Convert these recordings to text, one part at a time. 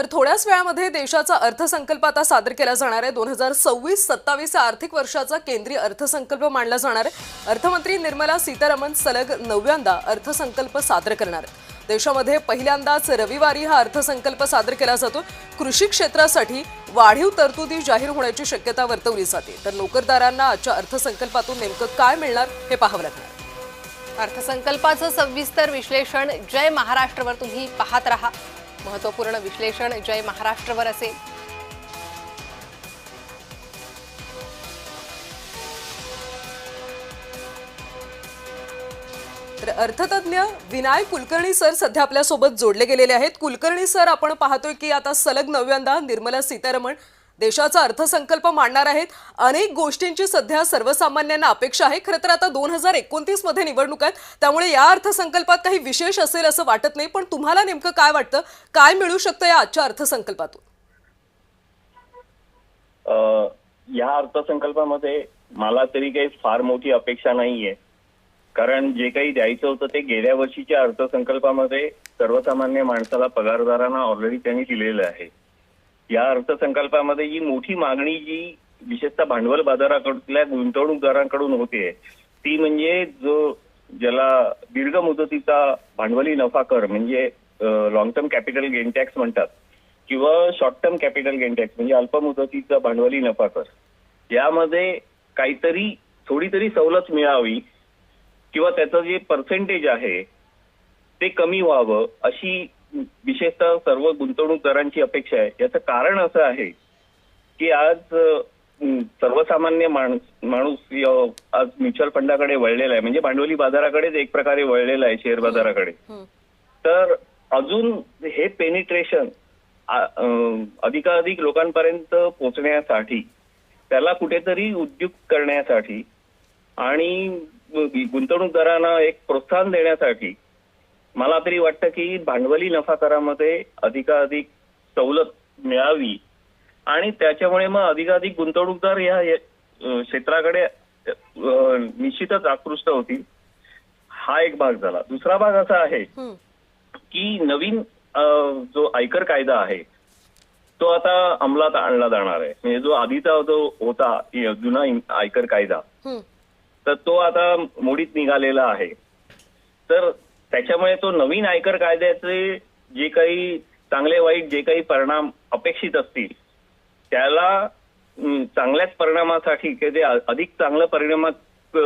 तर थोड्याच वेळामध्ये देशाचा अर्थसंकल्प आता सादर केला जाणार आहे। 2026-27 आर्थिक वर्षाचा केंद्रीय अर्थसंकल्प मांडला जाणार आहे। अर्थमंत्री निर्मला सीतारामन सलग 9व्यांदा अर्थसंकल्प सादर करणार आहेत। देशामध्ये पहिल्यांदाच रविवारी हा अर्थसंकल्प सादर केला जातो। कृषी क्षेत्रासाठी वाढीव तरतुदी जाहीर होण्याची शक्यता वर्तवली जाते। तर नोकरदारांना आजच्या अर्थसंकल्पातून नेमकं काय मिळणार हे पाहावं लागणार। अर्थसंकल्पाचं सविस्तर विश्लेषण जय महाराष्ट्रवर तुम्ही पाहत रहा। महत्त्वपूर्ण विश्लेषण जय महाराष्ट्रवर असेल। तर अर्थतज्ञ विनायक कुलकर्णी सर सध्या आपल्या सोबत जोडले गेलेले आहेत। कुलकर्णी सर, आपण पाहतोय की आता सलग 9व्यांदा निर्मला सीतारामन देशाचा अर्थसंकल्प मांडणार आहेत। अनेक गोष्टींची सध्या सर्वसामान्यांना अपेक्षा आहे। खरं तर आता 2029 मध्ये निवडणूक आहेत, त्यामुळे या अर्थसंकल्पात काही विशेष असेल असं वाटत नाही, पण तुम्हाला नेमकं काय वाटतं, काय मिळू शकतं या आजच्या अर्थसंकल्पातून? या अर्थसंकल्पामध्ये मला तरी काही फार मोठी अपेक्षा नाहीये, कारण जे काही द्यायचं होतं ते गेल्या वर्षीच्या अर्थसंकल्पामध्ये सर्वसामान्य माणसाला, पगारदारांना ऑलरेडी त्यांनी दिलेलं आहे। या अर्थसंकल्पामध्ये जी मोठी मागणी जी विशेषतः भांडवल बाजाराकडल्या गुंतवणूकदारांकडून होते ती म्हणजे ज्याला दीर्घ मुदतीचा भांडवली नफा कर म्हणजे long term capital gain tax म्हणतात, किंवा short term capital gain tax म्हणजे अल्प मुदतीचा भांडवली नफा कर, यामध्ये काहीतरी थोडी तरी सवलत मिळावी किंवा त्याचं जे पर्सेंटेज आहे ते कमी व्हावं अशी विशेषतः सर्व गुंतवणूकदारांची अपेक्षा आहे। याचं कारण असं आहे की आज सर्वसामान्य माणूस आज म्युच्युअल फंडाकडे वळलेला आहे, म्हणजे भांडवली बाजाराकडेच एक प्रकारे वळलेला आहे, शेअर बाजाराकडे। तर अजून हे पेनिट्रेशन अधिकाधिक लोकांपर्यंत पोहोचण्यासाठी, त्याला कुठेतरी उद्युक्त करण्यासाठी आणि गुंतवणूकदारांना एक प्रोत्साहन देण्यासाठी मला तरी वाटतं की भांडवली नफा करामध्ये अधिकाधिक सवलत मिळावी आणि त्याच्यामुळे मग अधिकाधिक गुंतवणूकदार या क्षेत्राकडे निश्चितच आकृष्ट होतील। हा एक भाग झाला। दुसरा भाग असा आहे की नवीन जो आयकर कायदा आहे तो आता अंमलात आणला जाणार आहे। म्हणजे जो आधीचा जो होता जुना आयकर कायदा, तर तो आता मोडीत निघालेला आहे। तर त्याच्यामुळे तो नवीन आयकर कायद्याचे जे काही चांगले वाईट जे काही परिणाम अपेक्षित असतील त्याला चांगल्याच परिणामासाठी किंवा ते अधिक चांगलं परिणामात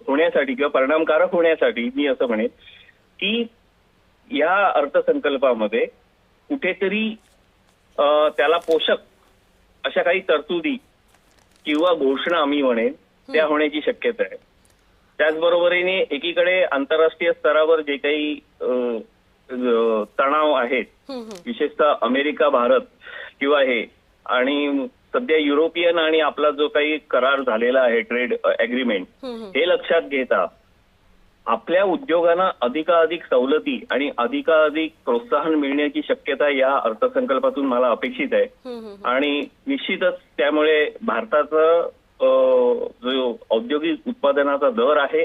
होण्यासाठी किंवा परिणामकारक होण्यासाठी मी असं म्हणेन की या अर्थसंकल्पामध्ये कुठेतरी त्याला पोषक अशा काही तरतुदी किंवा घोषणा मी म्हणेन त्या होण्याची शक्यता आहे। त्याचबरोबरीने एकीकडे आंतरराष्ट्रीय स्तरावर जे काही तणाव आहेत, विशेषतः अमेरिका भारत किंवा हे, आणि सध्या युरोपियन आणि आपला जो काही करार झालेला आहे ट्रेड अग्रीमेंट, हे लक्षात घेता आपल्या उद्योगांना अधिकाधिक सवलती आणि अधिकाधिक प्रोत्साहन मिळण्याची शक्यता या अर्थसंकल्पातून मला अपेक्षित आहे। आणि निश्चितच त्यामुळे भारताचं जो औद्योगिक उत्पादनाचा दर आहे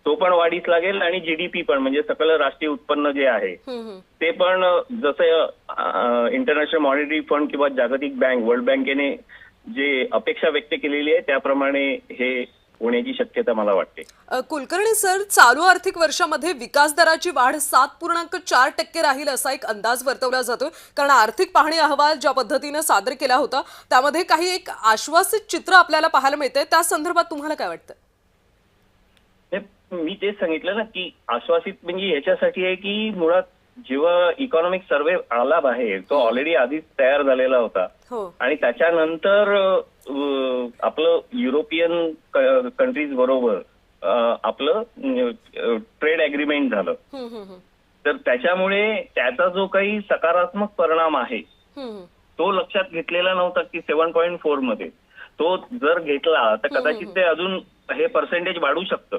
तो पण वाढीस लागेल आणि जीडीपी पण, म्हणजे सकल राष्ट्रीय उत्पन्न जे आहे ते पण, जसं इंटरनॅशनल मॉनिटरी फंड किंवा जागतिक बँक, वर्ल्ड बँकेने जे अपेक्षा व्यक्त केलेली आहे त्याप्रमाणे हे होण्याची शक्यता मला वाटते। कुलकर्णी सर, चालू आर्थिक वर्षामध्ये विकास दराची वाढ 7.4% राहील असा एक अंदाज वर्तवला जातोय, कारण आर्थिक पाहणी अहवाल ज्या पद्धतीने सादर केला होता त्यामध्ये काही एक आश्वासित चित्र आपल्याला पाहायला मिळतंय। त्या संदर्भात तुम्हाला काय वाटतं? मी तेच सांगितलं ना की आश्वासित म्हणजे याच्यासाठी आहे की मुळात जेव्हा इकॉनॉमिक सर्व्हे आला बाहेर तो ऑलरेडी आधीच तयार झालेला होता आणि त्याच्यानंतर आपलं युरोपियन कंट्रीज बरोबर आपलं ट्रेड अग्रीमेंट झालं। तर त्याच्यामुळे त्याचा जो काही सकारात्मक परिणाम आहे तो लक्षात घेतलेला नव्हता की 7.4 मध्ये तो जर घेतला तर कदाचित ते अजून हे पर्सेंटेज वाढू शकतं,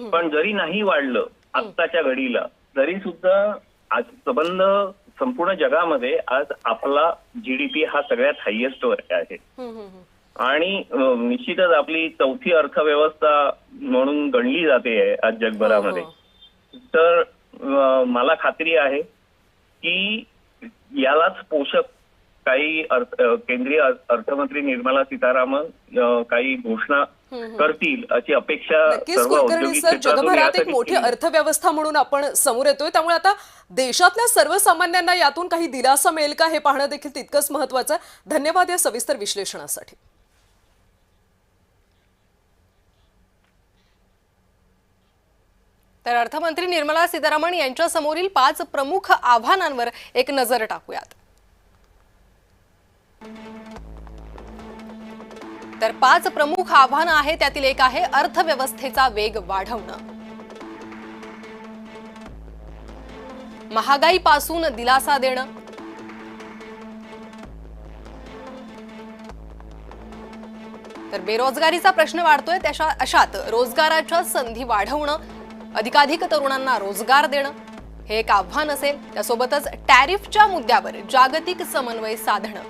पण जरी नाही वाढलं आत्ताच्या घडीला तरी सुद्धा आज संबंध संपूर्ण जगामध्ये आज आपला जीडीपी हा सगळ्यात हायएस्ट वर आहे आणि निश्चितच आपली चौथी अर्थव्यवस्था म्हणून गणली जाते आज जगभरामध्ये। तर मला खात्री आहे की यालाच पोषक काही केंद्रीय अर्थमंत्री निर्मला सीतारामन काही घोषणा करतील अशी अपेक्षा नक्कीच सर्व कुलकर्णी औद्योगिक सर, क्षेत्रातून जगभरात एक यासाठी मोठी केली. अर्थव्यवस्था म्हणून आपण समोर येतोय, त्यामुळे आता देशातल्या सर्वसामान्यांना यातून काही दिलासा मिळेल का हे पाहणं देखील तितकंच महत्वाचं आहे. धन्यवाद या सविस्तर विश्लेषणासाठी. तर अर्थमंत्री निर्मला सीतारामन यांच्या समोरील 5 प्रमुख आव्हानांवर एक नजर टाकूयात. तर 5 प्रमुख आव्हानं आहे, त्यातील एक आहे अर्थव्यवस्थेचा वेग वाढवणं. महागाईपासून दिलासा देणं. तर बेरोजगारीचा प्रश्न वाढतोय, अशात रोजगाराच्या संधी वाढवणं, अधिकाधिक तरुणांना रोजगार देणं हे एक आव्हान असेल. त्यासोबतच टॅरिफच्या मुद्द्यावर जागतिक समन्वय साधणं.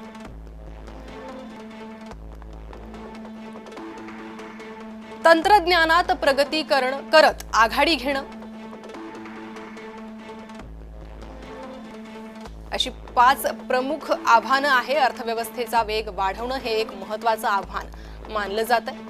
तंत्रज्ञानात प्रगती करत आघाडी घेणं. अशी 5 प्रमुख आव्हानं आहे. अर्थव्यवस्थेचा वेग वाढवणं हे एक महत्त्वाचं आव्हान मानलं जातं.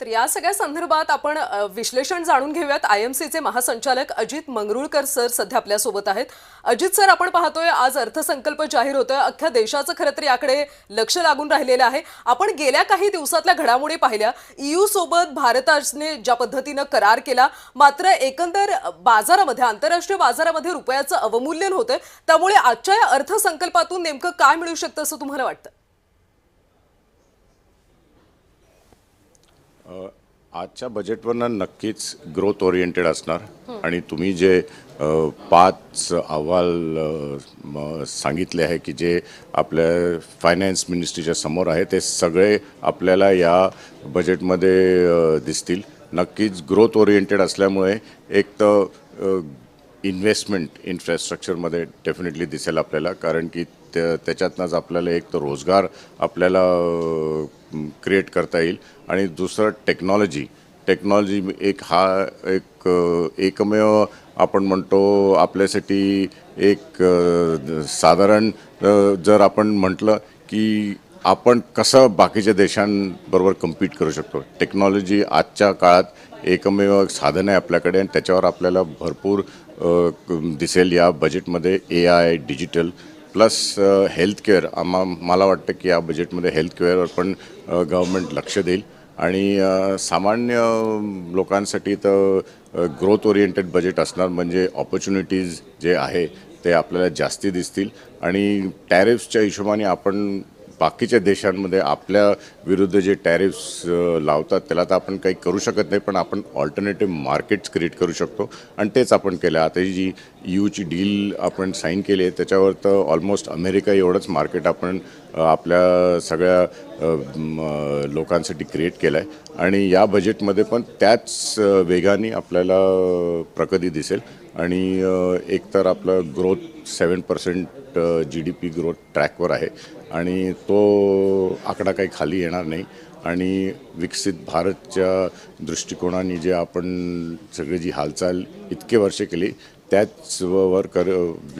तर या सगळ्या संदर्भात आपण विश्लेषण जाणून घेऊयात. आयएमसीचे महासंचालक अजित मंगरुळकर सर सध्या आपल्या सोबत आहेत. अजित सर, आपण पाहतोय आज अर्थसंकल्प जाहीर होतोय. अख्ख्या देशाचं खरं तर याकडे लक्ष लागून राहिलेलं आहे. आपण गेल्या काही दिवसातल्या घडामोडी पाहिल्या. EU सोबत भारताने ज्या पद्धतीनं करार केला, मात्र एकंदर बाजारामध्ये, आंतरराष्ट्रीय बाजारामध्ये रुपयाचं अवमूल्यन होतंय. त्यामुळे आजच्या या अर्थसंकल्पातून नेमकं काय मिळू शकतं असं तुम्हाला वाटतं? आजच्या बजेटवरनं नक्कीच ग्रोथ ओरिएंटेड असणार आणि तुम्ही जे 5 अहवाल सांगितले आहे की जे आपल्या फायनान्स मिनिस्ट्रीच्या समोर आहे, ते सगळे आपल्याला या बजेटमध्ये दिसतील. नक्कीच ग्रोथ ओरिएंटेड असल्यामुळे एक तर इन्व्हेस्टमेंट इन्फ्रास्ट्रक्चरमध्ये डेफिनेटली दिसेल आपल्याला, कारण की त्याच्यातनंच आपल्याला एक तर रोजगार आपल्याला क्रिएट करता येईल आणि दुसरं टेक्नॉलॉजी एक एकमेव आपण म्हणतो आपल्यासाठी एक साधारण जर आपण म्हटलं की आपण कसं बाकीच्या देशांबरोबर कम्पीट करू शकतो. टेक्नॉलॉजी आजच्या काळात एकमेव साधन आहे आपल्याकडे आणि त्याच्यावर आपल्याला भरपूर दिसेल या बजेटमध्ये. AI, digital plus healthcare. मला वाटतं की या बजेटमध्ये हेल्थकेअरवर पण गव्हर्नमेंट लक्ष देईल आणि सामान्य लोकांसाठी तर ग्रोथ ओरिएंटेड बजेट असणार, म्हणजे ऑपॉर्च्युनिटीज जे आहे ते आपल्याला जास्ती दिसतील. आणि टॅरिफ्सच्या हिशोबाने आपण बाकीच्या देशांमध्ये आपल्या विरुद्ध जे टॅरिफ्स लावतात त्याला तर आपण काही करू शकत नाही, पण आपण ऑल्टरनेटिव्ह मार्केट्स क्रिएट करू शकतो आणि तेच आपण केलं. आता ही जी EUची डील आपण साईन केली आहे त्याच्यावर तर ऑलमोस्ट अमेरिका एवढंच मार्केट आपण आपल्या सगळ्या लोकांसाठी क्रिएट केलं आहे आणि या बजेटमध्ये पण त्याच वेगाने आपल्याला प्रगती दिसेल. आणि एकतर आपलं ग्रोथ 7% GDP ग्रोथ ट्रॅकवर आहे आणि तो आकडा काही खाली येणार नाही. आणि विकसित भारतच्या दृष्टिकोनाने जे आपण सगळी जी हालचाल इतके वर्ष केली त्याच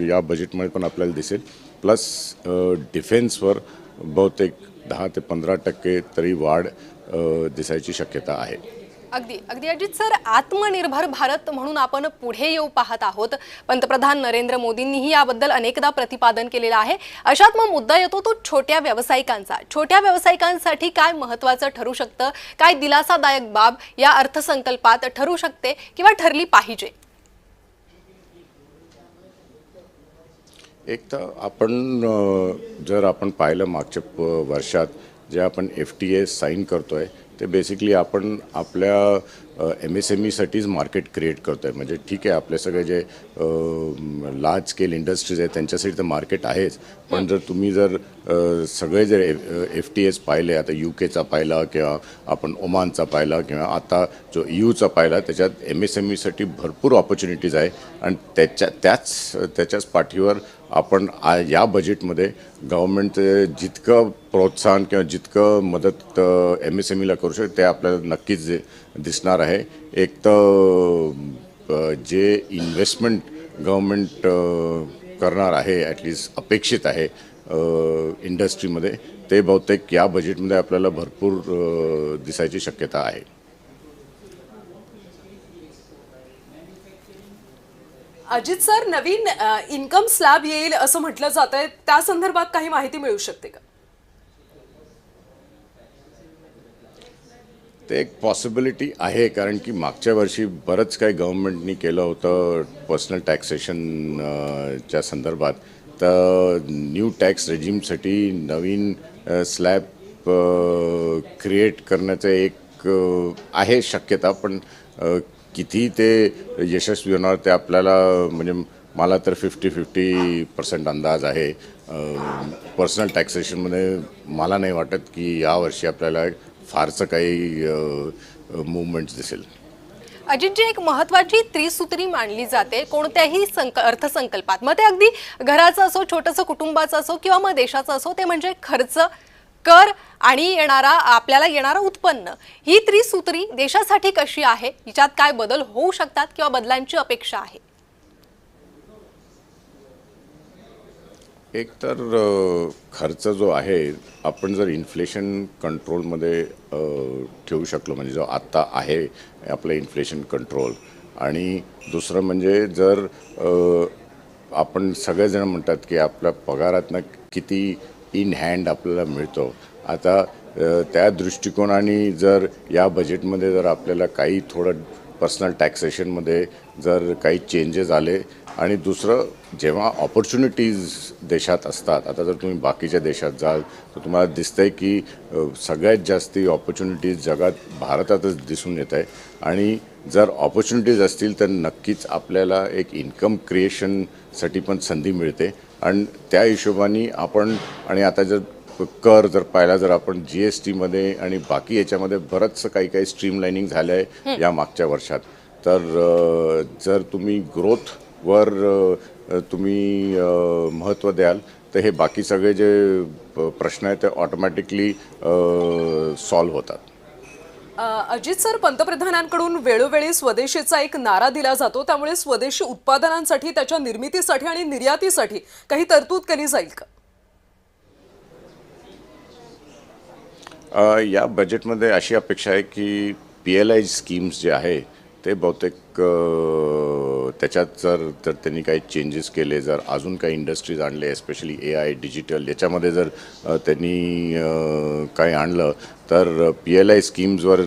या बजेटमध्ये पण आपल्याला दिसेल. प्लस डिफेन्सवर बहुतेक 10 ते 15% तरी वाढ दिसायची शक्यता आहे. अगदी अगदी अजित सर, आत्मनिर्भर भारत म्हणून आपण पुढे येऊ पाहत आहोत. पंतप्रधान नरेंद्र मोदींनीही याबद्दल अनेकदा प्रतिपादन केलेलं आहे. अशात मग मुद्दा येतो तो छोट्या व्यावसायिकांचा. छोट्या व्यावसायिकांसाठी काय महत्त्वाचं ठरू शकतं, काय दिलासादायक बाब या अर्थसंकल्पात ठरू शकते किंवा ठरली पाहिजे? एक तर आपण जर आपण पाहिलं मागच्या वर्षात जे आपण FTA साईन करतोय ते बेसिकली आपण आपल्या MSMEसाठीच मार्केट क्रिएट करतो आहे. म्हणजे ठीक आहे, आपले सगळे जे लार्ज स्केल इंडस्ट्रीज आहेत त्यांच्यासाठी तर मार्केट आहेच, पण जर तुम्ही जर सगळे जे FTAs पाहिले, आता UKचा पाहिला किंवा आपण ओमानचा पाहिला किंवा आता जो EUचा पाहिला, त्याच्यात MSMEसाठी भरपूर ऑपॉर्च्युनिटीज आहे आणि त्याच्याच पाठीवर आपण या बजेटमध्ये गव्हर्नमेंटचं जितकं प्रोत्साहन किंवा जितकं मदत MSMEला करू शकते ते आपल्याला नक्कीच दिसणार आहे. एक तर जे इन्व्हेस्टमेंट गव्हर्नमेंट करणार आहे, ॲटलिस्ट अपेक्षित आहे इंडस्ट्रीमध्ये, ते बहुतेक या बजेटमध्ये आपल्याला भरपूर दिसायची शक्यता आहे. अजित सर, नवीन इन्कम स्लॅब येईल असं म्हटलं जात आहे, त्या संदर्भात काही माहिती मिळू शकते का? ते एक पॉसिबिलिटी आहे, कारण की मागच्या वर्षी बरंच काही गव्हर्नमेंटनी केलं होतं पर्सनल टॅक्सेशनच्या संदर्भात. तर न्यू टॅक्स रेजिमसाठी नवीन स्लॅब क्रिएट करण्याचं एक आहे शक्यता, पण किती ते यशस्वी होणार ते आपल्याला, म्हणजे मला तर 50-50% अंदाज आहे. पर्सनल टॅक्सेशनमध्ये मला नाही वाटत की यावर्षी आपल्याला फारसं काही मूवमेंट्स दिसेल. अजितजी, एक महत्वाची त्रिसूत्री मांडली जाते कोणत्याही अर्थसंकल्पात, मग ते अगदी घराचं असो, छोटंसं कुटुंबाचं असो किंवा मग देशाचं असो, ते म्हणजे खर्च, कर आणि आपल्याला येणारं उत्पन्न. ही त्रिसूत्री देशासाठी कशी आहे, हिच्यात काय बदल होऊ शकतात किंवा बदलांची अपेक्षा आहे? एक तर खर्च जो आहे, आपण जर इन्फ्लेशन कंट्रोलमध्ये ठेवू शकलो, म्हणजे जो आत्ता आहे आपलं इन्फ्लेशन कंट्रोल, आणि दुसरं म्हणजे जर आपण सगळेजण म्हणतात की आपल्या पगारातनं किती इन हँड आपल्याला मिळतो, आता त्या दृष्टिकोनाने जर या बजेटमध्ये जर आपल्याला काही थोडं पर्सनल टॅक्सेशनमध्ये जर काही चेंजेस आले, आणि दुसरं जेव्हा ऑपॉर्च्युनिटीज देशात असतात, आता जर तुम्ही बाकीच्या देशात जाल तर तुम्हाला दिसतंय की सगळ्यात जास्ती ऑपॉर्च्युनिटीज जगात भारतातच दिसून येत आहे. आणि जर ऑपॉर्च्युनिटीज असतील तर नक्कीच आपल्याला एक इन्कम क्रिएशनसाठी पण संधी मिळते. आणि त्या हिशोबाने आपण, आणि आता जर कर जर पाहिला, जर आपण GSTमध्ये आणि बाकी याच्यामध्ये बरंचसं काही स्ट्रीमलाइनिंग झालं आहे या मागच्या वर्षात. तर जर तुम्ही ग्रोथवर तुम्ही महत्त्व द्याल तर हे बाकी सगळे जे प्रश्न आहेत ते ऑटोमॅटिकली सॉल्व्ह होतात. अजित सर, पंतप्रधानांकडून वेळोवेळी स्वदेशीचा एक नारा दिला जातो, त्यामुळे स्वदेशी उत्पादनांसाठी, त्याच्या निर्मितीसाठी आणि निर्यातीसाठी काही तरतूद केली जाईल का? या बजेटमध्ये अशी अपेक्षा आहे की PLI स्कीम्स जे आहे ते बहुतेक त्याच्यात जर त्यांनी काही चेंजेस केले, जर अजून काही इंडस्ट्रीज आणले, एस्पेशली AI डिजिटल याच्यामध्ये जर त्यांनी काही आणलं, तर PLI स्कीम्सवर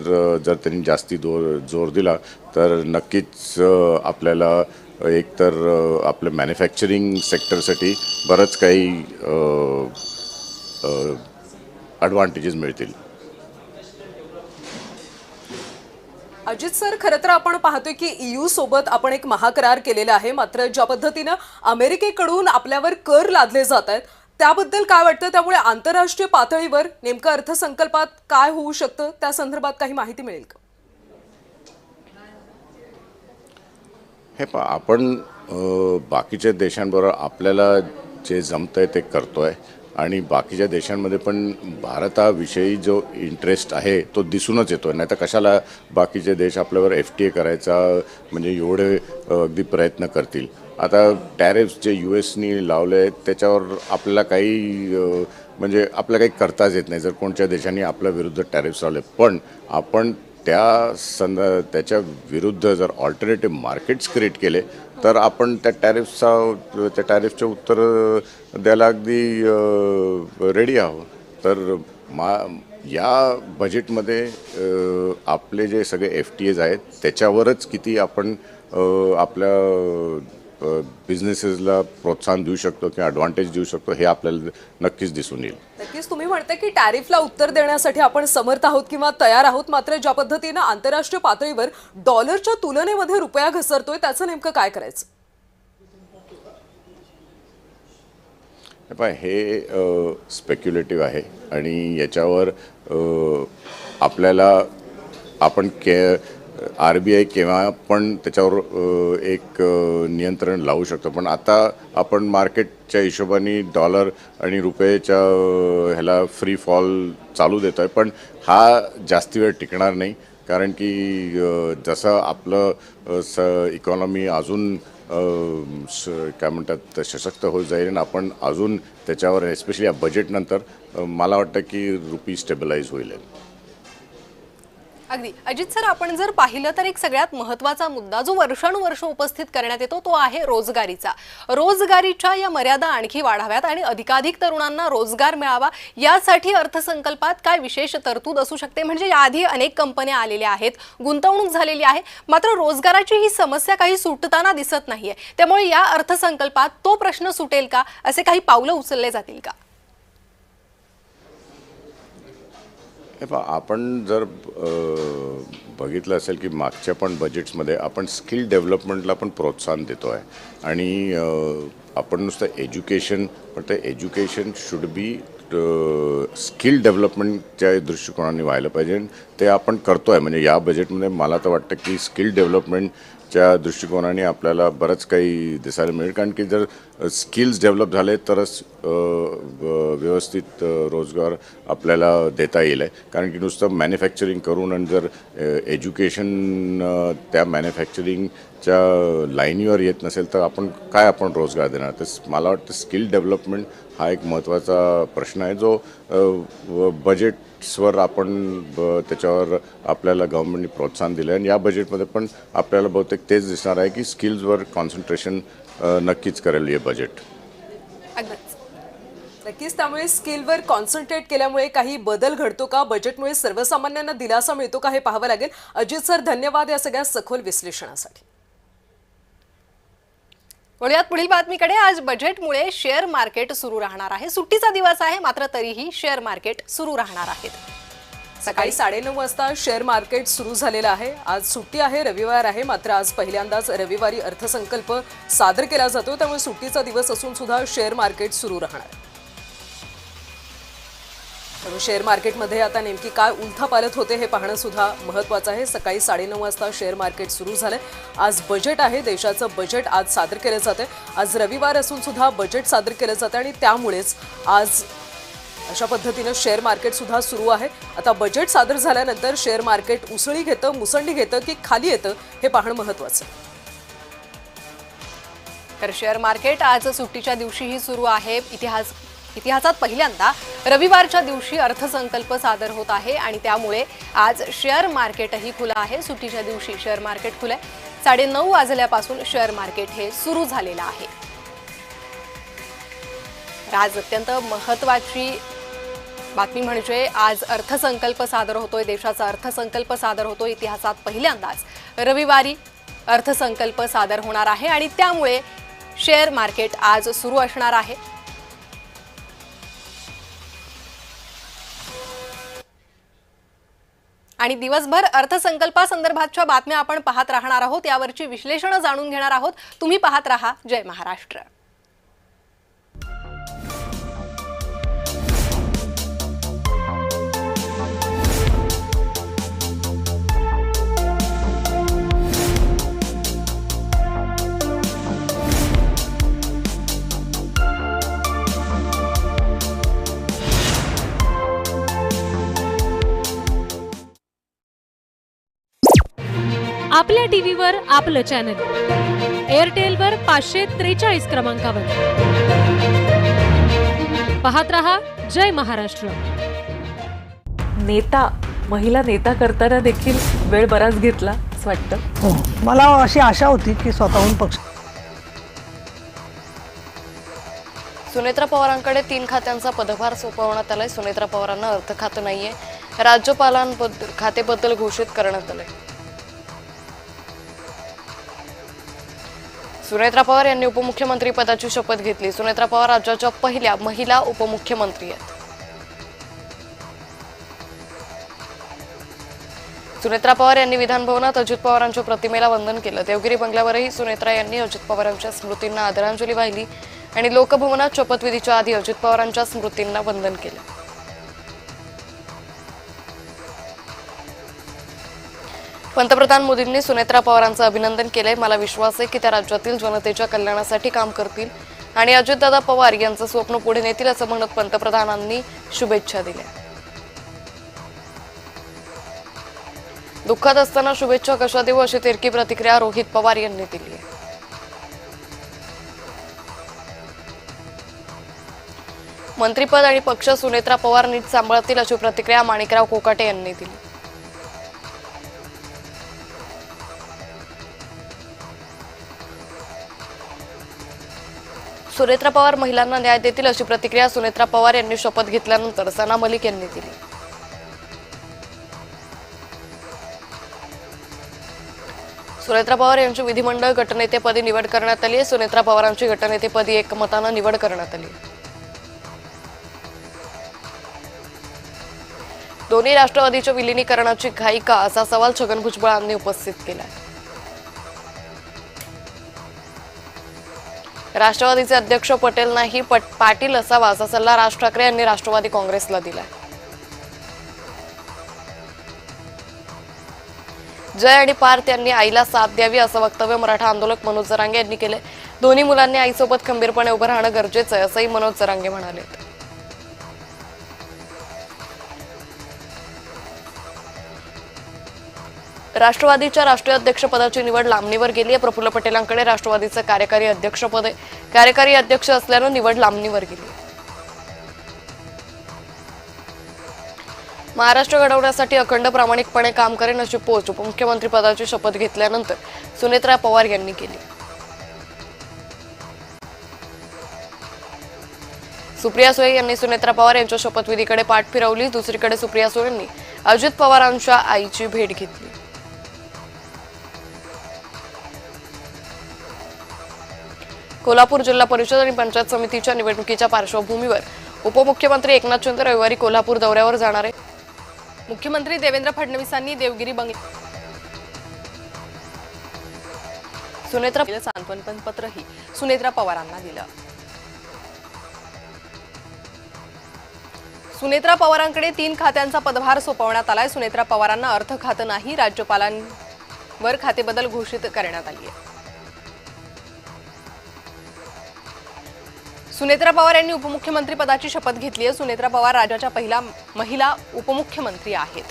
जर त्यांनी जास्ती जोर दिला तर नक्कीच आपल्याला एकतर आपलं मॅन्युफॅक्चरिंग सेक्टरसाठी बरंच काही ॲडव्हान्टेजेस मिळतील. अजित सर, खरं तर आपण पाहतोय की EU सोबत आपण एक महाकरार केलेला आहे, मात्र ज्या पद्धतीनं अमेरिकेकडून आपल्यावर कर लादले जात आहेत त्याबद्दल काय वाटतं? त्यामुळे आंतरराष्ट्रीय पातळीवर नेमकं अर्थसंकल्पात काय होऊ शकतं, त्या संदर्भात काही माहिती मिळेल का? हे आपण बाकीच्या देशांबरोबर आपल्याला जे जमतंय ते करतोय, आणि बाकीच्या देशांमध्ये पण भारताविषयी जो इंटरेस्ट आहे तो दिसूनच येतो. नाही तर कशाला बाकीचे देश आपल्यावर FTA करायचा म्हणजे एवढे अगदी प्रयत्न करतील. आता टॅरिफ्स जे USनी लावले आहेत त्याच्यावर आपल्याला काही म्हणजे आपल्याला काही करताच येत नाही जर कोणत्या देशांनी आपल्या विरुद्ध टॅरिफ्स लावले. पण आपण त्याच्या विरुद्ध जर ऑल्टरनेटिव्ह मार्केट्स क्रिएट केले तर आपण त्या टॅरिफचे उत्तर द्यायला अगदी रेडी आहोत. तर या बजेटमध्ये आपले जे सगळे FTAs आहेत त्याच्यावरच किती आपण आपल्या बिझनेसेसला प्रोत्साहन देऊ शकतो किंवा ॲडव्हान्टेज देऊ शकतो हे आपल्याला नक्कीच दिसून येईल. नक्कीच तुम्ही म्हणता की टॅरिफला उत्तर देण्यासाठी आपण समर्थ आहोत किंवा तयार आहोत, मात्र ज्या पद्धतीनं आंतरराष्ट्रीय पातळीवर डॉलरच्या तुलनेमध्ये रुपया घसरतोय त्याचं नेमकं काय करायचं? हे स्पेक्युलेटिव्ह आहे आणि याच्यावर आपल्याला आपण RBI केव्हा पण त्याच्यावर एक नियंत्रण लावू शकतो. पण आता आपण मार्केटच्या हिशोबाने डॉलर आणि रुपयेच्या ह्याला फ्री फॉल चालू देतो आहे, पण हा जास्ती वेळ टिकणार नाही. कारण की जसं आपलं इकॉनॉमी अजून काय म्हणतात सशक्त होत जाईल आणि आपण अजून त्याच्यावर एस्पेशली या बजेटनंतर मला वाटतं की रुपी स्टेबलाइज होईल. अगदी अजित सर, आपण जर पाहिलं तर एक सगळ्यात महत्त्वाचा मुद्दा जो वर्षानुवर्ष उपस्थित करण्यात येतो तो आहे रोजगारीचा. रोजगारीच्या या मर्यादा आणखी वाढाव्यात आणि अधिकाधिक तरुणांना रोजगार मिळावा यासाठी अर्थसंकल्पात काय विशेष तरतूद असू शकते? म्हणजे याआधी अनेक कंपन्या आलेल्या आहेत, गुंतवणूक झालेली आहे, मात्र रोजगाराची ही समस्या काही सुटताना दिसत नाहीये. त्यामुळे या अर्थसंकल्पात तो प्रश्न सुटेल का, असे काही पावलं उचलले जातील का? आपण जर बघितलं असेल की मागच्या पण बजेट्समध्ये आपण स्किल डेव्हलपमेंटला पण प्रोत्साहन देतो आहे आणि आपण नुसतं एज्युकेशन, पण ते एज्युकेशन शुड बी स्किल डेव्हलपमेंटच्या दृष्टिकोनाने व्हायला पाहिजे. ते आपण करतो आहे. म्हणजे या बजेटमध्ये मला तर वाटतं की स्किल डेव्हलपमेंटच्या दृष्टिकोनाने आपल्याला बरंच काही दिसायला मिळेल. कारण की जर स्किल्स डेव्हलप झाले तरच व्यवस्थित रोजगार आपल्याला देता येईल आहे. कारण की नुसतं मॅन्युफॅक्चरिंग करून आणि जर एज्युकेशन त्या मॅन्युफॅक्चरिंगच्या लाईनीवर येत नसेल तर आपण रोजगार देणार. तर मला वाटतं स्किल डेव्हलपमेंट हा एक महत्त्वाचा प्रश्न आहे जो बजेट्सवर आपण त्याच्यावर आपल्याला गव्हर्नमेंटने प्रोत्साहन दिलं आहे. आणि या बजेटमध्ये पण आपल्याला बहुतेक तेच दिसणार आहे की स्किल्सवर कॉन्सन्ट्रेशन नक्कीच करेल हे बजेट. नक्कीच. त्यामुळे स्किलवर कॉन्सन्ट्रेट केल्यामुळे काही बदल घडतो का, बजेटमुळे सर्वसामान्यांना दिलासा मिळतो का, हे पाहावं लागेल. अजित सर, धन्यवाद या सगळ्या सखोल विश्लेषणासाठी. वळूयात पुढील बातमीकडे. आज बजेटमुळे शेअर मार्केट सुरू राहणार आहे. सुट्टीचा दिवस आहे, मात्र तरीही शेअर मार्केट सुरू राहणार आहेत. सकाळी 9:30 वाजता शेअर मार्केट सुरू झालेलं आहे. आज सुट्टी आहे, रविवार आहे, मात्र आज पहिल्यांदाच रविवारी अर्थसंकल्प सादर केला जातो. त्यामुळे सुट्टीचा दिवस असून सुद्धा शेअर मार्केट सुरू राहणार. त्यामुळे शेअर मार्केटमध्ये आता नेमकी काय उलथापालथ होते हे पाहणं सुद्धा महत्त्वाचं आहे. सकाळी 9:30 वाजता शेअर मार्केट सुरू झालंय. आज बजेट आहे, देशाचं बजेट आज सादर केलं जातंय. आज रविवार असून सुद्धा बजेट सादर केलं जातं आणि त्यामुळेच आज अशा पद्धतीनं शेअर मार्केट सुद्धा सुरू आहे. आता बजेट सादर झाल्यानंतर शेअर मार्केट उसळी घेतं, मुसंडी घेतं की खाली येतं हे पाहणं महत्त्वाचं आहे. तर शेअर मार्केट आज सुट्टीच्या दिवशीही सुरू आहे. इतिहासात पहिल्यांदा रविवारच्या दिवशी अर्थसंकल्प सादर होत आहे आणि त्यामुळे आज शेअर मार्केटही खुलं आहे. सुट्टीच्या दिवशी शेअर मार्केट खुलं आहे. 9:30 वाजल्यापासून शेअर मार्केट हे सुरू झालेलं आहे. आज अत्यंत महत्त्वाची बातमी म्हणजे आज अर्थसंकल्प सादर होतोय. देशाचा अर्थसंकल्प सादर होतोय. इतिहासात पहिल्यांदाच रविवारी अर्थसंकल्प सादर होणार आहे आणि त्यामुळे शेअर मार्केट आज सुरू असणार आहे. आणि दिवसभर अर्थसंकल्पासंदर्भातच्या बातम्या आपण पाहत राहणार आहोत. यावरची विश्लेषण जाणून घेणार आहोत. तुम्ही पाहत रहा जय महाराष्ट्र. आपल्या टीव्हीवर आपलं चॅनल, एअरटेलवर 543 क्रमांकावर पाहत रहा जय महाराष्ट्र. महिला नेता करताना देखील वेळ बराच घेतला असं वाटतं. हो, मला अशी आशा होती की स्वतःहून पक्ष. सुनेत्रा पवारांकडे 3 खात्यांचा पदभार सोपवण्यात आलाय. सुनेत्रा पवारांना अर्थ खातं नाहीये. राज्यपालांबद्दल खातेबद्दल घोषित करण्यात आलंय. सुनेत्रा पवार यांनी उपमुख्यमंत्री पदाची शपथ घेतली. सुनेत्रा पवार राज्याच्या पहिल्या महिला उपमुख्यमंत्री आहेत. सुनेत्रा पवार यांनी विधानभवनात अजित पवारांच्या प्रतिमेला वंदन केलं. देवगिरी बंगल्यावरही सुनेत्रा यांनी अजित पवारांच्या स्मृतींना आदरांजली वाहिली आणि लोकभवनात शपथविधीच्या आधी अजित पवारांच्या स्मृतींना वंदन केले. पंतप्रधान मोदींनी सुनेत्रा पवारांचं अभिनंदन केलंय. मला विश्वास आहे की त्या राज्यातील जनतेच्या कल्याणासाठी काम करतील आणि अजितदादा पवार यांचं स्वप्न पुढे नेतील असं म्हणत पंतप्रधानांनी शुभेच्छा दिल्या. दुःखात असताना शुभेच्छा कशा देऊ अशी तिरकी प्रतिक्रिया रोहित पवार यांनी दिली आहे. मंत्रिपद आणि पक्ष सुनेत्रा पवार नीट सांभाळतील अशी प्रतिक्रिया माणिकराव कोकाटे यांनी दिली. सुनेत्रा पवार महिलांना न्याय देतील अशी प्रतिक्रिया सुनेत्रा पवार यांनी शपथ घेतल्यानंतर सना मलिक यांनी दिली. सुनेत्रा पवार यांची विधिमंडळ गटनेतेपदी निवड करण्यात आली आहे. सुनेत्रा पवारांची गटनेतेपदी एकमतानं निवड करण्यात आली. दोन्ही राष्ट्रवादीच्या विलिनीकरणाची घाई का असा सवाल छगन भुजबळांनी उपस्थित केला. राष्ट्रवादीचे अध्यक्ष पटेल नाही पाटील असावा असा सल्ला राज ठाकरे यांनी राष्ट्रवादी काँग्रेसला दिला. जय आणि पार्थ यांनी आईला साथ द्यावी असं वक्तव्य मराठा आंदोलक मनोज जरांगे यांनी केले. दोन्ही मुलांनी आईसोबत खंबीरपणे उभं राहणं गरजेचं आहे असंही मनोज जरांगे म्हणाले. राष्ट्रवादीच्या राष्ट्रीय अध्यक्षपदाची निवड लांबणीवर गेली आहे. प्रफुल्ल पटेलांकडे राष्ट्रवादीचं कार्यकारी अध्यक्षपद आहे. कार्यकारी अध्यक्ष असल्यानं निवड लांबणीवर गेली. महाराष्ट्र घडवण्यासाठी अखंड प्रामाणिकपणे काम करेन अशी पोच उपमुख्यमंत्री पदाची शपथ घेतल्यानंतर सुनेत्रा पवार यांनी केली. सुप्रिया सुळे यांनी सुनेत्रा पवार यांच्या शपथविधीकडे पाठ फिरवली. दुसरीकडे सुप्रिया सुळेंनी अजित पवारांच्या आईची भेट घेतली. कोल्हापूर जिल्हा परिषद आणि पंचायत समितीच्या निवडणुकीच्या पार्श्वभूमीवर उपमुख्यमंत्री एकनाथ शिंदे रविवारी कोल्हापूर दौऱ्यावर जाणार आहे. मुख्यमंत्री देवेंद्र फडणवीसांनी देवगिरी सुनेत्रा सांत्वन पत्रही सुनेत्रा पवारांना दिलं. सुनेत्रा पवारांकडे 3 खात्यांचा पदभार सोपवण्यात आलाय. सुनेत्रा पवारांना अर्थ खातं नाही, राज्यपालांवर खातेबदल घोषित करण्यात आली आहे. सुनेत्रा पवार यांनी उपमुख्यमंत्री पदाची शपथ घेतली आहे. सुनेत्रा पवार राज्याच्या पहिल्या महिला उपमुख्यमंत्री आहेत.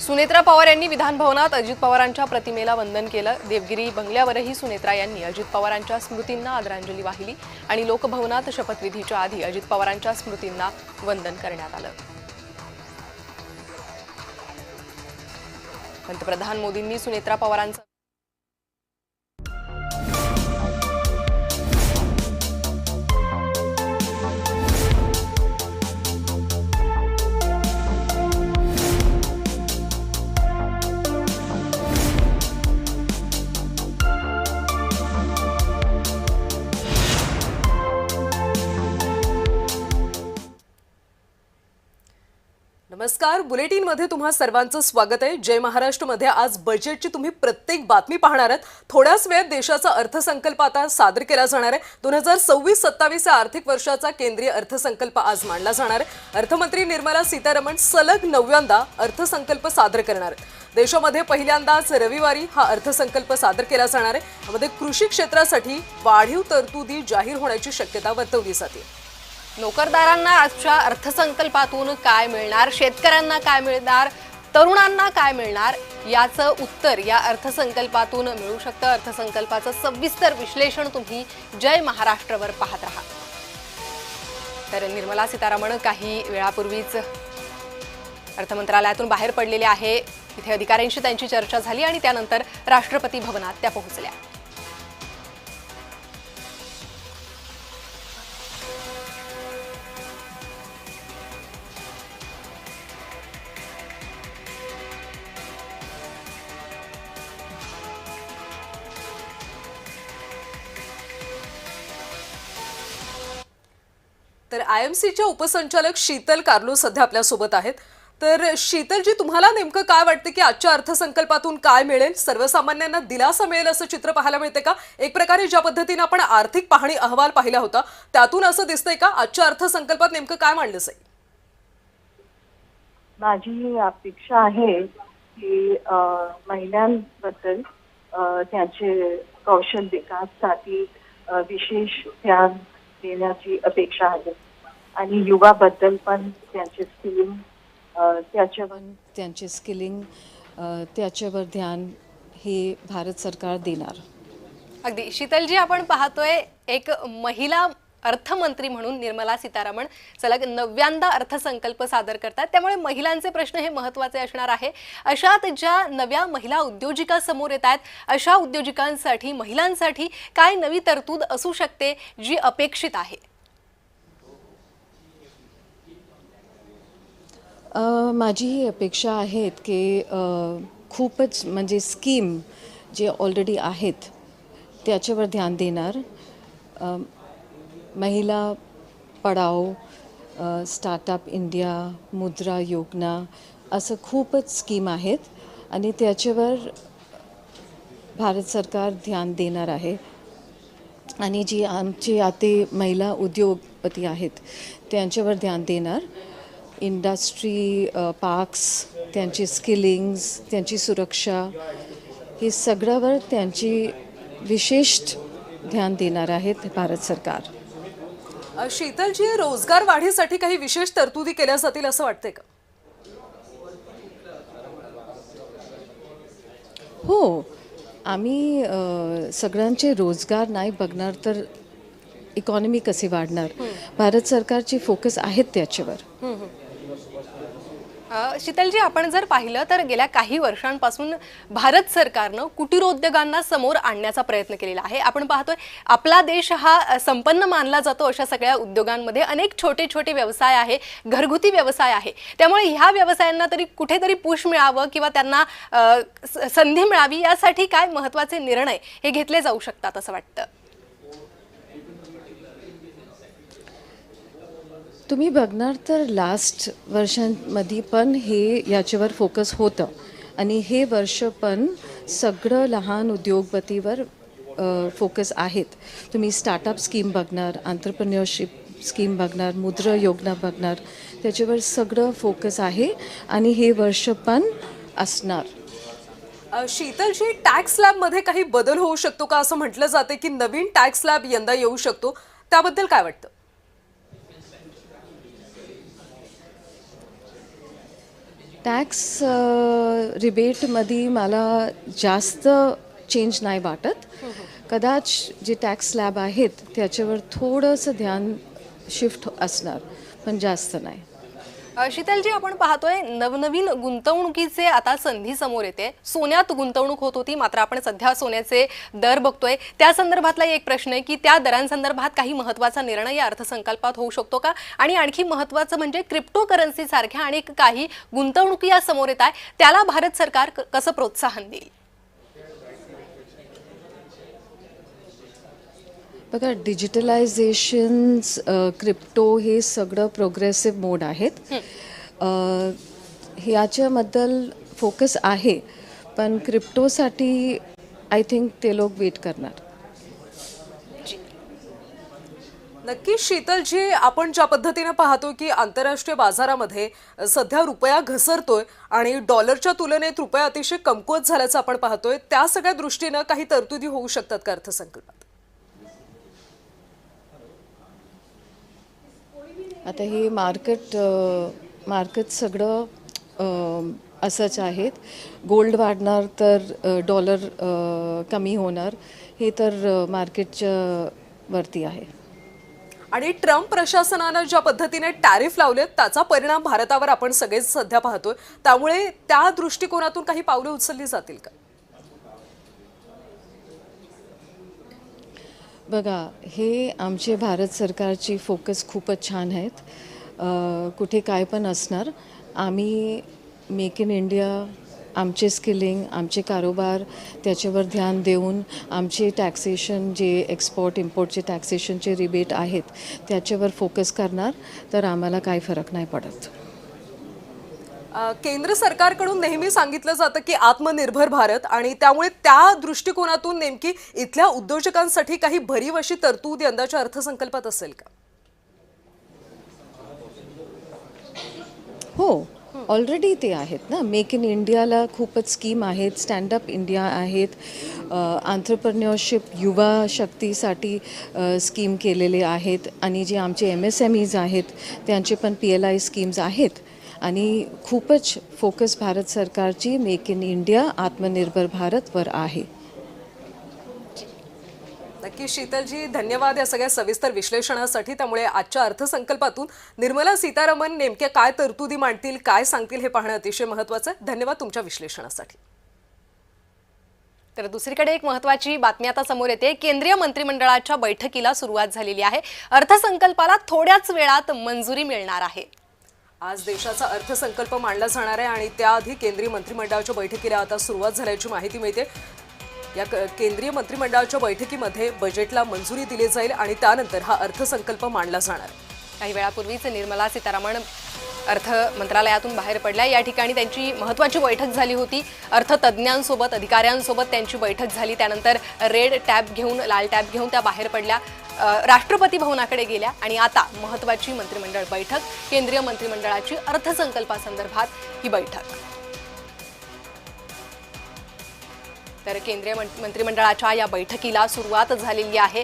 सुनेत्रा पवार यांनी विधान भवनात अजित पवारांच्या प्रतिमेला वंदन केलं. देवगिरी बंगल्यावरही सुनेत्रा यांनी अजित पवारांच्या स्मृतींना आदरांजली वाहिली आणि लोकभवनात शपथविधीच्या आधी अजित पवारांच्या स्मृतींना वंदन करण्यात आलं. पंतप्रधान मोदींनी सुनेत्रा पवारांचं नमस्कार, बुलेटिनमध्ये तुम्हा सर्वांचं स्वागत आहे. जय महाराष्ट्रमध्ये आज बजेटची तुम्ही प्रत्येक बातमी पाहणार आहात. थोड्याच वेळात देशाचा अर्थसंकल्प आता सादर केला जाणार आहे. 2026-27 या आर्थिक वर्षाचा केंद्रीय अर्थसंकल्प आज मांडला जाणार आहे. अर्थमंत्री निर्मला सीतारमण सलग 9व्यांदा अर्थसंकल्प सादर करणार आहेत. देशामध्ये पहिल्यांदाच रविवारी हा अर्थसंकल्प सादर केला जाणार आहे. यामध्ये कृषी क्षेत्रासाठी वाढीव तरतुदी जाहीर होण्याची शक्यता वर्तवली जाते. नोकरदारांना आजच्या अर्थसंकल्पातून काय मिळणार, शेतकऱ्यांना काय मिळणार, तरुणांना काय मिळणार याचं उत्तर या अर्थसंकल्पातून मिळू शकतं. अर्थसंकल्पाचं सविस्तर विश्लेषण तुम्ही जय महाराष्ट्रवर पाहत राहा. तर निर्मला सीतारामन काही वेळापूर्वीच अर्थमंत्रालयातून बाहेर पडलेले आहे. इथे अधिकाऱ्यांशी त्यांची चर्चा झाली आणि त्यानंतर राष्ट्रपती भवनात त्या पोहोचल्या. तर आयएमसीच्या उपसंचालक शीतल कार्लो सध्या आपल्यासोबत आहेत. तर शीतलजी, तुम्हाला नेमकं काय वाटतं की आजच्या अर्थसंकल्पातून काय मिळेल? सर्वसामान्यांना दिलासा मिळेल असं चित्र पाहायला मिळते का? एक प्रकारे ज्या पद्धतीने आपण आर्थिक पाहणी अहवाल पाहिला होता त्यातून असं दिसतंय का आजच्या अर्थसंकल्पात नेमकं काय मांडलं जाईल? माझी अपेक्षा आहे की महिलांबद्दल त्यांचे कौशल विकासासाठी विशेष ध्यान देण्याची अपेक्षा आहे आणि युवाबद्दल पण त्यांचे स्किलिंग त्याच्यावर ध्यान हे भारत सरकार देणार. अगदी शीतलजी, आपण पाहतोय एक महिला अर्थमंत्री म्हणून निर्मला सीतारामन सलग 9व्यांदा अर्थसंकल्प सादर करतात. त्यामुळे महिलांचे प्रश्न हे महत्त्वाचे असणार आहे. अशात ज्या नव्या महिला उद्योजिका समोर येत आहेत, अशा उद्योजिकांसाठी, महिलांसाठी काय नवी तरतूद असू शकते जी अपेक्षित आहे? माझी ही अपेक्षा आहेत की खूपच म्हणजे स्कीम जे ऑलरेडी आहेत त्याच्यावर ध्यान देणार. महिला पढाओ, स्टार्टअप इंडिया, मुद्रा योजना असं खूपच स्कीम आहेत आणि त्याच्यावर भारत सरकार ध्यान देणार आहे. आणि जी आमचे आता महिला उद्योगपती आहेत त्यांच्यावर ध्यान देणार. इंडस्ट्री पार्क्स, त्यांची स्किलिंग्स, त्यांची सुरक्षा हे सगळ्यावर त्यांची विशेष ध्यान देणार आहेत भारत सरकार. शीतलजी, रोजगार वाढीसाठी काही विशेष तरतुदी केल्या जातील असं वाटतंय का? हो, आम्ही सगळ्यांचे रोजगार नाही बघणार तर इकॉनॉमी कशी वाढणार. भारत सरकारची फोकस आहेत त्याच्यावर. शीतलजी, आपण जर पाहिलं तर गेल्या काही वर्षांपासून भारत सरकारनं कुटीरोद्योगांना समोर आणण्याचा प्रयत्न केलेला आहे. आपण पाहतोय आपला देश हा संपन्न मानला जातो अशा सगळ्या उद्योगांमध्ये अनेक छोटे छोटे व्यवसाय आहे, घरगुती व्यवसाय आहे. त्यामुळे ह्या व्यवसायांना तरी कुठेतरी पुश मिळावं किंवा त्यांना संधी मिळावी यासाठी काय महत्त्वाचे निर्णय हे घेतले जाऊ शकतात असं वाटतं? तुम्ही बघणार तर लास्ट वर्षांमध्ये पण हे याच्यावर फोकस होतं आणि हे वर्ष पण सगळं लहान उद्योगपतीवर फोकस आहेत. तुम्ही स्टार्टअप स्कीम बघणार, एंटरप्रेन्योरशिप स्कीम बघणार, मुद्रा योजना बघणार, त्याच्यावर सगळं फोकस आहे आणि हे वर्ष पण असणार. शीतलजी, टॅक्स स्लॅबमध्ये काही बदल होऊ शकतो का? असं म्हटलं जाते की नवीन टॅक्स स्लॅब यंदा येऊ शकतो, त्याबद्दल काय वाटतं? टॅक्स रिबेटमध्ये मला जास्त चेंज नाही वाटत. कदाच जे टॅक्स स्लॅब आहेत त्याच्यावर थोडंसं ध्यान शिफ्ट असणार, पण जास्त नाही. शीतलजी, आपण पाहतोय नवनवीन गुंतवणुकीचे आता संधी समोर येते. सोन्यात गुंतवणूक होत होती, मात्र आपण सध्या सोन्याचे दर बघतोय. त्या संदर्भातला एक प्रश्न आहे की त्या दरांसंदर्भात काही महत्त्वाचा निर्णय या अर्थसंकल्पात होऊ शकतो का? आणि आणखी महत्त्वाचं म्हणजे क्रिप्टो करन्सी सारख्या आणि काही गुंतवणुकी या समोर येत आहे, त्याला भारत सरकार कसं प्रोत्साहन देईल? बघा, डिजिटलायझेशन्स, क्रिप्टो हे सगळं प्रोग्रेसिव्ह मोड आहेत. ह्याच्याबद्दल फोकस आहे, पण क्रिप्टोसाठी आय थिंक ते लोक वेट करणार. नक्की शीतलजी, आपण ज्या पद्धतीने पाहतो की आंतरराष्ट्रीय बाजारामध्ये सध्या रुपया घसरतोय आणि डॉलरच्या तुलनेत रुपया अतिशय कमकुवत झाल्याचं आपण पाहतोय, त्या सगळ्या दृष्टीनं काही तरतुदी होऊ शकतात का अर्थसंकल्पात? आता हे मार्केट सगळं असंच आहेत. गोल्ड वाढणार तर डॉलर कमी होणार, हे तर मार्केटच्या वरती आहे. आणि ट्रम्प प्रशासनानं ज्या पद्धतीने टॅरिफ लावलेत त्याचा परिणाम भारतावर आपण सगळेच सध्या पाहतोय, त्यामुळे त्या दृष्टिकोनातून काही पावले उचलली जातील का? बघा, हे आमचे भारत सरकारची फोकस खूपच छान आहेत. कुठे काय पण असणार, आम्ही मेक इन इंडिया, आमचे स्किलिंग, आमचे कारोबार त्याच्यावर ध्यान देऊन आमचे टॅक्सेशन जे एक्सपोर्ट इम्पोर्टचे टॅक्सेशनचे रिबेट आहेत त्याच्यावर फोकस करणार, तर आम्हाला काही फरक नाही पडत. केंद्र सरकारकडून नेहमी सांगितलं जातं की आत्मनिर्भर भारत, आणि त्यामुळे त्या दृष्टिकोनातून नेमकी इथल्या उद्योजकांसाठी काही भरीव अशी तरतूद यंदाच्या अर्थसंकल्पात असेल का? हो, ऑलरेडी ते आहेत ना. मेक इन इंडियाला खूपच स्कीम आहेत, स्टँडअप इंडिया आहेत, आंतरप्रन्युअरशिप युवा शक्तीसाठी स्कीम केलेले आहेत, आणि जे आमचे MSMEs आहेत त्यांचे पण PLI स्कीम्स आहेत. आणि खूपच फोकस भारत सरकारची मेक इन इंडिया आत्मनिर्भर भारतवर आहे. नक्की शीतलजी, धन्यवाद या सगळ्या सविस्तर विश्लेषणासाठी. त्यामुळे आजच्या अर्थसंकल्पातून निर्मला सीतारामन नेमक्या काय तरतुदी मांडतील, काय सांगतील हे पाहणं अतिशय महत्त्वाचं आहे. धन्यवाद तुमच्या विश्लेषणासाठी. तर दुसरीकडे एक महत्त्वाची बातमी आता समोर येते. केंद्रीय मंत्रिमंडळाच्या बैठकीला सुरुवात झालेली आहे. अर्थसंकल्पाला थोड्याच वेळात मंजुरी मिळणार आहे. आज देशाचा अर्थसंकल्प मांडला जाणार आहे आणि त्याआधी केंद्रीय मंत्रिमंडळाच्या बैठकीला आता सुरुवात झाल्याची माहिती मिळते. या केंद्रीय मंत्रिमंडळाच्या बैठकीमध्ये बजेटला मंजुरी दिली जाईल आणि त्यानंतर हा अर्थसंकल्प मांडला जाणार. काही वेळापूर्वीच निर्मला सीतारामन अर्थ मंत्रालयातून बाहेर पडल्या. या ठिकाणी त्यांची महत्त्वाची बैठक झाली होती. अर्थतज्ज्ञांसोबत, अधिकाऱ्यांसोबत त्यांची बैठक झाली. त्यानंतर रेड टॅब घेऊन, लाल टॅब घेऊन त्या बाहेर पडल्या, राष्ट्रपती भवनाकडे गेल्या आणि आता महत्त्वाची मंत्रिमंडळ बैठक, केंद्रीय मंत्रिमंडळाची अर्थसंकल्पासंदर्भात ही बैठक. तर केंद्रीय मंत्रिमंडळाच्या या बैठकीला सुरुवात झालेली आहे.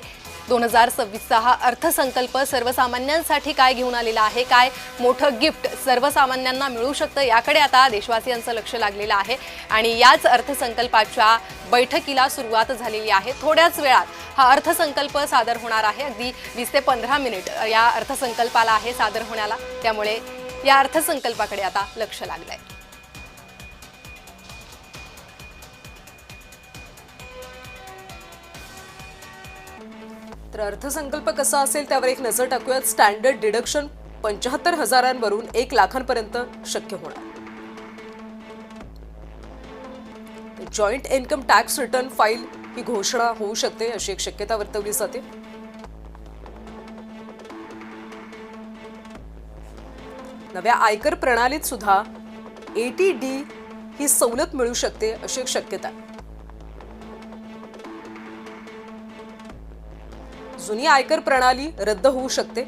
2026चा हा अर्थसंकल्प सर्वसामान्यांसाठी काय घेऊन आलेला आहे, काय मोठं गिफ्ट सर्वसामान्यांना मिळू शकतं, याकडे आता देशवासियांचं लक्ष लागलेलं आहे. आणि याच अर्थसंकल्पाच्या बैठकीला सुरुवात झालेली आहे. थोड्याच वेळात हा अर्थसंकल्प सादर होणार आहे. अगदी 20 ते 15 मिनिट या अर्थसंकल्पाला आहे सादर होण्याला. त्यामुळे या अर्थसंकल्पाकडे आता लक्ष लागलंय. तर अर्थसंकल्प कसा असेल त्यावर एक नजर टाकूयात. स्टँडर्ड डिडक्शन 75,000वरून 1 लाखांपर्यंत शक्य होणार. Joint income tax return file ही घोषणा होऊ शकते अशी एक शक्यता वर्तवली जाते. नव्या आयकर प्रणालीत सुद्धा ATD ही सवलत मिळू शकते अशी एक शक्यता आहे. जुनी आयकर प्रणाली रद्द होऊ शकते.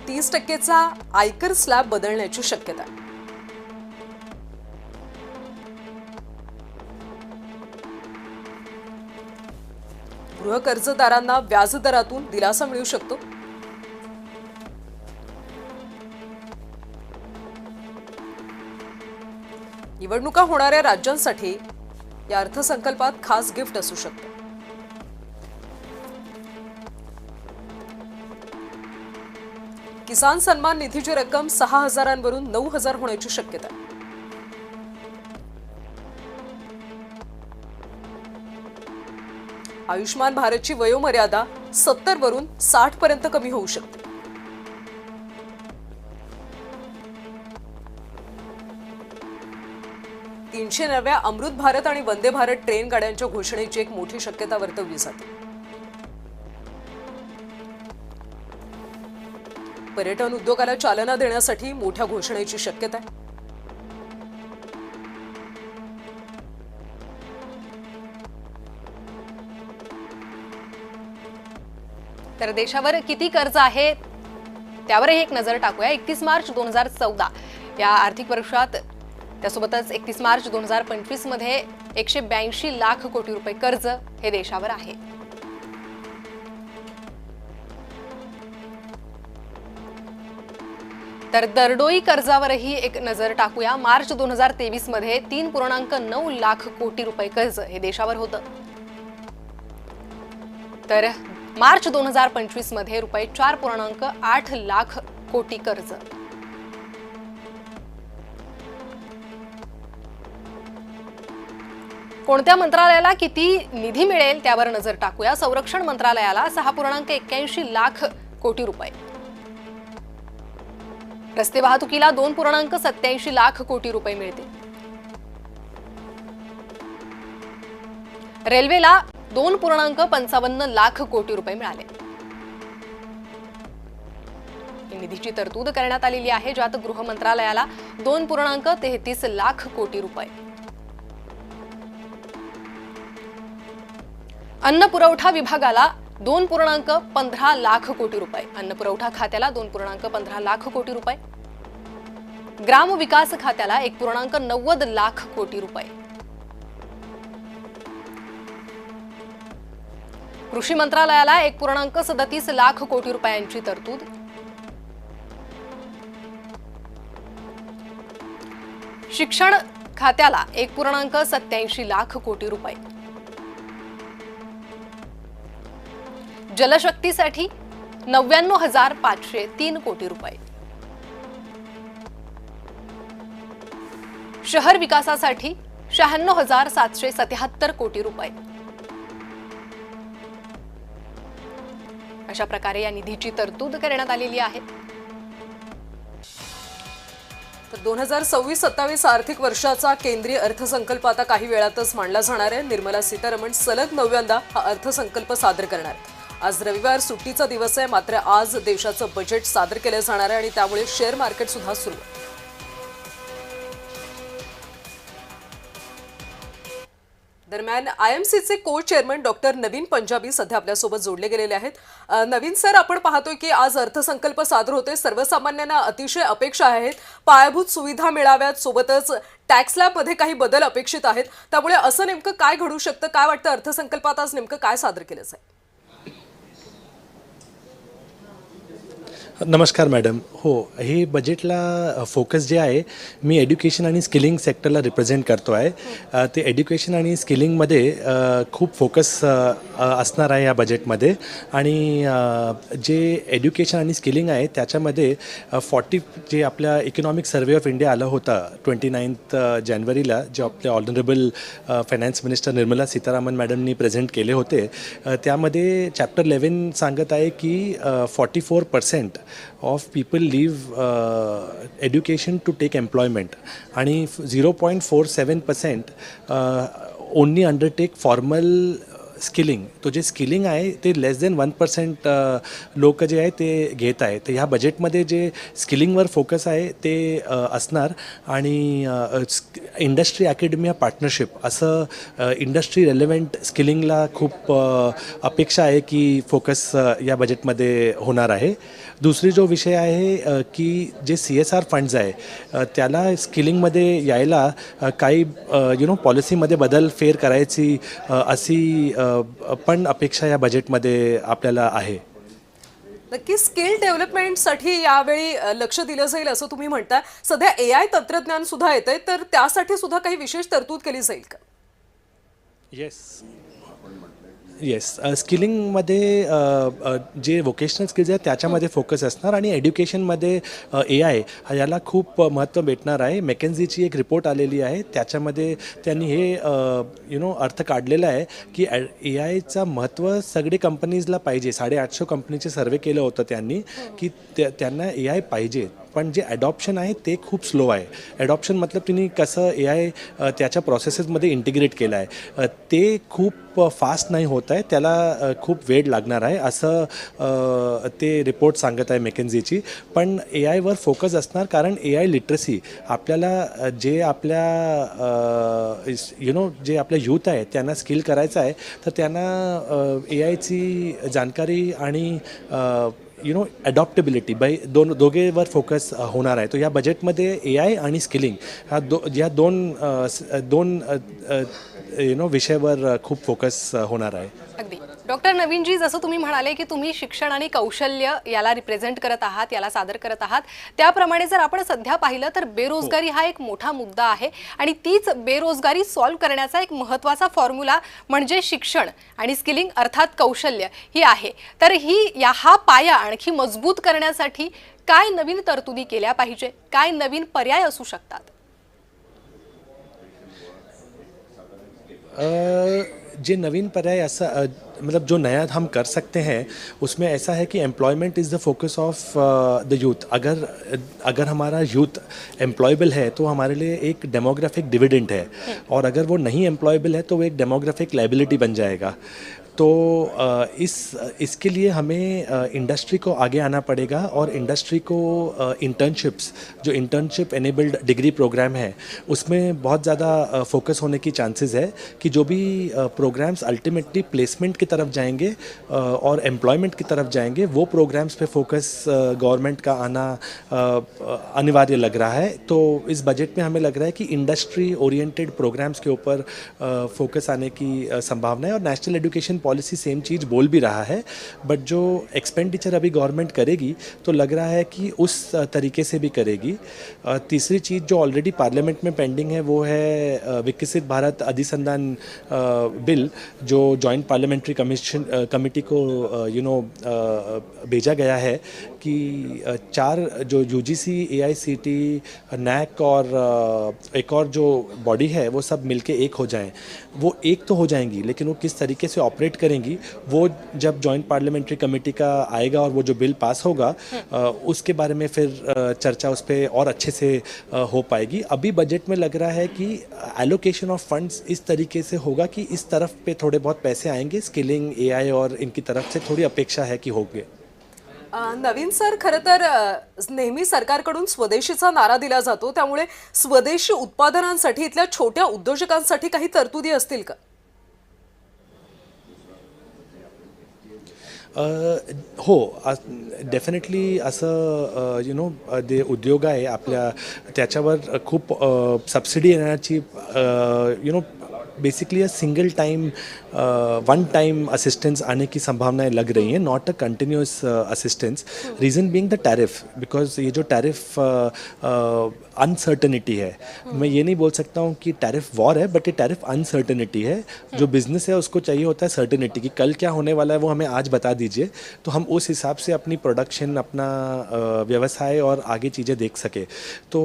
%30चा आयकर स्लॅब बदलण्याची शक्यता आहे. गृह कर्जदारांना व्याजदरातून दिलासा मिळू शकतो. निवडणुका होणाऱ्या राज्यांसाठी या अर्थसंकल्पात खास गिफ्ट असू शकतं. किसान सन्मान निधीची रक्कम 6,000वरून 9,000 होण्याची शक्यता आहे. आयुष्मान भारतची वयोमर्यादा 70वरून 60 पर्यंत कमी होऊ शकते. नव्या अमृत भारत आणि वंदे भारत ट्रेन गाड्यांच्या घोषणेची एक मोठी शक्यता वर्तवली जाते. पर्यटन उद्योगाला चालना देण्यासाठी मोठ्या घोषणेची शक्यता आहे. तर देशावर किती कर्ज आहे त्यावरही एक नजर टाकूया. 31 मार्च 2014 या आर्थिक वर्षात, त्यासोबतच 31 मार्च 2025 मध्ये 182 लाख कोटी रुपये कर्ज हे देशावर आहे. तर दरडोई कर्जावरही एक नजर टाकूया. मार्च 2023 मध्ये 3.9 लाख कोटी रुपये कर्ज हे देशावर होतं. तर मार्च 2025 मध्ये रुपये 4.8 लाख कोटी कर्ज. कोणत्या मंत्रालयाला किती निधी मिळेल त्यावर नजर टाकूया. संरक्षण मंत्रालयाला 6.81 लाख कोटी रुपये. रस्ते वाहतुकीला 2.87 लाख कोटी रुपये मिळतील. रेल्वेला 2.55 लाख कोटी रुपये मिळाले. या निधीची तरतूद करण्यात आलेली आहे, ज्यात गृह मंत्रालयाला 2.33 लाख कोटी रुपये, अन्न पुरवठा विभागाला 2.15 लाख कोटी रुपये, अन्न पुरवठा खात्याला 2.15 लाख कोटी रुपये, ग्राम विकास खात्याला 1.90 लाख कोटी रुपये, कृषी मंत्रालयाला 1.37 लाख कोटी रुपयांची तरतूद, शिक्षण खात्याला 1.87 लाख कोटी रुपये, जलशक्तीसाठी 99,503 कोटी रुपये, शहर विकासासाठी 96,777 कोटी रुपये. अशा प्रकारे या निधीची तरतूद करण्यात आलेली आहे. तर 2026-27 आर्थिक वर्षाचा केंद्रीय अर्थसंकल्प आता काही वेळातच मांडला जाणार आहे. निर्मला सीतारमण सलग 9व्यांदा हा अर्थसंकल्प सादर करणार आहेत. आज रविवार सुट्टीचा दिवस आहे, मात्र आज देशाचं बजेट सादर केलं जाणार आहे आणि त्यामुळे शेअर मार्केट सुद्धा सुरू आहे. दरम्यान आयएमसीचे को चेअरमन डॉक्टर नवीन पंजाबी सध्या आपल्यासोबत जोडले गेलेले आहेत. नवीन सर, आपण पाहतोय की आज अर्थसंकल्प सादर होतोय. सर्वसामान्यांना अतिशय अपेक्षा आहेत, पायाभूत सुविधा मिळाव्यात, सोबतच टॅक्स लॅबमध्ये काही बदल अपेक्षित आहेत. त्यामुळे असं नेमकं काय घडू शकतं, काय वाटतं अर्थसंकल्पात आज नेमकं काय सादर केलं जाईल? नमस्कार मॅडम. हो, हे बजेटला फोकस जे आहे, मी एड्युकेशन आणि स्किलिंग सेक्टरला रिप्रेझेंट करतो आहे. ते एड्युकेशन आणि स्किलिंगमध्ये खूप फोकस असणार आहे या बजेटमध्ये. आणि जे एड्युकेशन आणि स्किलिंग आहे त्याच्यामध्ये 40 जे आपल्या इकॉनॉमिक सर्वे ऑफ इंडिया आलं होतं 29 जानेवारीला, जे आपले honourable finance minister Nirmala Sitharaman मॅडमनी प्रेझेंट केले होते. त्यामध्ये चॅप्टर 11 सांगत आहे की 44% of people leave education to take employment आणि 0.47% only undertake formal स्किलिंग. तो जे स्किलिंग आहे ते लेस दॅन 1% लोक जे आहे ते घेत आहे. तर ह्या बजेटमध्ये जे स्किलिंगवर फोकस आहे ते असणार. आणि इंडस्ट्री अकॅडमिया पार्टनरशिप असं इंडस्ट्री रेलेव्हंट स्किलिंगला खूप अपेक्षा आहे की फोकस या बजेटमध्ये होणार आहे. दुसरी जो विषय आहे की जे CSR फंड्स आहे त्याला स्किलिंगमध्ये यायला काही पॉलिसीमध्ये बदल फेर करायची अशी पण अपेक्षा या बजेटमध्ये आपल्याला आहे. नक्की स्किल डेव्हलपमेंटसाठी यावेळी लक्ष दिलं जाईल असं तुम्ही म्हणता. सध्या AI तंत्रज्ञान सुद्धा येतंय, तर त्यासाठी सुद्धा काही विशेष तरतूद केली जाईल का? येस, स्किलिंगमध्ये जे व्होकेशनल स्किल्स आहेत त्याच्यामध्ये फोकस असणार. आणि एड्युकेशनमध्ये AI याला खूप महत्त्व भेटणार आहे. मेकॅन्झीची एक रिपोर्ट आलेली आहे, त्याच्यामध्ये त्यांनी हे अर्थ काढलेला आहे की AIचा महत्त्व सगळे कंपनीजला पाहिजे. 850 कंपनीचे सर्वे केलं होतं त्यांनी की त्यांना AI पाहिजे, पण जे ॲडॉप्शन आहे ते खूप स्लो आहे. ॲडॉप्शन मतलब तुम्ही कसं AI त्याच्या प्रोसेसेसमध्ये इंटिग्रेट केलं आहे ते खूप फास्ट नाही होत आहे, त्याला खूप वेळ लागणार आहे असं ते रिपोर्ट सांगत आहे मेकॅन्झीची. पण AIवर फोकस असणार, कारण AI लिटरसी आपल्याला जे आपल्या जे आपल्या यूथ आहे त्यांना स्किल करायचं आहे, तर त्यांना AIची जाणकारी आणि अडॉप्टेबिलिटी दोघेवर फोकस होणार आहे. तो या बजेटमध्ये AI आणि स्किलिंग या दोन विषयावर खूप फोकस होणार आहे. अगदी डॉक्टर नवीनजी, जसं तुम्ही म्हणाले की तुम्ही शिक्षण आणि कौशल्य याला रिप्रेझेंट करत आहात, याला सादर करत आहात, त्याप्रमाणे जर आपण सध्या पाहिलं तर बेरोजगारी हा एक मोठा मुद्दा आहे. आणि तीच बेरोजगारी सॉल्व्ह करण्याचा एक महत्त्वाचा फॉर्म्युला म्हणजे शिक्षण आणि स्किलिंग अर्थात कौशल्य ही आहे. तर हा पाया आणखी मजबूत करण्यासाठी काय नवीन तरतुदी केल्या पाहिजे, काय नवीन पर्याय असू शकतात? जे नवीन पर्याय मतलब जो नया हम कर सकते हैं उसमें ऐसा है कि employment is the focus of the youth. अगर हमारा यूथ एम्प्लॉयबल है तो हमारे लिए एक डेमोग्राफिक डिविडेंड है, और अगर वो नहीं एम्प्लॉयबल है तो वो एक डेमोग्राफिक लाइबिलिटी बन जाएगा। तो इसके लिए हमें इंडस्ट्री को आगे आना पड़ेगा, और इंडस्ट्री को इंटर्नशिप्स, जो इंटर्नशिप एनेबल्ड डिग्री प्रोग्राम है, उसमें बहुत ज़्यादा फोकस होने की चांसेस है कि जो भी प्रोग्राम्स अल्टीमेटली प्लेसमेंट की तरफ जाएंगे और एम्प्लॉयमेंट की तरफ जाएंगे, वो प्रोग्राम्स पे फोकस गवर्नमेंट का आना अनिवार्य लग रहा है। तो इस बजट में हमें लग रहा है कि इंडस्ट्री ओरिएंटेड प्रोग्राम्स के ऊपर फोकस आने की संभावना है, और नेशनल एजुकेशन पॉलिसी सेम चीज़ बोल भी रहा है, बट जो एक्सपेंडिचर अभी गवर्नमेंट करेगी तो लग रहा है कि उस तरीके से भी करेगी। तीसरी चीज़ जो ऑलरेडी पार्लियामेंट में पेंडिंग है वो है विकसित भारत अधिसंधान बिल, जो जॉइंट पार्लियामेंट्री कमेटी को भेजा गया है कि 4 जो यूजीसी, एआईसीटी, नैक और एक और जो बॉडी है वो सब मिलके एक हो जाएं। वो एक तो हो जाएंगी, लेकिन वो किस तरीके से ऑपरेट करेंगी वो जब जॉइंट पार्लियामेंट्री कमेटी का आएगा और वो जो बिल पास होगा उसके बारे में फिर चर्चा उस पर और अच्छे से हो पाएगी। अभी बजट में लग रहा है कि एलोकेशन ऑफ फंड्स इस तरीके से होगा कि इस तरफ पे थोड़े बहुत पैसे आएंगे, स्किलिंग, एआई और इनकी तरफ से थोड़ी अपेक्षा है कि होंगे। नवीन सर, खरं तर नेहमी सरकारकडून स्वदेशीचा नारा दिला जातो, त्यामुळे स्वदेशी उत्पादनांसाठी इथल्या छोट्या उद्योजकांसाठी काही तरतुदी असतील का? हो, डेफिनेटली असं जे उद्योग आहे आपल्या, त्याच्यावर खूप सबसिडी येण्याची basically single time one time assistance आने की संभावनाएं लग रही हैं, not a continuous assistance. Reason being the tariff, because ये जो टैरिफ अनसर्टनिटी है, मैं ये नहीं बोल सकता हूँ कि टैरिफ वॉर है, बट ये टैरिफ अनसर्टनिटी है। जो बिजनेस है उसको चाहिए होता है सर्टनिटी कि कल क्या होने वाला है वो हमें आज बता दीजिए, तो हम उस हिसाब से अपनी प्रोडक्शन, अपना व्यवसाय और आगे चीज़ें देख सके। तो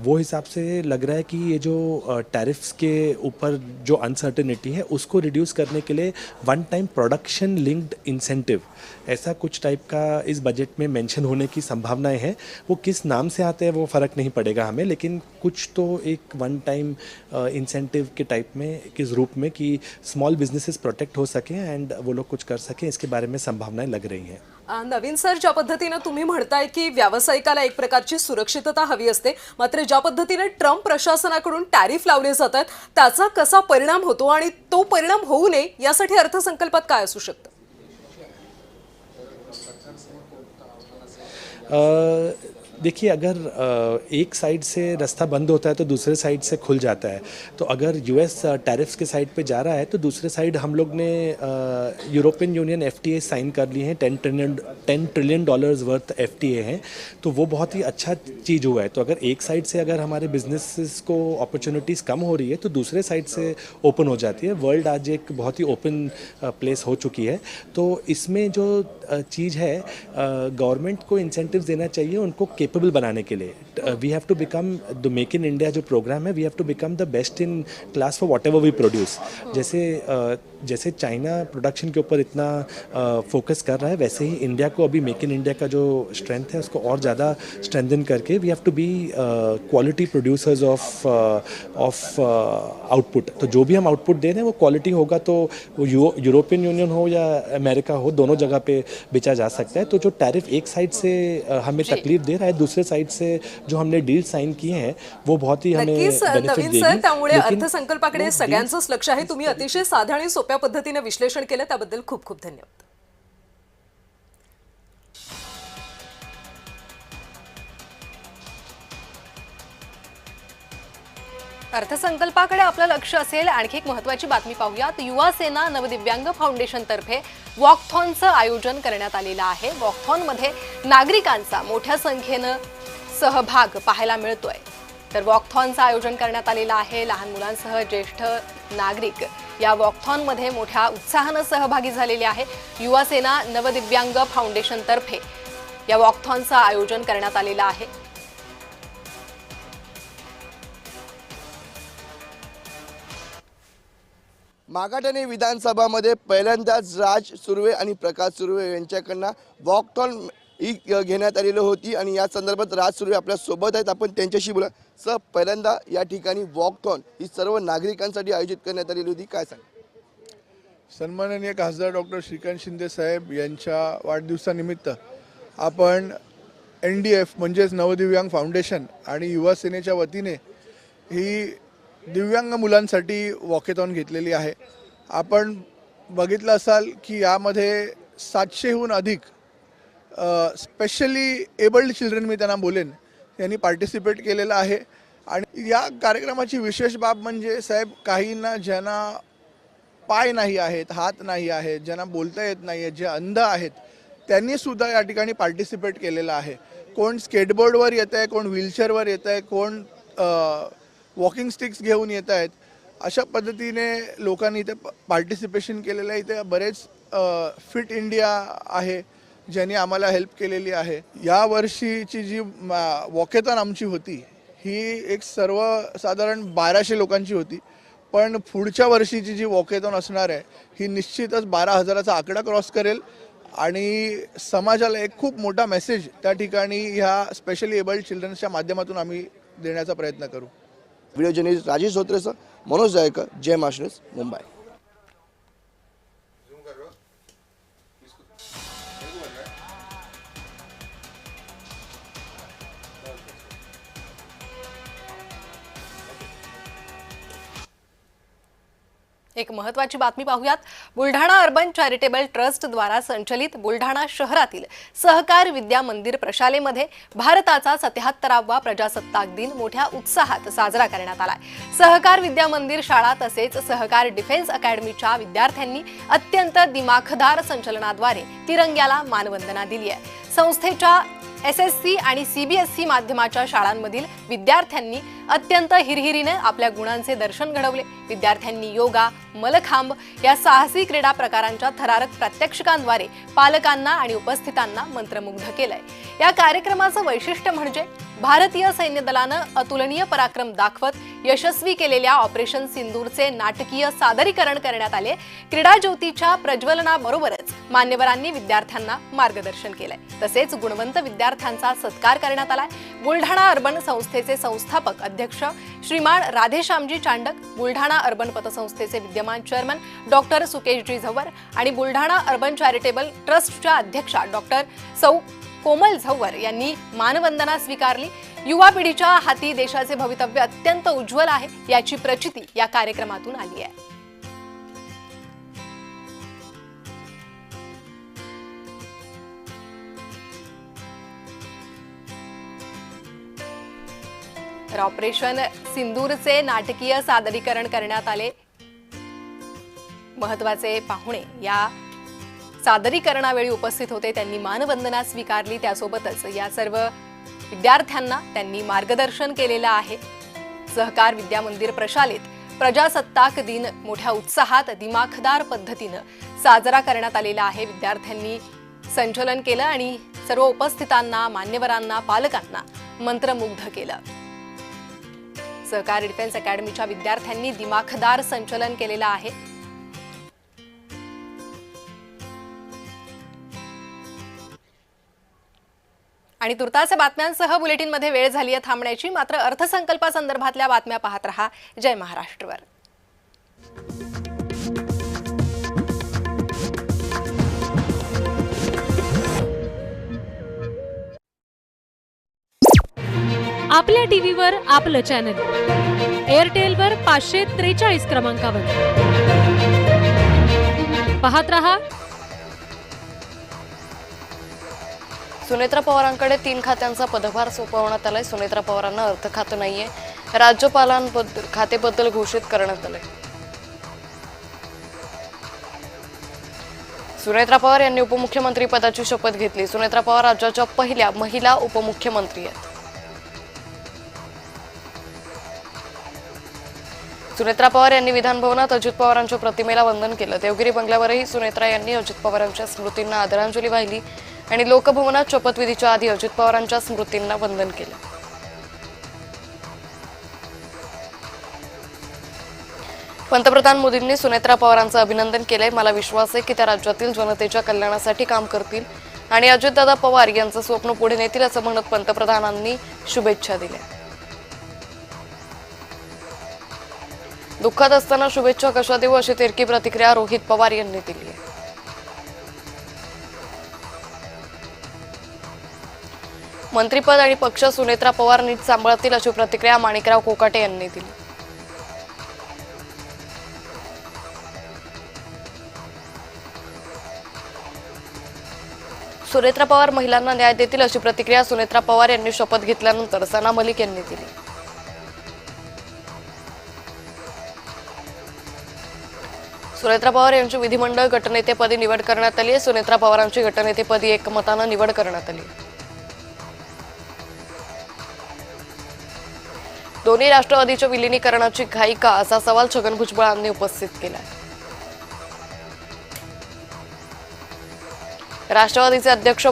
वो हिसाब से लग रहा है कि ये जो टैरिफ्स के ऊपर जो अनसर्टनिटी है उसको रिड्यूस करने के लिए one time production linked incentive, ऐसा कुछ टाइप का इस बजट में मेंशन होने की संभावनाएं हैं। वो किस नाम से आते हैं वो फ़र्क नहीं पड़ेगा हमें, लेकिन कुछ तो एक वन टाइम इंसेंटिव के टाइप में, किस रूप में कि स्मॉल बिजनेसेस प्रोटेक्ट हो सकें एंड वो लोग कुछ कर सकें, इसके बारे में संभावनाएं लग रही हैं। नवीन सर, ज्या पद्धतीने तुम्ही म्हणताय की व्यावसायिकाला एक प्रकारची सुरक्षितता हवी असते, मात्र ज्या पद्धतीने ट्रम्प प्रशासनाकडून टॅरिफ लावले जातात त्याचा कसा परिणाम होतो आणि तो परिणाम होऊ नये यासाठी अर्थसंकल्पात काय असू शकतं? देखिए, अगर एक साइड से रास्ता बंद होता है तो दूसरे साइड से खुल जाता है। तो अगर यूएस टैरिफ्स के साइड पे जा रहा है तो दूसरे साइड हम लोग ने यूरोपियन यूनियन एफटीए साइन कर लिए हैं, $10 ट्रिलियन वर्थ एफटीए हैं, तो वो बहुत ही अच्छा चीज़ हुआ है। तो अगर एक साइड से अगर हमारे बिजनेसेस को अपॉर्चुनिटीज़ कम हो रही है तो दूसरे साइड से ओपन हो जाती है। वर्ल्ड आज एक बहुत ही ओपन प्लेस हो चुकी है। तो इसमें जो चीज़ है, गवर्नमेंट को इंसेंटिव्स देना चाहिए उनको केपेबल बनाने के लिए। We have to become the make in India जो प्रोग्राम है, we have to become the best in class for whatever we produce. जैसे चाइना प्रोडक्शन के ऊपर इतना फोकस कर रहा है, वैसे ही इंडिया को अभी मेक इन इंडिया का जो स्ट्रेंथ है उसको और ज़्यादा स्ट्रेंथन करके we have to be quality producers of output. तो जो भी हम आउटपुट दे रहे हैं वो क्वालिटी होगा, तो वो यूरोपियन यूनियन हो या अमेरिका हो, दोनों जगह पे बेचा जा सकता है। तो जो टैरिफ एक साइड से हमें तकलीफ दे रहा है, दूसरे साइड से जो हमने डील साइन किए हैं वो बहुत ही हमें बेनिफिट नवीन देगी। सर, त्यामुळे अर्थसंकल्पाकडे सगळ्यांचंच लक्ष आहे। तुम्ही अतिशय साध्या आणि सोप्या पद्धतीने विश्लेषण केलं त्याबद्दल खूप खूप धन्यवाद। अर्थसंकल्पाकडे आपलं लक्ष असेल। आणखी एक महत्त्वाची बातमी पाहूयात। युवा सेना नवदिव्यांग फाउंडेशन तर्फे वॉकथॉनचं आयोजन करण्यात आलेलं आहे। वॉकथॉनमध्ये नागरिकांचा मोठ्या संख्येने सहभाग पाहायला मिळतोय। तर वॉकथॉनचं आयोजन करण्यात आलेलं आहे। लहान मुलांसह ज्येष्ठ नागरिक या वॉकथॉनमध्ये मोठ्या उत्साहाने सहभागी झालेले आहे। युवा सेना नवदिव्यांग फाउंडेशन तर्फे या वॉकथॉनचं आयोजन करण्यात आलेलं आहे। मागाटणे विधानसभामध्ये पहिल्यांदाच राज सुर्वे आणि प्रकाश सुर्वे यांच्याकडनं वॉकथॉन ही घेण्यात आलेली होती आणि या संदर्भात राज सुर्वे आपल्या सोबत आहेत. आपण त्यांच्याशी बोला. सर, पहिल्यांदा या ठिकाणी वॉकथॉन ही सर्व नागरिकांसाठी आयोजित करण्यात आलेली होती, काय सांग? सन्माननीय खासदार डॉक्टर श्रीकांत शिंदे साहेब यांच्या वाढदिवसानिमित्त आपण NDF म्हणजेच नवदिव्यांग फाउंडेशन आणि युवा सेनेच्या वतीने ही दिव्यांग मुलांसाठी वॉकेथॉन घेतलेली आहे. आपण बघितलं असाल की यामध्ये 700हून अधिक स्पेशली एबल्ड चिल्ड्रन, मी त्यांना बोलेन, यांनी पार्टिसिपेट केलेलं आहे. आणि या कार्यक्रमाची विशेष बाब म्हणजे साहेब, काहींना ज्यांना पाय नाही आहेत, हात नाही आहेत, ज्यांना बोलता येत नाही आहे, जे अंध आहेत, त्यांनीसुद्धा या ठिकाणी पार्टिसिपेट केलेलं आहे. कोण स्केटबोर्डवर येत आहे, कोण व्हीलचेअरवर येत आहे, कोण वॉकिंग स्टिक्स घेऊन येत आहेत. अशा पद्धतीने लोकांनी इथे पार्टिसिपेशन केलेलं आहे. इथे बरेच फिट इंडिया आहे ज्यांनी आम्हाला हेल्प केलेली आहे. या वर्षीची जी वॉकेथॉन आमची होती ही एक सर्वसाधारण 1200 लोकांची होती, पण पुढच्या वर्षीची जी वॉकेथॉन असणार आहे ही निश्चितच 12,000चा आकडा क्रॉस करेल आणि समाजाला एक खूप मोठा मेसेज त्या ठिकाणी ह्या स्पेशली एबल्ड चिल्ड्रन्सच्या माध्यमातून आम्ही देण्याचा प्रयत्न करू. व्हिडिओ जर्नलिस्ट राजेश धोत्रेसह मनोज जायकर, जय महाराष्ट्र, मुंबई. एक महत्त्वाची बातमी पाहूयात. बुलढाणा अर्बन चॅरिटेबल ट्रस्ट द्वारा संचलित बुलढाणा शहरातील सहकार विद्या मंदिर प्रशालेमध्ये भारताचा 77वा प्रजासत्ताक दिन मोठ्या उत्साहात साजरा करण्यात आला. सहकार विद्या मंदिर शाळा तसेच सहकार डिफेन्स अकॅडमीच्या विद्यार्थ्यांनी अत्यंत दिमाखदार संचलनाद्वारे तिरंग्याला मानवंदना दिली आहे. संस्थेच्या SSC आणि CBSE माध्यमाच्या शाळांमधील विद्यार्थ्यांनी अत्यंत हिरहिरीने आपल्या गुणांचे दर्शन घडवले. विद्यार्थ्यांनी योगा, मलखांब या साहसी क्रीडा प्रकारांच्या थरारक प्रात्यक्षिकांद्वारे पालकांना आणि उपस्थितांना मंत्रमुग्ध केलंय. या कार्यक्रमाचं वैशिष्ट्य म्हणजे भारतीय सैन्य दलानं अतुलनीय पराक्रम दाखवत यशस्वी केलेल्या ऑपरेशन सिंदूरचे नाटकीय सादरीकरण करण्यात आले. क्रीडा ज्योतीच्या प्रज्वलनाबरोबरच मान्यवरांनी विद्यार्थ्यांना मार्गदर्शन केलंय. तसेच गुणवंत विद्यार्थ्यांचा सत्कार करण्यात आलाय. बुलढाणा अर्बन संस्थेचे संस्थापक अध्यक्ष श्रीमान राधेश्यामजी चांडक, बुलढाणा अर्बन पतसंस्थेचे विद्यमान चेअरमन डॉक्टर सुकेशजी झव्वर आणि बुलढाणा अर्बन चॅरिटेबल ट्रस्टच्या अध्यक्षा डॉक्टर सौ कोमल झव्वर यांनी मानवंदना स्वीकारली. युवा पिढीच्या हाती देशाचे भवितव्य अत्यंत उज्ज्वल आहे याची प्रचिती या कार्यक्रमातून आली आहे. तर ऑपरेशन सिंदूरचे नाटकीय सादरीकरण करण्यात आले. महत्त्वाचे पाहुणे या सादरीकरणावेळी उपस्थित होते. त्यांनी मानवंदना स्वीकारली. त्यासोबतच या सर्व विद्यार्थ्यांना त्यांनी मार्गदर्शन केलेलं आहे. सहकार विद्या मंदिर प्रशालेत प्रजासत्ताक दिन मोठ्या उत्साहात दिमाखदार पद्धतीनं साजरा करण्यात आलेला आहे. विद्यार्थ्यांनी संचलन केलं आणि सर्व उपस्थितांना, मान्यवरांना, पालकांना मंत्रमुग्ध केलं. सहकार डिफेन्स अकॅडमीच्या विद्यार्थ्यांनी दिमाखदार संचलन केलेलं आहे. आणि तुर्ताच्या बातम्यांसह बुलेटिनमध्ये वेळ झाली आहे थांबण्याची. मात्र अर्थसंकल्पासंदर्भातल्या बातम्या पाहत रहा जय महाराष्ट्रवर. आपल्या टीव्हीवर आपलं चॅनल, एअरटेलवर 543 क्रमांकावर पाहत रहा. सुनेत्रा पवारांकडे 3 खात्यांचा पदभार सोपवण्यात आलाय. सुनेत्रा पवारांना अर्थ खातं नाहीये, राज्यपालांबद्दल खातेबद्दल घोषित करण्यात आलंय. सुनेत्रा पवार यांनी उपमुख्यमंत्री पदाची शपथ घेतली. सुनेत्रा पवार राज्याच्या पहिल्या महिला उपमुख्यमंत्री आहेत. सुनेत्रा पवार यांनी विधानभवनात अजित पवारांच्या प्रतिमेला वंदन केलं. देवगिरी बंगल्यावरही सुनेत्रा यांनी अजित पवारांच्या स्मृतींना आदरांजली वाहिली आणि लोकभवनात शपथविधीच्या आधी अजित पवारांच्या स्मृतींना वंदन केलं. पंतप्रधान मोदींनी सुनेत्रा पवारांचं अभिनंदन केलंय. मला विश्वास आहे की त्या राज्यातील जनतेच्या कल्याणासाठी काम करतील आणि अजितदादा पवार यांचं स्वप्न पुढे नेतील असं म्हणत पंतप्रधानांनी शुभेच्छा दिल्या. दुःखात असताना शुभेच्छा कशा देऊ अशी तिरकी प्रतिक्रिया रोहित पवार यांनी दिली आहे. मंत्रिपद आणि पक्ष सुनेत्रा पवार नीट सांभाळतील अशी प्रतिक्रिया माणिकराव कोकाटे यांनी दिली. सुनेत्रा पवार महिलांना न्याय देतील अशी प्रतिक्रिया सुनेत्रा पवार यांनी शपथ घेतल्यानंतर सना मलिक यांनी दिली. सुनेत्रा पवार यांची विधिमंडळ गटनेतेपदी निवड करण्यात आली आहे. सुनेत्रा पवारांची गटनेतेपदी एकमतानं निवड करण्यात आली. दोन्ही राष्ट्रवादीच्या विलिनीकरणाची घाई का असा सवाल छगन भुजबळांनी उपस्थित केला. राष्ट्रवादीचे अध्यक्ष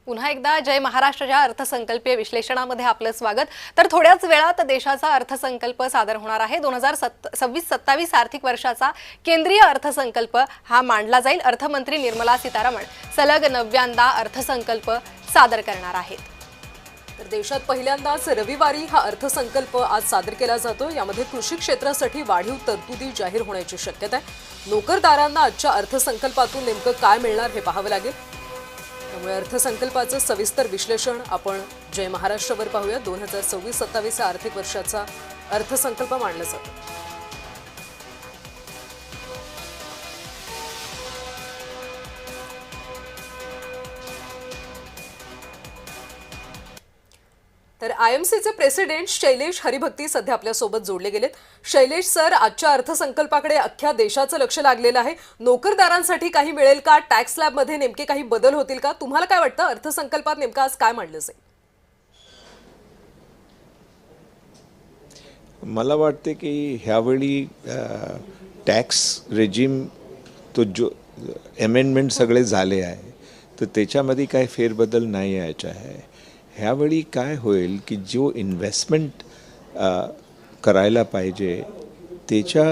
पुन्हा एकदा जय महाराष्ट्राच्या अर्थसंकल्पीय विश्लेषणामध्ये आपलं स्वागत. तर थोड्याच वेळात देशाचा अर्थसंकल्प सादर होणार आहे. 2026-27 आर्थिक वर्षाचा केंद्रीय अर्थसंकल्प हा मांडला जाईल. अर्थमंत्री निर्मला सीतारामन सलग 9व्यांदा अर्थसंकल्प सादर करणार आहेत. तर देशात पहिल्यांदाच रविवारी हा अर्थसंकल्प आज सादर केला जातो. यामध्ये कृषी क्षेत्रासाठी वाढीव तरतुदी जाहीर होण्याची शक्यता आहे. नोकरदारांना आजच्या अर्थसंकल्पातून नेमकं काय मिळणार हे पाहावं लागेल. त्यामुळे अर्थसंकल्पाचं सविस्तर विश्लेषण आपण जय महाराष्ट्रावर पाहूया. 2026-27 आर्थिक वर्षाचा अर्थसंकल्प मांडला जातो. तर आयएमसीचे प्रेसिडेंट शैलेश हरिभक्ती सध्या आपल्यासोबत जोडले गेलेत. शैलेश सर, आजच्या अर्थसंकल्पाकडे अख्ख्या देशाचं लक्ष लागलेलं आहे. नोकरदारांसाठी काही मिळेल का? टॅक्स स्लॅबमध्ये नेमके काही बदल होतील का? तुम्हाला काय वाटतं अर्थसंकल्पात नेमकं आज काय मांडलं जाईल? मला वाटते की ह्यावेळी टॅक्स रेजिम तो जो अमेंडमेंट सगळे झाले आहे तर त्याच्यामध्ये काही फेरबदल नाही यायचा आहे. ह्यावेळी काय होईल की जो इन्व्हेस्टमेंट करायला पाहिजे त्याच्या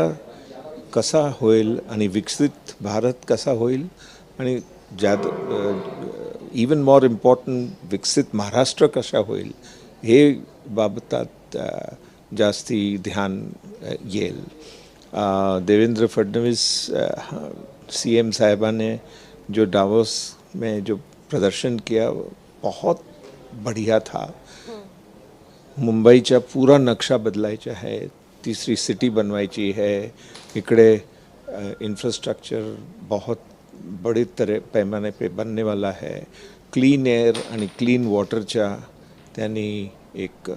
कसा होईल आणि विकसित भारत कसा होईल आणि इवन मोर इम्पॉर्टंट विकसित महाराष्ट्र कसा होईल हे बाबतात जास्ती ध्यान येईल. देवेंद्र फडणवीस सीएम साहिबा ने जो डावोस में जो प्रदर्शन किया बहुत बढ़िया था. मुंबईचा पूरा नक्शा बदलायचा है, तीसरी सिटी बनवायची है. इकडे इंफ्रास्ट्रक्चर बहुत बड़े तरह पैमाने पे बनने वाला है. क्लीन एअर आणि क्लीन वॉटरचा त्यांनी एक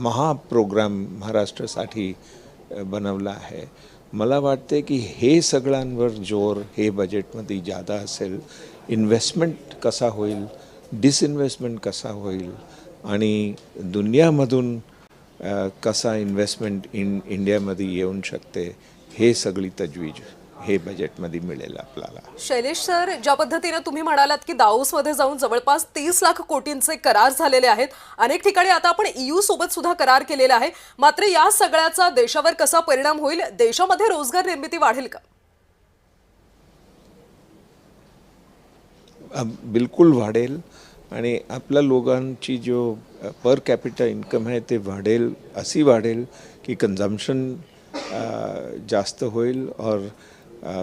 महाप्रोग्राम महाराष्ट्रासाठी बनवला आहे. मला वाटते की हे सगळ्यांवर जोर हे बजेटमध्ये जादा असेल. इन्व्हेस्टमेंट कसा होईल, डिसइन्व्हेस्टमेंट कसा होईल आणि दुनियामधून कसा इन्व्हेस्टमेंट इंडियामध्ये येऊन शकते हे सगळी तजवीज हे बजेटमध्ये मिळेल आपल्याला. शैलेश सर, ज्या पद्धतीने तुम्ही म्हणालात की दाओसमध्ये जाऊन जवळपास 30 लाख कोटींचे करार झालेले आहेत. अनेक ठिकाणी आता आपण EU सोबत सुद्धा करार केलेला आहे. मात्र या सगळ्याचा देशावर कसा परिणाम होईल? देशामध्ये रोजगार निर्मिती वाढेल का? बिलकुल वाढेल आणि आपल्या लोकांची जो पर कॅपिटा इन्कम आहे ते वाढेल. अशी वाढेल की कंजम्पशन जास्त होईल और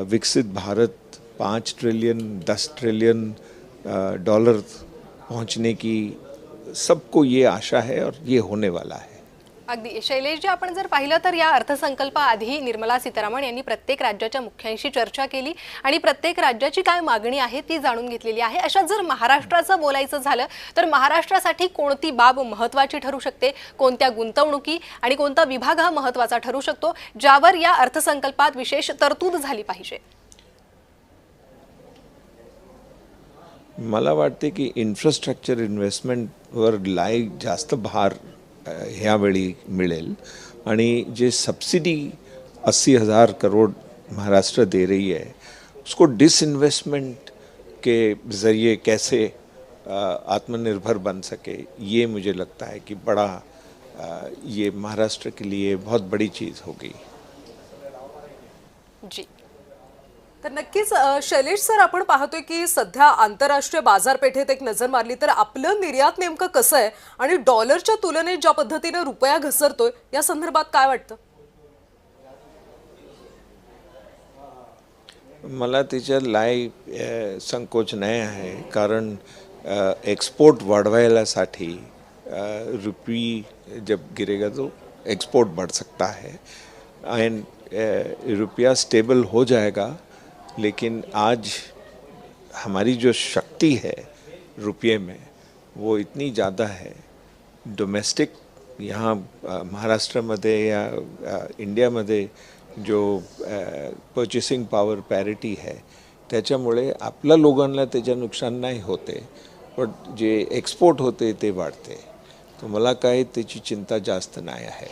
विकसित भारत 5 ट्रिलियन 10 ट्रिलियन डॉलर पहुंचने की सबको ये आशा है और ये होने वाला है. अगदी शैलेश जी, आपण जर पाहिलं तर या अर्थसंकल्पाआधी निर्मला सीतारामन यांनी प्रत्येक राज्याच्या मुख्यांशी चर्चा केली आणि प्रत्येक राज्याची काय मागणी आहे ती जाणून घेतलेली आहे. अशात जर महाराष्ट्राचं बोलायचं झालं तर महाराष्ट्रासाठी कोणती बाब महत्त्वाची ठरू शकते, कोणत्या गुंतवणुकी आणि कोणता विभाग हा महत्त्वाचा ठरू शकतो ज्यावर या अर्थसंकल्पात विशेष तरतूद झाली पाहिजे? मला वाटते की इन्फ्रास्ट्रक्चर इन्व्हेस्टमेंटवर जास्त भार ह्यावेळी मिळेल आणि जे सबसिडी 80,000 करोड़ महाराष्ट्र दे रही है उसको डिसइन्वेस्टमेंट के ज़रिए कैसे आत्मनिर्भर बन सके, ये मुझे लगता है कि बड़ा ये महाराष्ट्र के लिए बहुत बड़ी चीज़ होगी. जी. तर नक्कीच शैलेश सर, आपण पाहतोय की सध्या आंतरराष्ट्रीय बाजारपेठेत एक नजर मारली तर आपलं निर्यात नेमकं कसं आहे आणि डॉलरच्या तुलनेत ज्या पद्धतीने रुपया घसरतोय या संदर्भात काय वाटतं? मला त्याच्या संकोच नाही आहे, कारण एक्सपोर्ट वाढवायसाठी रुपये जब गिरेगा तो एक्सपोर्ट बढ़ सकता है एंड रुपया स्टेबल हो जाएगा. लेकिन आज हमारी जो शक्ति है रुपये में वो इतनी ज़्यादा है. डोमेस्टिक यहाँ महाराष्ट्रामध्ये या इंडियामध्ये जो पर्चेसिंग पॉवर पॅरिटी है त्याच्यामुळे आपल्या लोकांना त्याच्या नुकसान नाही होते, पण जे एक्सपोर्ट होते ते वाढते. तर मला काय त्याची चिंता जास्त नाही आहे.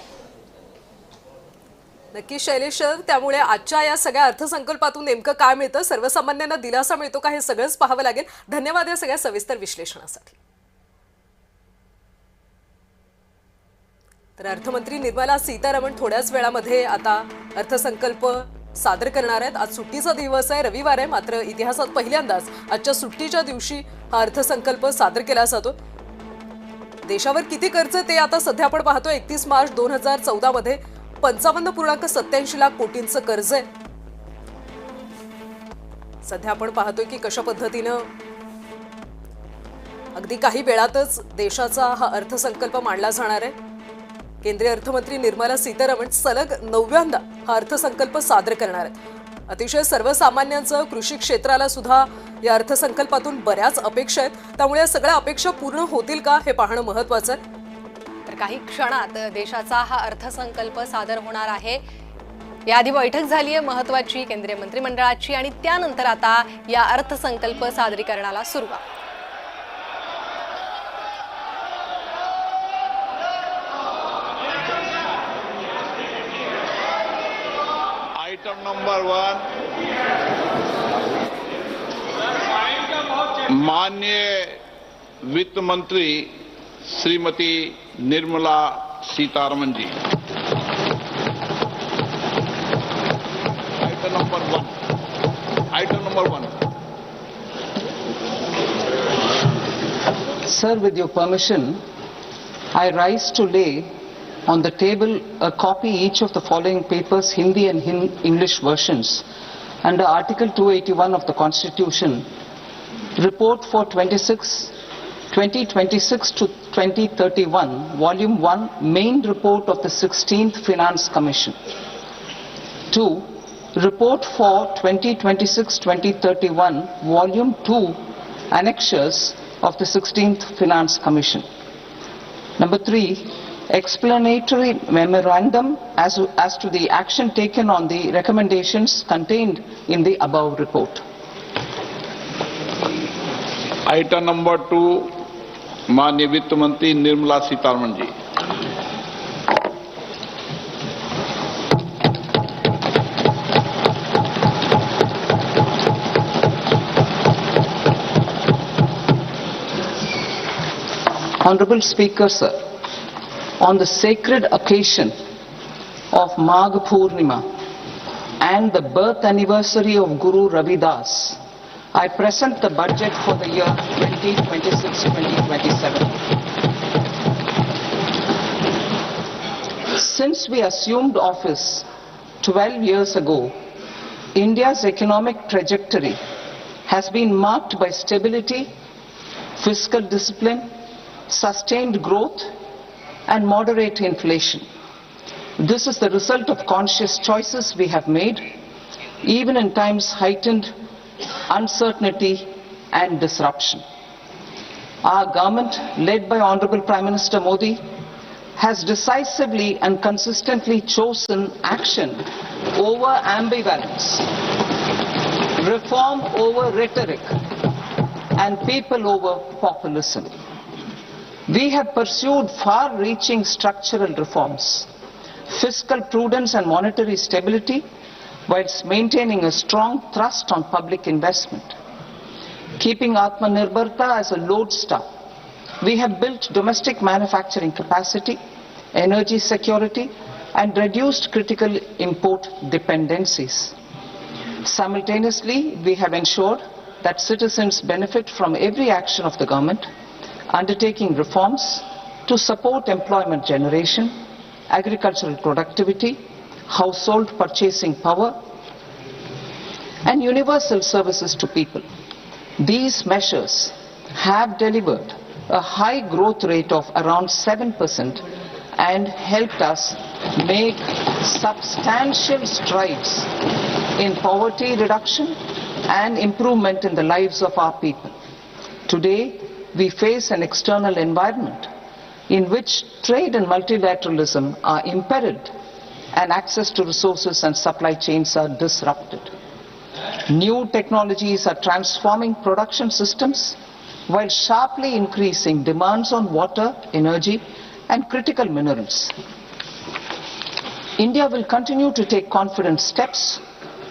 नक्की शैलेश सर, त्यामुळे आजच्या या सगळ्या अर्थसंकल्पातून नेमकं काय मिळतं, सर्वसामान्यांना दिलासा मिळतो का, हे सगळंच पाहावं लागेल. धन्यवाद या सगळ्या सविस्तर विश्लेषणासाठी. तर अर्थमंत्री निर्मला सीतारामन थोड्याच वेळामध्ये आता अर्थसंकल्प सादर करणार आहेत. आज सुट्टीचा दिवस आहे, रविवार आहे, मात्र इतिहासात पहिल्यांदाच आजच्या सुट्टीच्या दिवशी हा अर्थसंकल्प सादर केला जातो. देशावर किती कर्ज ते आता सध्या आपण पाहतो. 31 मार्च 2014 मध्ये 55.87 लाख कोटींचं कर्ज आहे. सध्या आपण पाहतोय की कशा पद्धतीनं अगदी काही वेळातच देशाचा हा अर्थसंकल्प मांडला जाणार आहे. केंद्रीय अर्थमंत्री निर्मला सीतारामन सलग 9व्यांदा हा अर्थसंकल्प सादर करणार आहेत. अतिशय सर्वसामान्यांचं, कृषी क्षेत्राला सुद्धा या अर्थसंकल्पातून बऱ्याच अपेक्षा आहेत. त्यामुळे या सगळ्या अपेक्षा पूर्ण होतील का हे पाहणं महत्त्वाचं आहे. तर काही क्षणात देशाचा हा अर्थसंकल्प सादर होणार आहे. याआधी बैठक झाली आहे महत्त्वाची केंद्रीय मंत्रिमंडळाची आणि त्यानंतर आता या अर्थसंकल्प सादरीकरणाला सुरुवात. आइटम नंबर 1, माननीय वित्त मंत्री Shrimati Nirmala Sitharaman ji. Item number 1. Sir, with your permission, I rise to lay on the table a copy each of the following papers, Hindi and English versions, under Article 281 of the Constitution. Report for 2026 to 2031, Volume 1, Main Report of the 16th Finance Commission. 2. Report for 2026-2031, Volume 2, Annexures of the 16th Finance Commission. Number 3. Explanatory memorandum as to the action taken on the recommendations contained in the above report. Item number 2, माननीय वित्त मंत्री निर्मला सीतारमन जी. Honorable Speaker, sir, on the sacred occasion of Magh Purnima and the birth anniversary of Guru Ravidas, I present the budget for the year 2026-2027. Since we assumed office 12 years ago, India's economic trajectory has been marked by stability, fiscal discipline, sustained growth, and moderate inflation. This is the result of conscious choices we have made, even in times heightened uncertainty and disruption. Our government, led by Honorable Prime Minister Modi, has decisively and consistently chosen action over ambivalence, reform over rhetoric, and people over populism. We have pursued far-reaching structural reforms, fiscal prudence and monetary stability, whilst maintaining a strong thrust on public investment. Keeping Atmanirbharta as a lodestar, we have built domestic manufacturing capacity, energy security, and reduced critical import dependencies. Simultaneously, we have ensured that citizens benefit from every action of the government, undertaking reforms to support employment generation, agricultural productivity, household purchasing power, and universal services to people. These measures have delivered a high growth rate of around 7% and helped us make substantial strides in poverty reduction and improvement in the lives of our people. Today, we face an external environment in which trade and multilateralism are imperiled and access to resources and supply chains are disrupted. New technologies are transforming production systems while sharply increasing demands on water, energy, and critical minerals. India will continue to take confident steps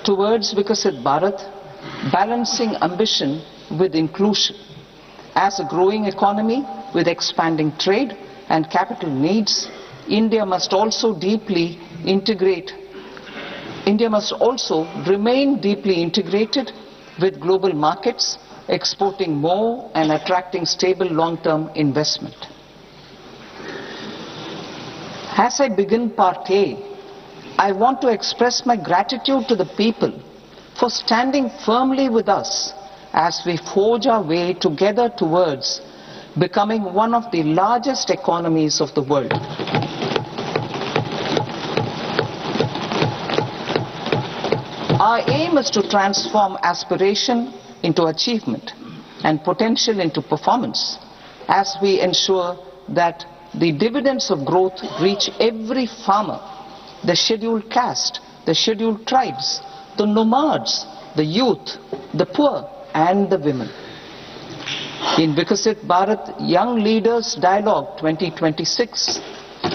towards Vikasit Bharat, balancing ambition with inclusion. As a growing economy with expanding trade and capital needs, India must also remain deeply integrated with global markets, exporting more and attracting stable long-term investment. As I begin Part A, I want to express my gratitude to the people for standing firmly with us as we forge our way together towards becoming one of the largest economies of the world. Our aim is to transform aspiration into achievement and potential into performance as we ensure that the dividends of growth reach every farmer, the scheduled caste, the scheduled tribes, the nomads, the youth, the poor, and the women. In Vikasit Bharat Young Leaders Dialogue 2026,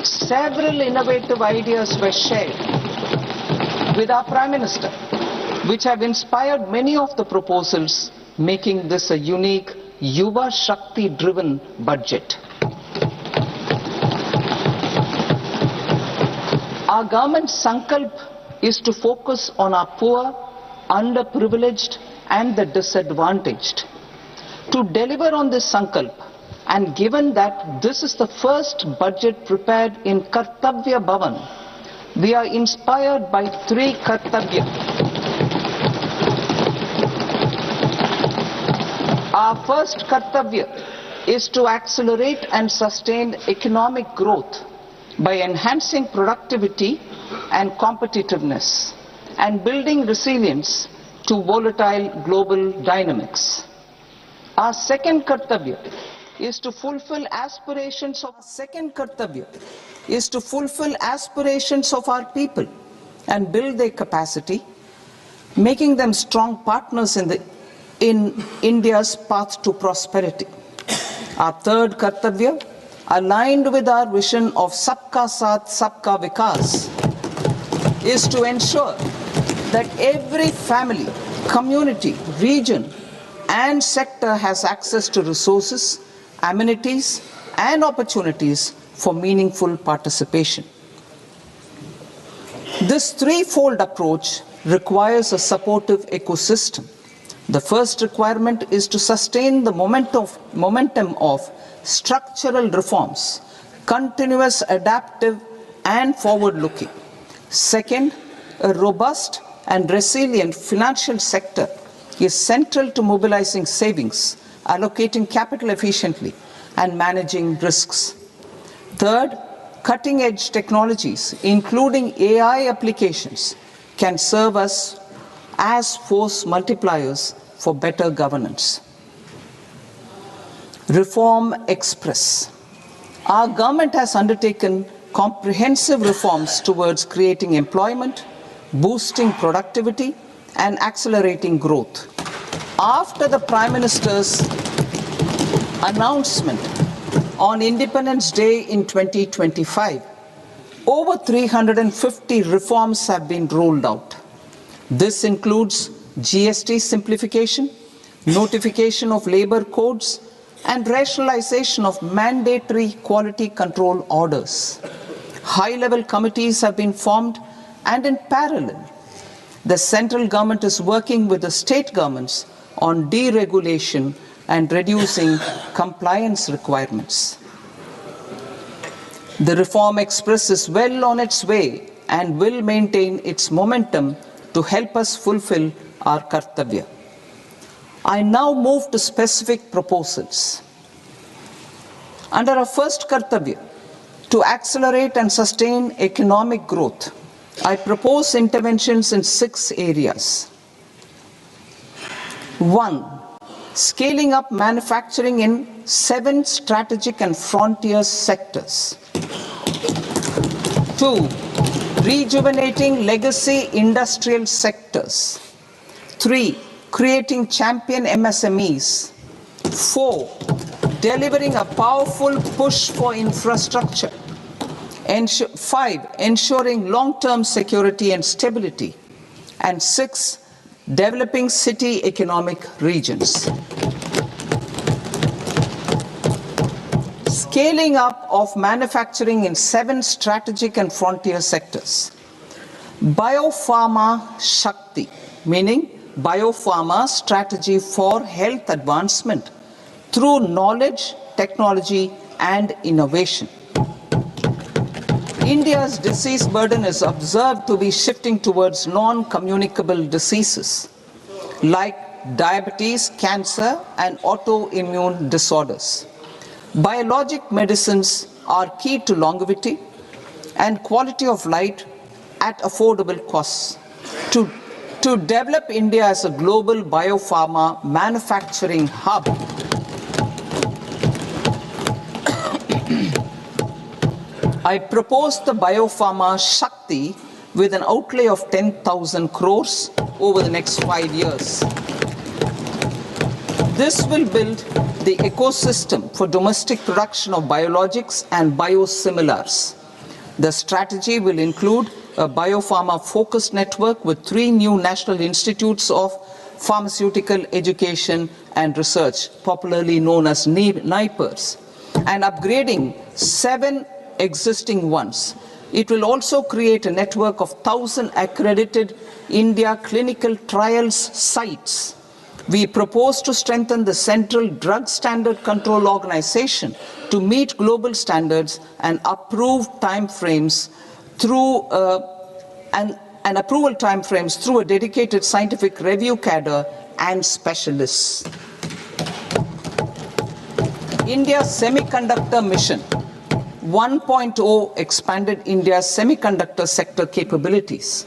several innovative ideas were shared with our Prime Minister, which have inspired many of the proposals, making this a unique Yuva Shakti-driven budget. Our government's sankalp is to focus on our poor, underprivileged, and the disadvantaged. To deliver on this sankalp, and given that this is the first budget prepared in Kartavya Bhavan, we are inspired by three Kartavya. Our first Kartavya is to accelerate and sustain economic growth by enhancing productivity and competitiveness and building resilience to volatile global dynamics. Our second Kartavya is to fulfill aspirations of our people and build their capacity, making them strong partners in India's path to prosperity. Our third Kartavya, aligned with our vision of Sabka Saath, Sabka Vikas, is to ensure that every family, community, region, and sector has access to resources, amenities, and opportunities for meaningful participation. This threefold approach requires a supportive ecosystem. The first requirement is to sustain the momentum of structural reforms, continuous, adaptive, and forward-looking. Second, a robust and resilient financial sector is central to mobilizing savings, allocating capital efficiently, and managing risks. Third, cutting-edge technologies, including AI applications, can serve us as force multipliers for better governance. Reform Express. Our government has undertaken comprehensive reforms towards creating employment, boosting productivity, and accelerating growth. After the Prime Minister's announcement on Independence Day in 2025, over 350 reforms have been rolled out. This includes GST simplification, notification of labor codes, and rationalization of mandatory quality control orders. High-level committees have been formed, and in parallel, the central government is working with the state governments on deregulation and reducing compliance requirements. The Reform Express is well on its way and will maintain its momentum to help us fulfill our kartavya. I now move to specific proposals. Under our first kartavya, to accelerate and sustain economic growth, I propose interventions in 6 areas. 1. Scaling up manufacturing in 7 strategic and frontier sectors. 2. Rejuvenating legacy industrial sectors. 3. Creating champion MSMEs. 4. Delivering a powerful push for infrastructure. 5. Ensuring long-term security and stability. And 6. Developing city economic regions. Scaling up of manufacturing in 7 strategic and frontier sectors. Biopharma Shakti, meaning biopharma strategy for health advancement through knowledge, technology, and innovation. India's disease burden is observed to be shifting towards non-communicable diseases like diabetes, cancer, and autoimmune disorders. Biologic medicines are key to longevity and quality of life at affordable costs. To develop India as a global biopharma manufacturing hub, I propose the Biopharma Shakti with an outlay of 10,000 crores over the next 5 years. This will build the ecosystem for domestic production of biologics and biosimilars. The strategy will include a biopharma-focused network with 3 new national institutes of pharmaceutical education and research, popularly known as NIPERs, and upgrading 7 existing ones. It will also create a network of 1,000 accredited India clinical trials sites. We propose to strengthen the Central Drug Standard Control Organization to meet global standards and approve timeframes through and approval timeframes through a dedicated scientific review cadre and specialists. India's Semiconductor Mission 1.0 expanded India's semiconductor sector capabilities.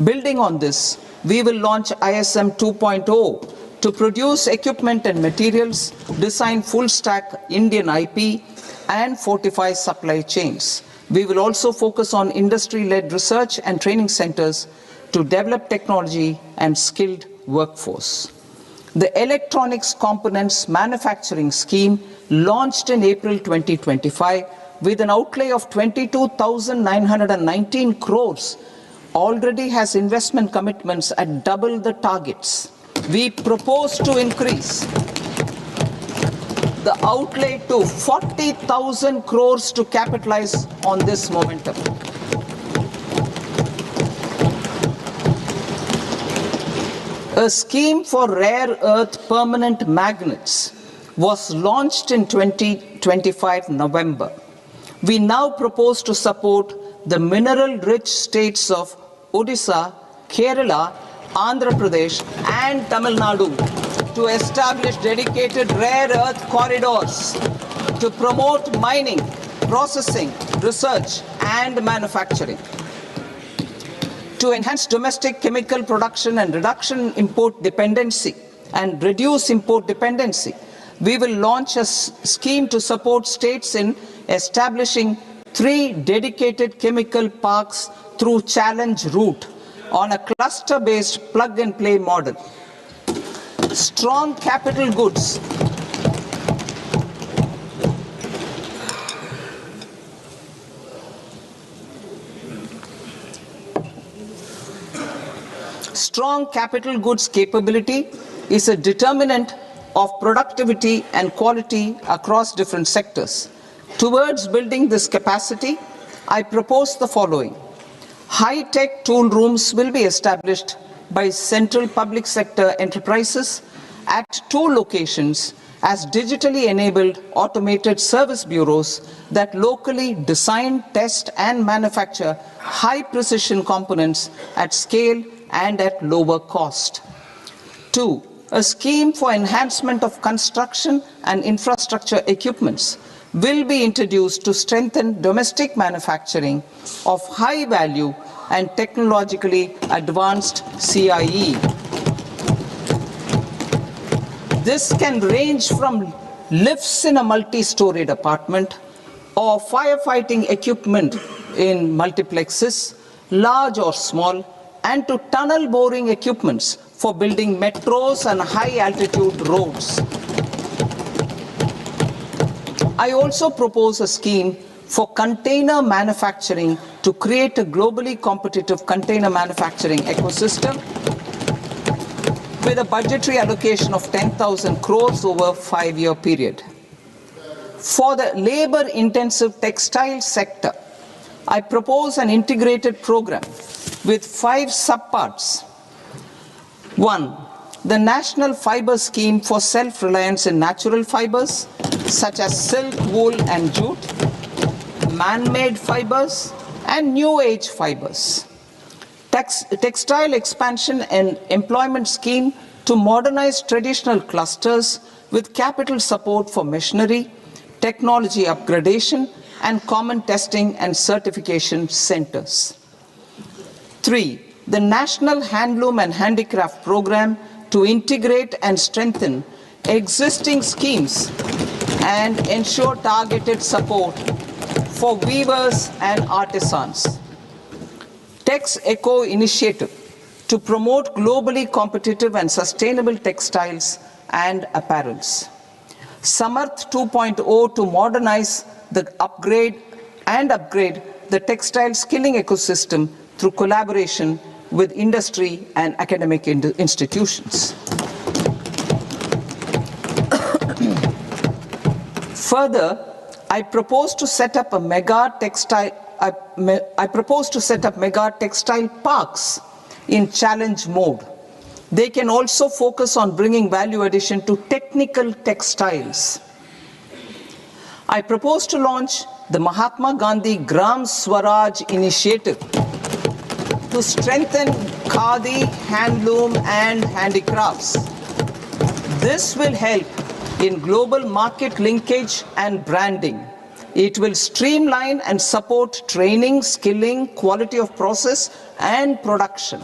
Building on this, we will launch ISM 2.0 to produce equipment and materials, design full-stack Indian IP, and fortify supply chains. We will also focus on industry-led research and training centers to develop technology and skilled workforce. The Electronics Components Manufacturing Scheme, launched in April 2025, with an outlay of 22,919 crores, already has investment commitments at double the targets. We propose to increase the outlay to 40,000 crores to capitalize on this momentum. A scheme for rare earth permanent magnets was launched in 2025 November. We now propose to support the mineral-rich states of Odisha, Kerala, Andhra Pradesh, and Tamil Nadu to establish dedicated rare earth corridors to promote mining, processing, research, and manufacturing. To enhance domestic chemical production and reduction import dependency and reduce import dependency, we will launch a scheme to support states in establishing 3 dedicated chemical parks through challenge route on a cluster-based plug-and-play model. Strong capital goods strong capital goods capability is a determinant of productivity and quality across different sectors. Towards building this capacity, I propose the following. High-tech tool rooms will be established by central public sector enterprises at 2 locations as digitally enabled automated service bureaus that locally design, test and manufacture high-precision components at scale and at lower cost. 2. A scheme for enhancement of construction and infrastructure equipments will be introduced to strengthen domestic manufacturing of high value and technologically advanced CIE. This can range from lifts in a multi-storied apartment or firefighting equipment in multiplexes, large or small, and to tunnel boring equipments for building metros and high-altitude roads. I also propose a scheme for container manufacturing to create a globally competitive container manufacturing ecosystem with a budgetary allocation of 10,000 crores over a 5-year period. For the labor-intensive textile sector, I propose an integrated program with 5 subparts. 1. The National Fiber Scheme for self-reliance in natural fibers, such as silk, wool and jute, man-made fibers, and new age fibers. Textile expansion and employment scheme to modernize traditional clusters with capital support for machinery, technology upgradation, and common testing and certification centers. 3. The National Handloom and Handicraft Program to integrate and strengthen existing schemes and ensure targeted support for weavers and artisans. Tex Eco Initiative to promote globally competitive and sustainable textiles and apparels. Samarth 2.0 to modernize the upgrade the textile skilling ecosystem through collaboration with industry and academic institutions. Further, I propose to set up mega textile parks in challenge mode. They can also focus on bringing value addition to technical textiles. I propose to launch the Mahatma Gandhi Gram Swaraj initiative to strengthen khadi, handloom and handicrafts. This will help in global market linkage and branding. It will streamline and support training, skilling, quality of process and production.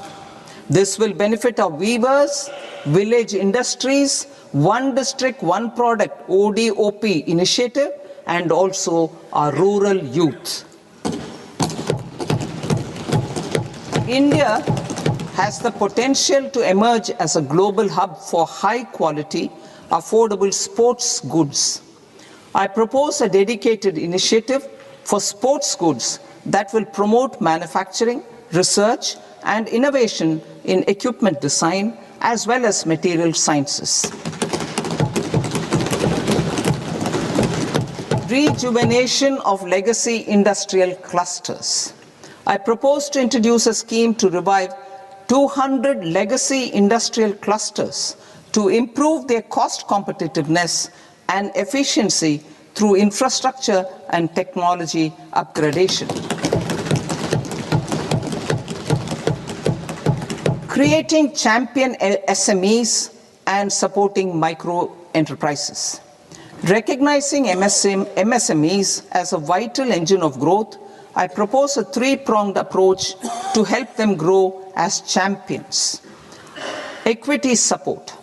This will benefit our weavers, village industries, One District, One Product ODOP initiative and also our rural youth. India has the potential to emerge as a global hub for high quality, affordable sports goods. I propose a dedicated initiative for sports goods that will promote manufacturing, research, and innovation in equipment design as well as material sciences. Rejuvenation of legacy industrial clusters. I propose to introduce a scheme to revive 200 legacy industrial clusters to improve their cost competitiveness and efficiency through infrastructure and technology upgradation. Creating champion SMEs and supporting micro enterprises. Recognizing MSMEs as a vital engine of growth, I propose a 3-pronged approach to help them grow as champions. Equity support.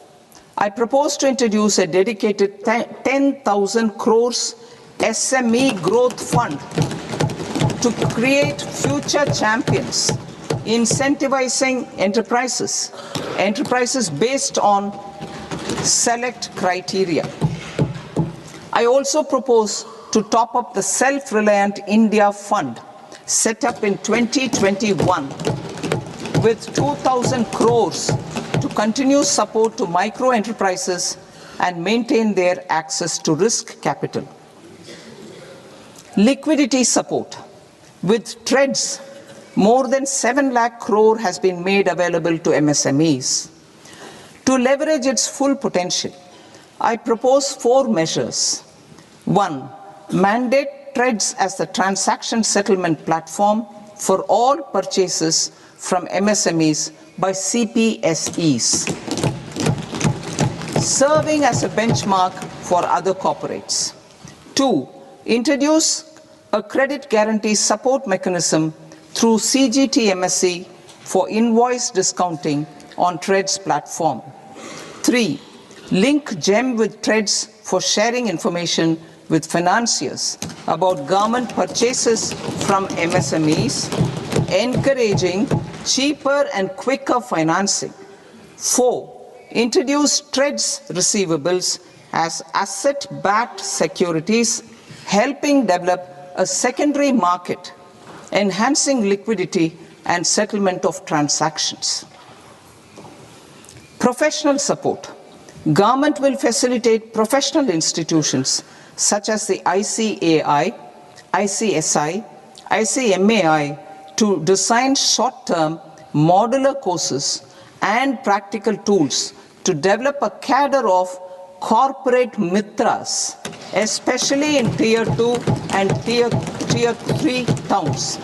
I propose to introduce a dedicated 10,000 crores SME growth fund to create future champions, incentivizing enterprises based on select criteria. I also propose to top up the Self-Reliant India Fund set up in 2021 with 2,000 crores to continue support to micro enterprises and maintain their access to risk capital. Liquidity support. With TREDS, more than 7 lakh crore has been made available to MSMEs. To leverage its full potential, I propose 4 measures. 1. Mandate TREDS as the transaction settlement platform for all purchases from MSMEs by CPSEs, serving as a benchmark for other corporates. 2. Introduce a credit guarantee support mechanism through CGT-MSE for invoice discounting on TREDS platform. 3. Link GEM with TREDS for sharing information with financiers about government purchases from MSMEs, encouraging cheaper and quicker financing. 4. Introduce TREDS receivables as asset-backed securities, helping develop a secondary market, enhancing liquidity and settlement of transactions. Professional support. Government will facilitate professional institutions such as the ICAI, ICSI, ICMAI to design short-term modular courses and practical tools to develop a cadre of corporate mitras, especially in Tier 2 and Tier 3 towns.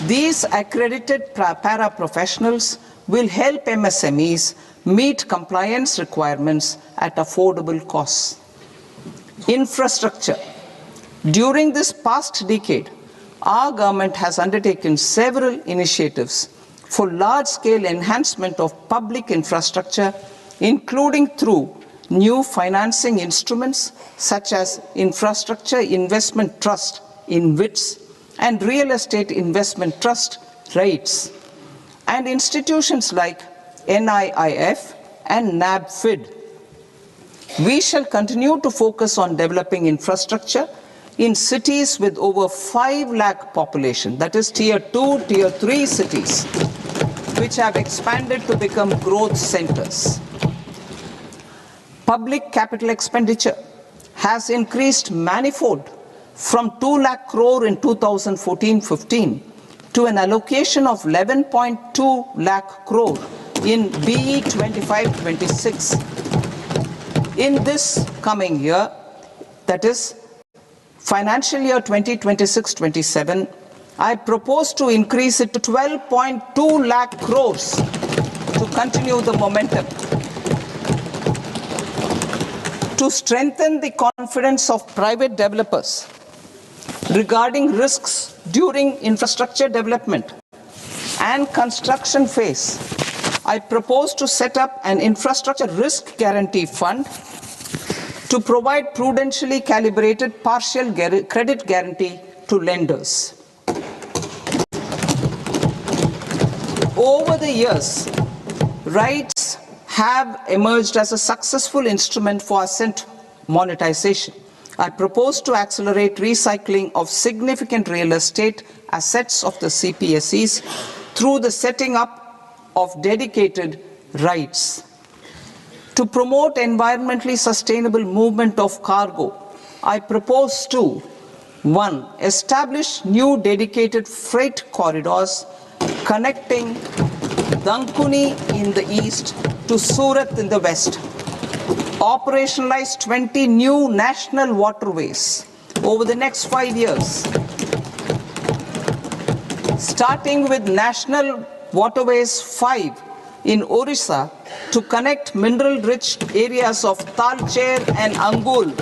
These accredited para-professionals will help MSMEs meet compliance requirements at affordable costs. Infrastructure. During this past decade, our government has undertaken several initiatives for large-scale enhancement of public infrastructure, including through new financing instruments such as Infrastructure Investment Trust (InvITs) and Real Estate Investment Trust (REITs), and institutions like NIIF and NABFID. We shall continue to focus on developing infrastructure in cities with over 5 lakh population, that is Tier 2, Tier 3 cities, which have expanded to become growth centers. Public capital expenditure has increased manifold from 2 lakh crore in 2014-15 to an allocation of 11.2 lakh crore in BE 25-26. In this coming year, that is financial year 2026-27, I propose to increase it to 12.2 lakh crores to continue the momentum. To strengthen the confidence of private developers regarding risks during infrastructure development and construction phase, I propose to set up an infrastructure risk guarantee fund to provide prudentially calibrated partial credit guarantee to lenders. Over the years, rights have emerged as a successful instrument for asset monetization. I propose to accelerate recycling of significant real estate assets of the CPSEs through the setting up of dedicated rights. To promote environmentally sustainable movement of cargo, I propose to 1. Establish new dedicated freight corridors connecting Dankuni in the east to Surat in the west. Operationalize 20 new national waterways over the next 5 years, starting with National Waterways 5 in Orissa to connect mineral-rich areas of Talcher and Angul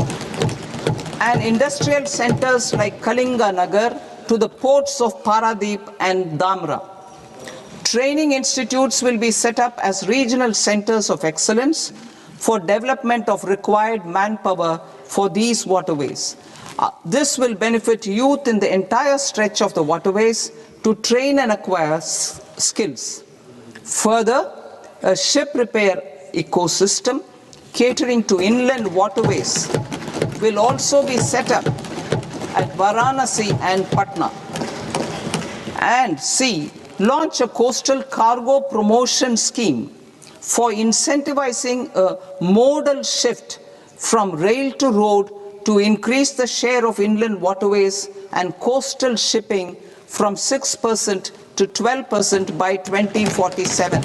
and industrial centers like Kalinga Nagar to the ports of Paradeep and Dhamra. Training institutes will be set up as regional centers of excellence for development of required manpower for these waterways. This will benefit youth in the entire stretch of the waterways to train and acquire skills. Further, a ship repair ecosystem catering to inland waterways will also be set up at Varanasi and Patna. And C. launch a coastal cargo promotion scheme for incentivizing a modal shift from rail to road to increase the share of inland waterways and coastal shipping from 6% to 12% by 2047.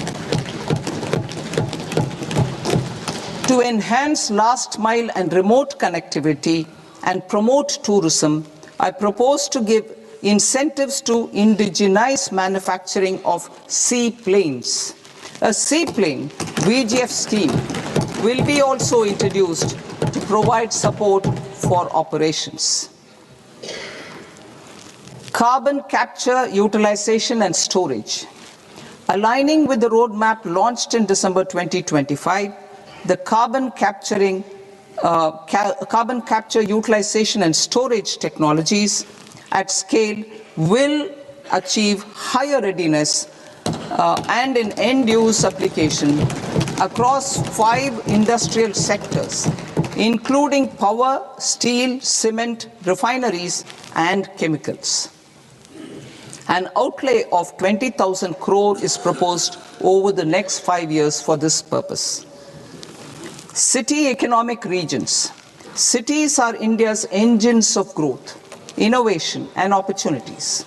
To enhance last mile and remote connectivity and promote tourism, I propose to give incentives to indigenize manufacturing of seaplanes. A seaplane VGF scheme will be also introduced to provide support for operations. Carbon capture, utilization and storage. Aligning with the roadmap launched in December 2025, the carbon capture, utilization and storage technologies at scale will achieve higher readiness and in end-use application across 5 industrial sectors, including power, steel, cement, refineries, and chemicals. An outlay of 20,000 crore is proposed over the next 5 years for this purpose. City economic regions. Cities are India's engines of growth, innovation, and opportunities.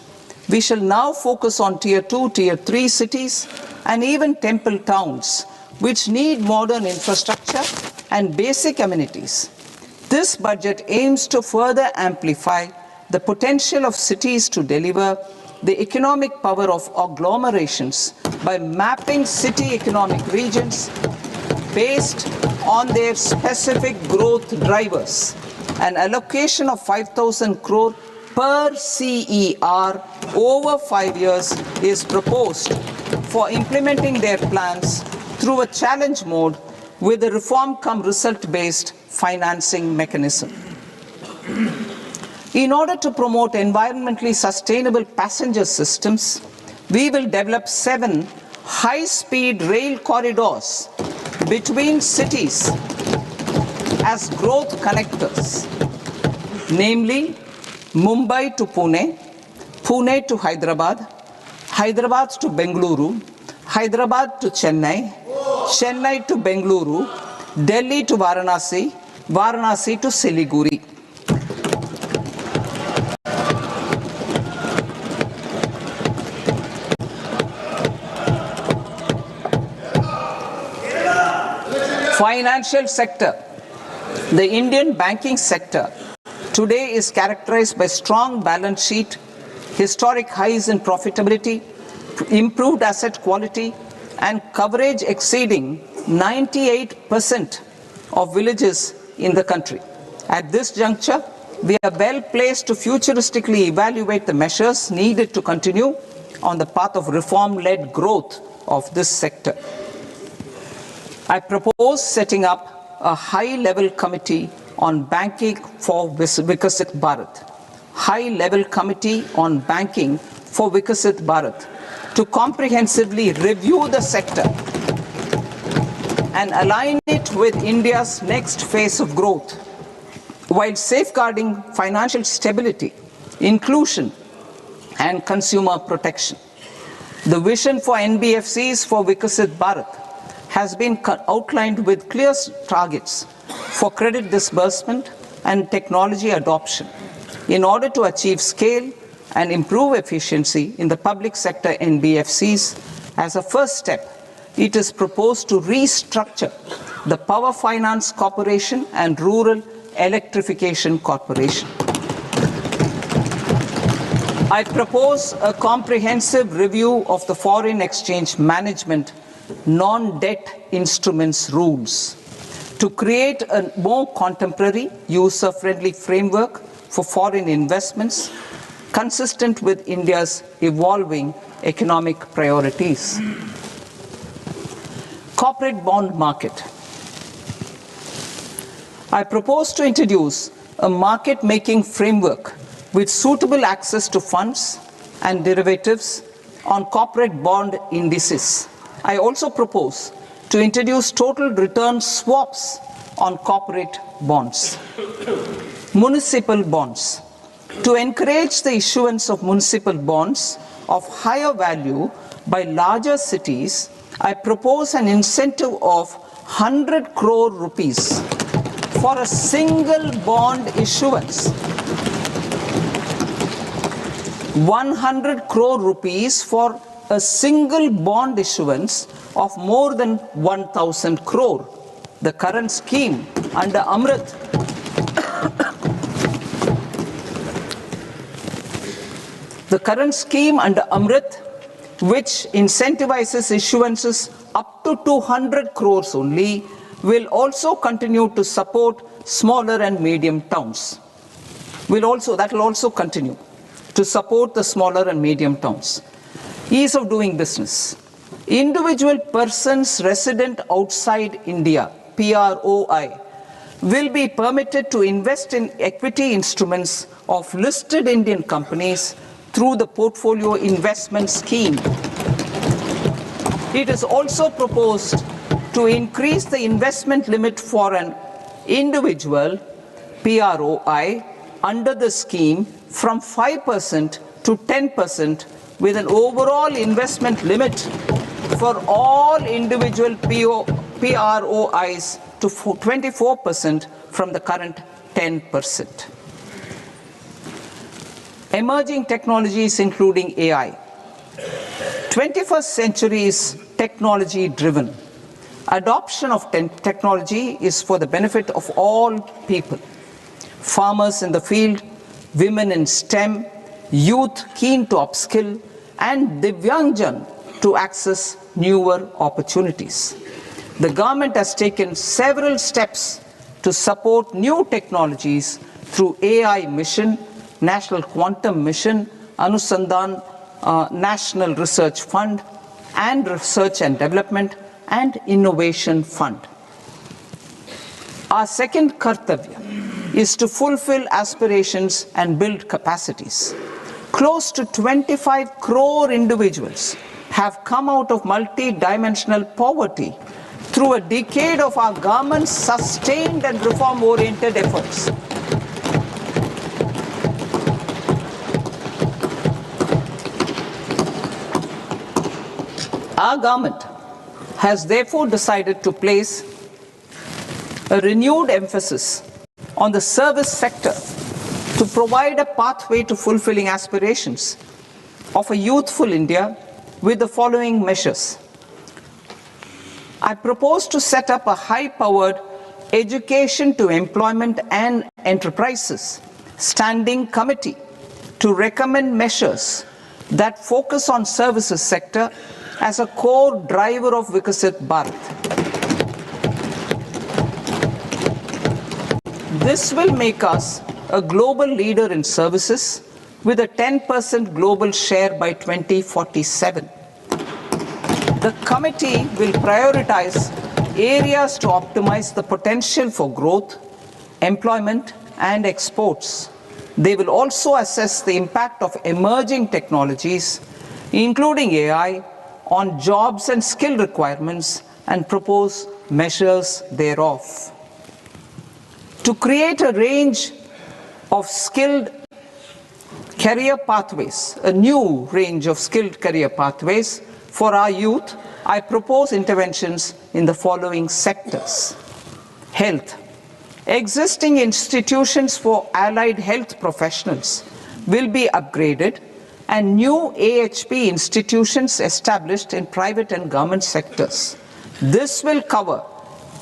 We shall now focus on Tier 2, Tier 3 cities, and even temple towns, which need modern infrastructure and basic amenities. This budget aims to further amplify the potential of cities to deliver the economic power of agglomerations by mapping city economic regions based on their specific growth drivers. An allocation of 5,000 crore per CER over 5 years is proposed for implementing their plans through a challenge mode with a reform-cum-result-based financing mechanism. In order to promote environmentally sustainable passenger systems, we will develop 7 high-speed rail corridors between cities as growth connectors, namely Mumbai to Pune, Pune to Hyderabad, Hyderabad to Bengaluru, Hyderabad to Chennai, Chennai to Bengaluru, Delhi to Varanasi, Varanasi to Siliguri. Financial sector. The Indian banking sector today is characterized by strong balance sheet, historic highs in profitability, improved asset quality, and coverage exceeding 98% of villages in the country. At this juncture, we are well placed to futuristically evaluate the measures needed to continue on the path of reform-led growth of this sector. I propose setting up a high-level committee on banking for Vikasit Bharat. High-level committee on banking for Vikasit Bharat to comprehensively review the sector and align it with India's next phase of growth, while safeguarding financial stability, inclusion, and consumer protection. The vision for NBFCs for Vikasit Bharat has been outlined with clear targets for credit disbursement and technology adoption in order to achieve scale and improve efficiency in the public sector NBFCs. As a first step, it is proposed to restructure the Power Finance Corporation and Rural Electrification Corporation. I propose a comprehensive review of the foreign exchange management non-debt instruments rules to create a more contemporary, user-friendly framework for foreign investments consistent with India's evolving economic priorities. Corporate bond market. I propose to introduce a market-making framework with suitable access to funds and derivatives on corporate bond indices. I also propose to introduce total return swaps on corporate bonds. Municipal bonds. To encourage the issuance of municipal bonds, of higher value by larger cities, I propose an incentive of 100 crore rupees for a single bond issuance. 100 crore rupees for a single bond issuance of more than 1,000 crore. The current scheme under Amrit which incentivizes issuances up to 200 crores only, will also continue to support smaller and medium towns. That will also continue to support the smaller and medium towns. Ease of doing business. Individual persons resident outside India, PROI, will be permitted to invest in equity instruments of listed Indian companies through the Portfolio Investment Scheme. It is also proposed to increase the investment limit for an individual PROI under the scheme from 5% to 10%, with an overall investment limit for all individual PROIs to 24% from the current 10%. Emerging technologies including AI. 21st century is technology driven. Adoption of technology is for the benefit of all people. Farmers in the field, women in STEM, youth keen to upskill, and Divyangjan to access newer opportunities. The government has taken several steps to support new technologies through AI Mission, National Quantum Mission, Anusandhan National Research Fund, and Research and Development and Innovation Fund. Our second kartavya is to fulfill aspirations and build capacities. Close to 25 crore individuals have come out of multi-dimensional poverty through a decade of our government's sustained and reform-oriented efforts. Our government has therefore decided to place a renewed emphasis on the service sector to provide a pathway to fulfilling aspirations of a youthful India with the following measures. I propose to set up a high-powered education to employment and enterprises standing committee to recommend measures that focus on services sector as a core driver of Vikasit Bharat. This will make us a global leader in services with a 10% global share by 2047. The committee will prioritize areas to optimize the potential for growth, employment, and exports. They will also assess the impact of emerging technologies, including AI, on jobs and skill requirements and propose measures thereof. To create a range of skilled career pathways, a new range of skilled career pathways for our youth, I propose interventions in the following sectors. Health. Existing institutions for allied health professionals will be upgraded and new AHP institutions established in private and government sectors. This will cover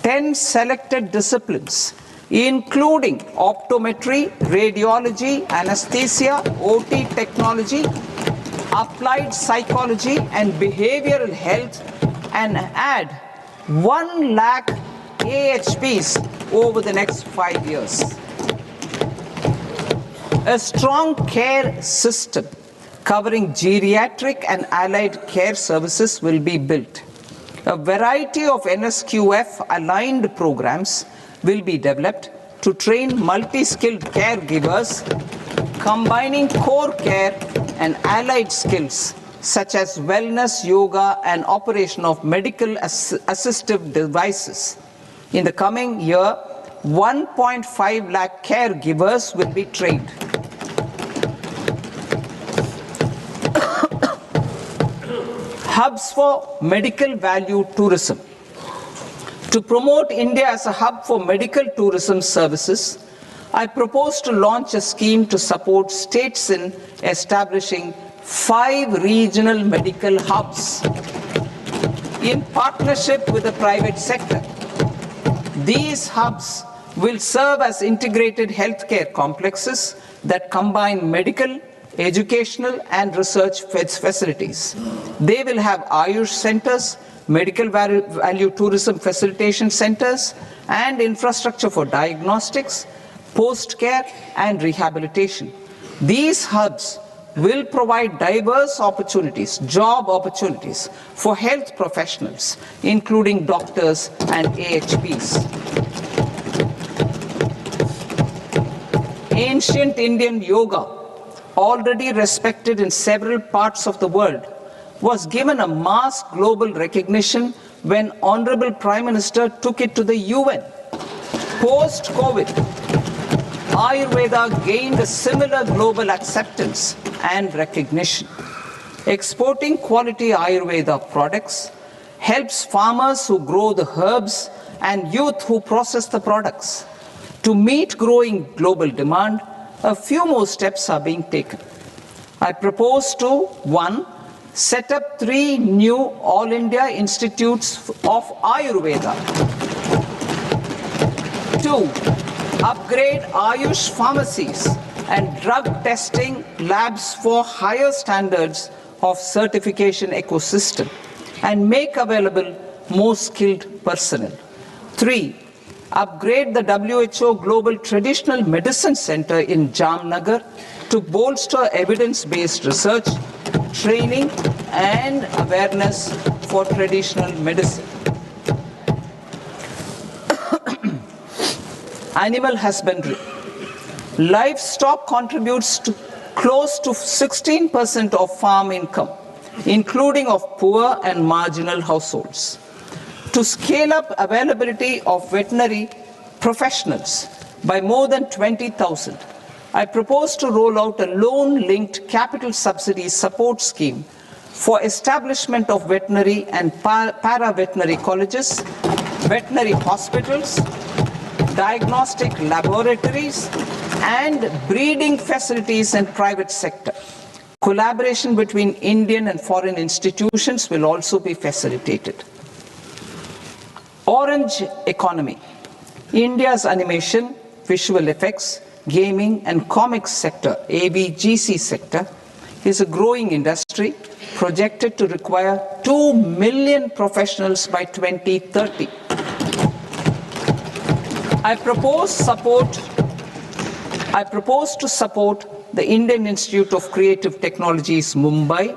10 selected disciplines, including optometry, radiology, anesthesia, OT technology, applied psychology, and behavioral health, and add 1 lakh AHPs over the next 5 years. A strong care system covering geriatric and allied care services will be built. A variety of NSQF aligned programs will be developed to train multi-skilled caregivers, combining core care and allied skills such as wellness, yoga, and operation of medical assistive devices. In the coming year, 1.5 lakh caregivers will be trained. hubs for medical value tourism. To promote India as a hub for medical tourism services, I propose to launch a scheme to support states in establishing 5 regional medical hubs in partnership with the private sector. These hubs will serve as integrated healthcare complexes that combine medical, educational and research facilities. They will have Ayush centers, medical value tourism facilitation centers and infrastructure for diagnostics, post-care and rehabilitation. These hubs will provide diverse opportunities, job opportunities for health professionals, including doctors and AHPs. Ancient Indian yoga, already respected in several parts of the world, was given a mass global recognition when Honorable Prime Minister took it to the UN. Post-COVID, Ayurveda gained a similar global acceptance and recognition. Exporting quality Ayurveda products helps farmers who grow the herbs and youth who process the products. To meet growing global demand, a few more steps are being taken. I propose to 1. Set up 3 new All India Institutes of Ayurveda. 2. Upgrade Ayush pharmacies and drug testing labs for higher standards of certification ecosystem and make available more skilled personnel. 3. Upgrade the WHO Global Traditional Medicine Center in Jamnagar to bolster evidence-based research, training and awareness for traditional medicine. Animal husbandry. Livestock contributes to close to 16% of farm income, including of poor and marginal households. To scale up availability of veterinary professionals by more than 20,000, I propose to roll out a loan-linked capital subsidy support scheme for establishment of veterinary and para-veterinary colleges, veterinary hospitals, diagnostic laboratories, and breeding facilities in private sector. Collaboration between Indian and foreign institutions will also be facilitated. Orange economy. India's animation, visual effects, gaming and comics sector, ABGC sector, is a growing industry projected to require 2 million professionals by 2030. I propose to support the Indian Institute of Creative Technologies, Mumbai,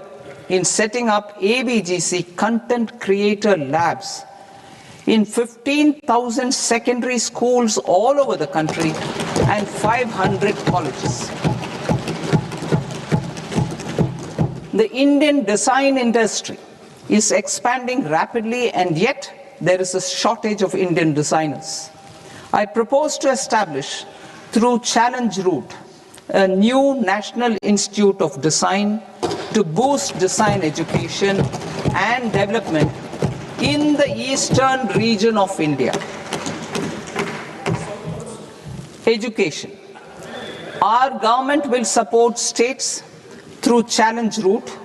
in setting up ABGC content creator labs in 15,000 secondary schools all over the country and 500 colleges. The Indian design industry is expanding rapidly, and yet there is a shortage of Indian designers. I propose to establish, through Challenge Route, a new National Institute of Design to boost design education and development in the eastern region of India. Education. Our government will support states through Challenge Route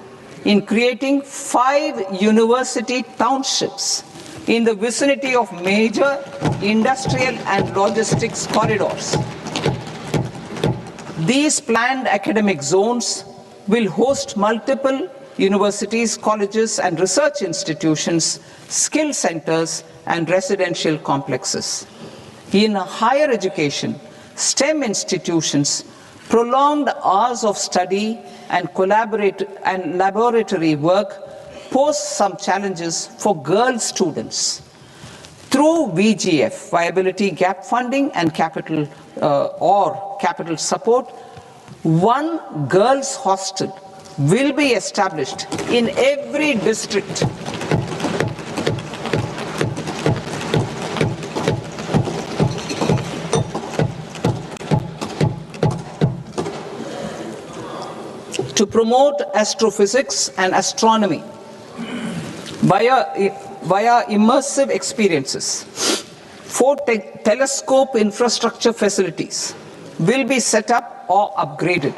in creating 5 university townships in the vicinity of major industrial and logistics corridors. These planned academic zones will host multiple universities, colleges and research institutions, skill centers and residential complexes. In higher education, STEM institutions, prolonged hours of study and laboratory work pose some challenges for girl students. Through VGF, Viability Gap Funding and capital support, 1 girls' hostel will be established in every district. To promote astrophysics and astronomy, via immersive experiences. 4 telescope infrastructure facilities will be set up or upgraded.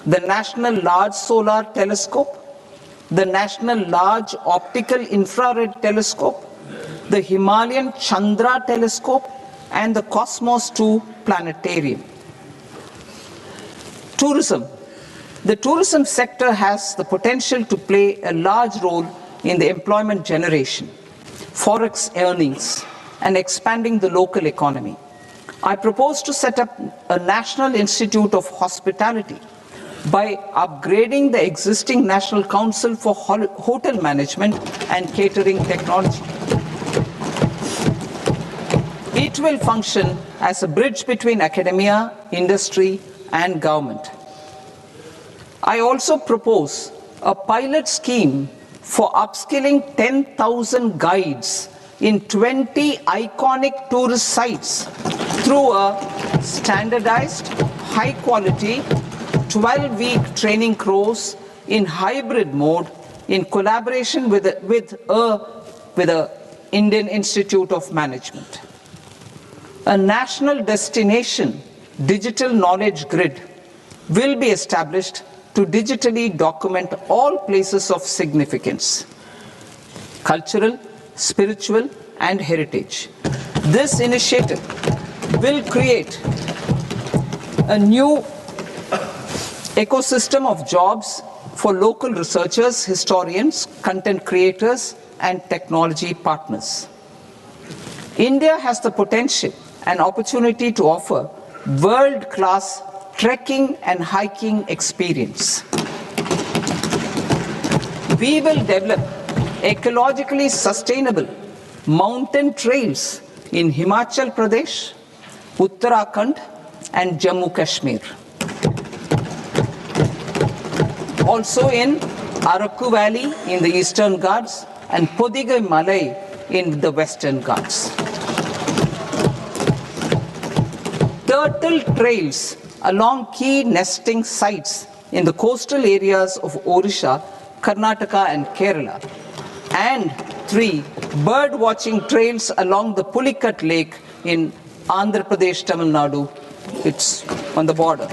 The National Large Solar Telescope, the National Large Optical Infrared Telescope, the Himalayan Chandra Telescope, and the Cosmos 2 Planetarium. Tourism. The tourism sector has the potential to play a large role in the employment generation, forex earnings, and expanding the local economy. I propose to set up a National Institute of Hospitality by upgrading the existing National Council for Hotel Management and Catering Technology. It will function as a bridge between academia, industry, and government. I also propose a pilot scheme for upskilling 10,000 guides in 20 iconic tourist sites through a standardized, high-quality, 12-week training course in hybrid mode in collaboration with the Indian Institute of Management. A national destination digital knowledge grid will be established to digitally document all places of significance, cultural, spiritual, and heritage. This initiative will create a new ecosystem of jobs for local researchers, historians, content creators, and technology partners. India has the potential and opportunity to offer world-class trekking and hiking experience. We will develop ecologically sustainable mountain trails in Himachal Pradesh, Uttarakhand, and Jammu Kashmir. Also in Araku Valley in the Eastern Ghats and Podigai Malai in the Western Ghats. Turtle trails along key nesting sites in the coastal areas of Odisha, Karnataka, and Kerala. And 3 bird watching trails along the Pulikat Lake in Andhra Pradesh, Tamil Nadu. It's on the border.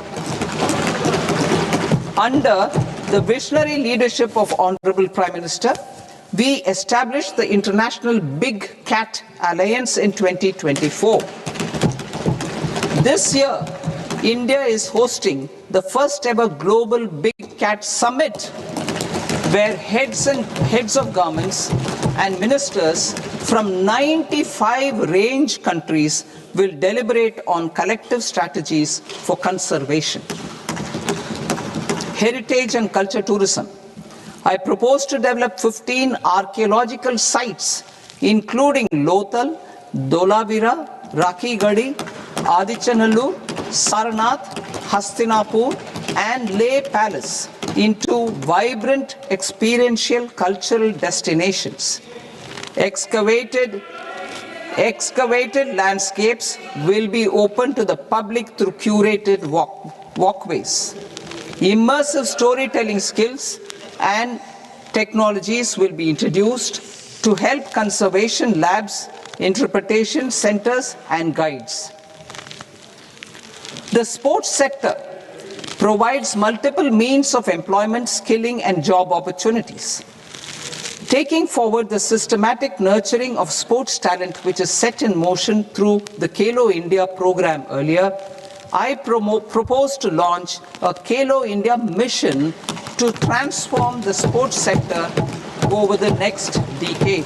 Under the visionary leadership of Honorable Prime Minister, we established the International Big Cat Alliance in 2024. This year, India is hosting the first ever Global Big Cat Summit, where heads of governments and ministers from 95 range countries will deliberate on collective strategies for conservation. Heritage and culture tourism. I propose to develop 15 archaeological sites, including Lothal, Dolavira, Rakhi Gadi, Adichanallur, Sarnath, Hastinapur, and Leh Palace into vibrant experiential cultural destinations. Excavated landscapes will be open to the public through curated walkways. Immersive storytelling skills and technologies will be introduced to help conservation labs, interpretation centers, and guides. The sports sector provides multiple means of employment, skilling, and job opportunities. Taking forward the systematic nurturing of sports talent, which is set in motion through the Khelo India program earlier, I propose to launch a Khelo India mission to transform the sports sector over the next decade.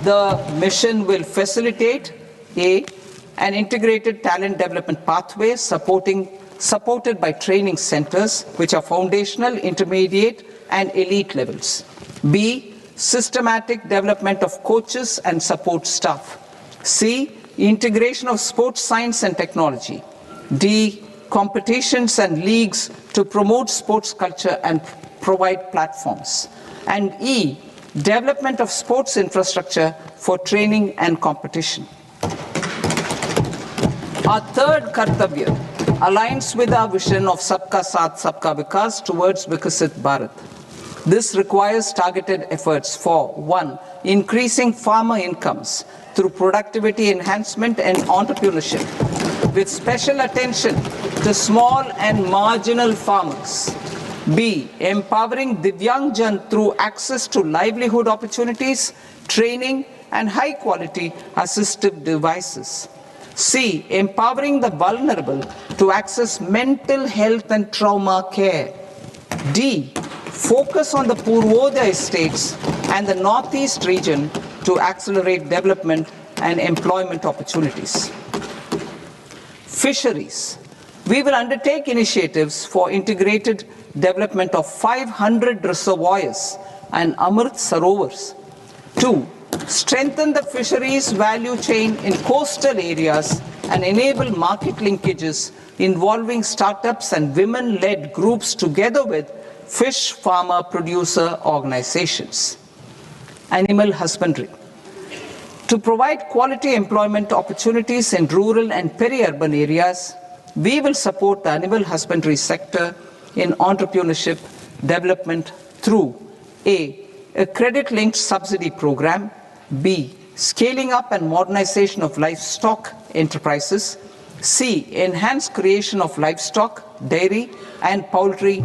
The mission will facilitate an integrated talent development pathway supported by training centers, which are foundational, intermediate, and elite levels. B, systematic development of coaches and support staff. C, integration of sports science and technology. D, competitions and leagues to promote sports culture and provide platforms. And E, development of sports infrastructure for training and competition. Our third Kartavya aligns with our vision of Sabka Saath, Sabka Vikas towards Vikasit Bharat. This requires targeted efforts for 1. Increasing farmer incomes through productivity enhancement and entrepreneurship, with special attention to small and marginal farmers. B. Empowering Divyangjan through access to livelihood opportunities, training, and high-quality assistive devices. C. Empowering the vulnerable to access mental health and trauma care. D. Focus on the Purvodaya states and the Northeast region to accelerate development and employment opportunities. Fisheries. We will undertake initiatives for integrated development of 500 reservoirs and Amrit Sarovars. 2. Strengthen the fisheries value chain in coastal areas and enable market linkages involving startups and women-led groups together with fish farmer producer organizations. Animal husbandry. To provide quality employment opportunities in rural and peri-urban areas, we will support the animal husbandry sector in entrepreneurship development through A. A credit-linked subsidy program, B. Scaling up and modernization of livestock enterprises, C. Enhanced creation of livestock, dairy, and poultry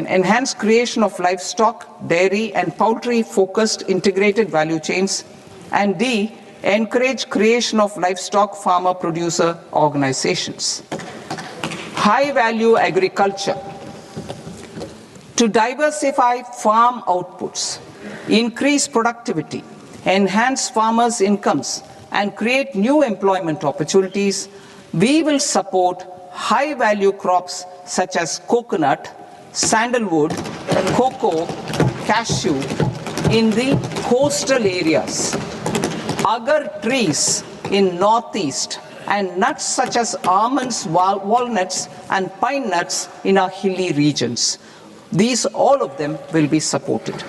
Enhanced creation of livestock, dairy, and poultry-focused integrated value chains. And D. Encourage creation of livestock farmer-producer organizations. High-value agriculture. To diversify farm outputs, increase productivity, enhance farmers' incomes, and create new employment opportunities, we will support high-value crops such as coconut, sandalwood, cocoa, cashew in the coastal areas, agar trees in northeast, and nuts such as almonds, walnuts, and pine nuts in our hilly regions. All of them will be supported.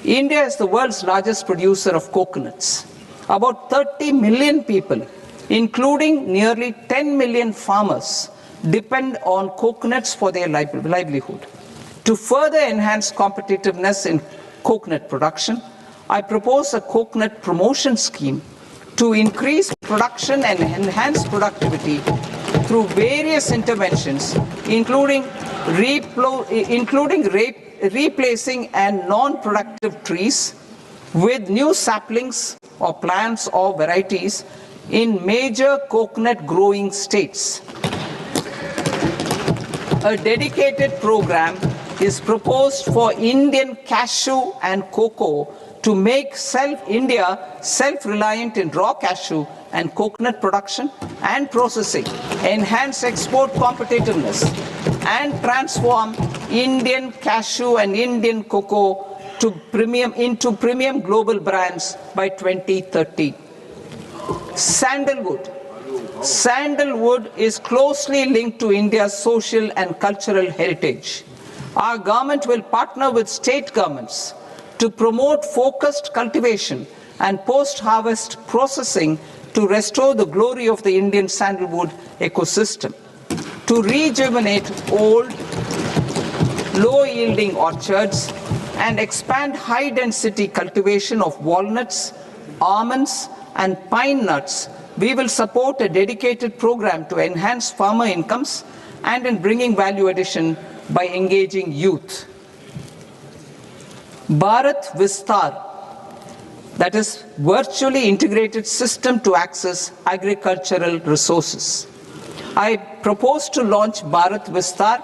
India is the world's largest producer of coconuts. About 30 million people, including nearly 10 million farmers, depend on coconuts for their livelihood. To further enhance competitiveness in coconut production, I propose a coconut promotion scheme to increase production and enhance productivity through various interventions, including replacing and non-productive trees with new saplings or plants or varieties in major coconut growing states. A dedicated program is proposed for Indian cashew and cocoa to make India self-reliant in raw cashew and coconut production and processing, enhance export competitiveness, and transform Indian cashew and Indian cocoa into premium global brands by 2030. Sandalwood. Sandalwood is closely linked to India's social and cultural heritage. Our government will partner with state governments to promote focused cultivation and post-harvest processing to restore the glory of the Indian sandalwood ecosystem, to rejuvenate old, low-yielding orchards, and expand high-density cultivation of walnuts, almonds, and pine nuts. We will support a dedicated program to enhance farmer incomes and in bringing value addition by engaging youth. Bharat Vistar, that is virtually integrated system to access agricultural resources. I propose to launch Bharat Vistar,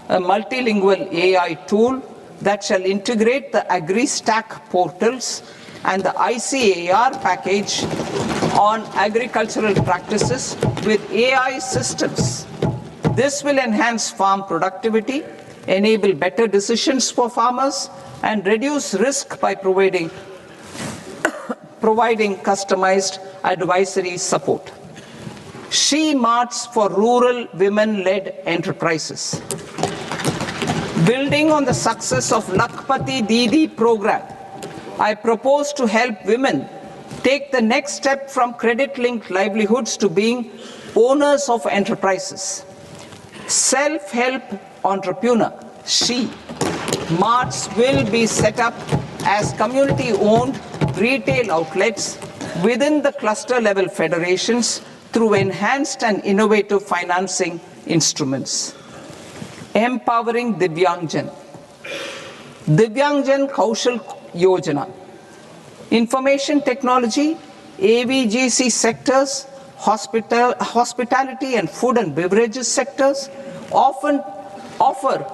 a multilingual AI tool that shall integrate the AgriStack portals and the ICAR package on agricultural practices with AI systems. This will enhance farm productivity, enable better decisions for farmers, and reduce risk by providing customized advisory support. She Marts for rural women-led enterprises. Building on the success of Lakpati Didi program, I propose to help women take the next step from credit-linked livelihoods to being owners of enterprises, self-help entrepreneur, she, marts will be set up as community-owned retail outlets within the cluster-level federations through enhanced and innovative financing instruments. Empowering Divyangjan. Divyangjan Kaushal Yojana. Information technology, AVGC sectors, hospitality and food and beverages sectors often offer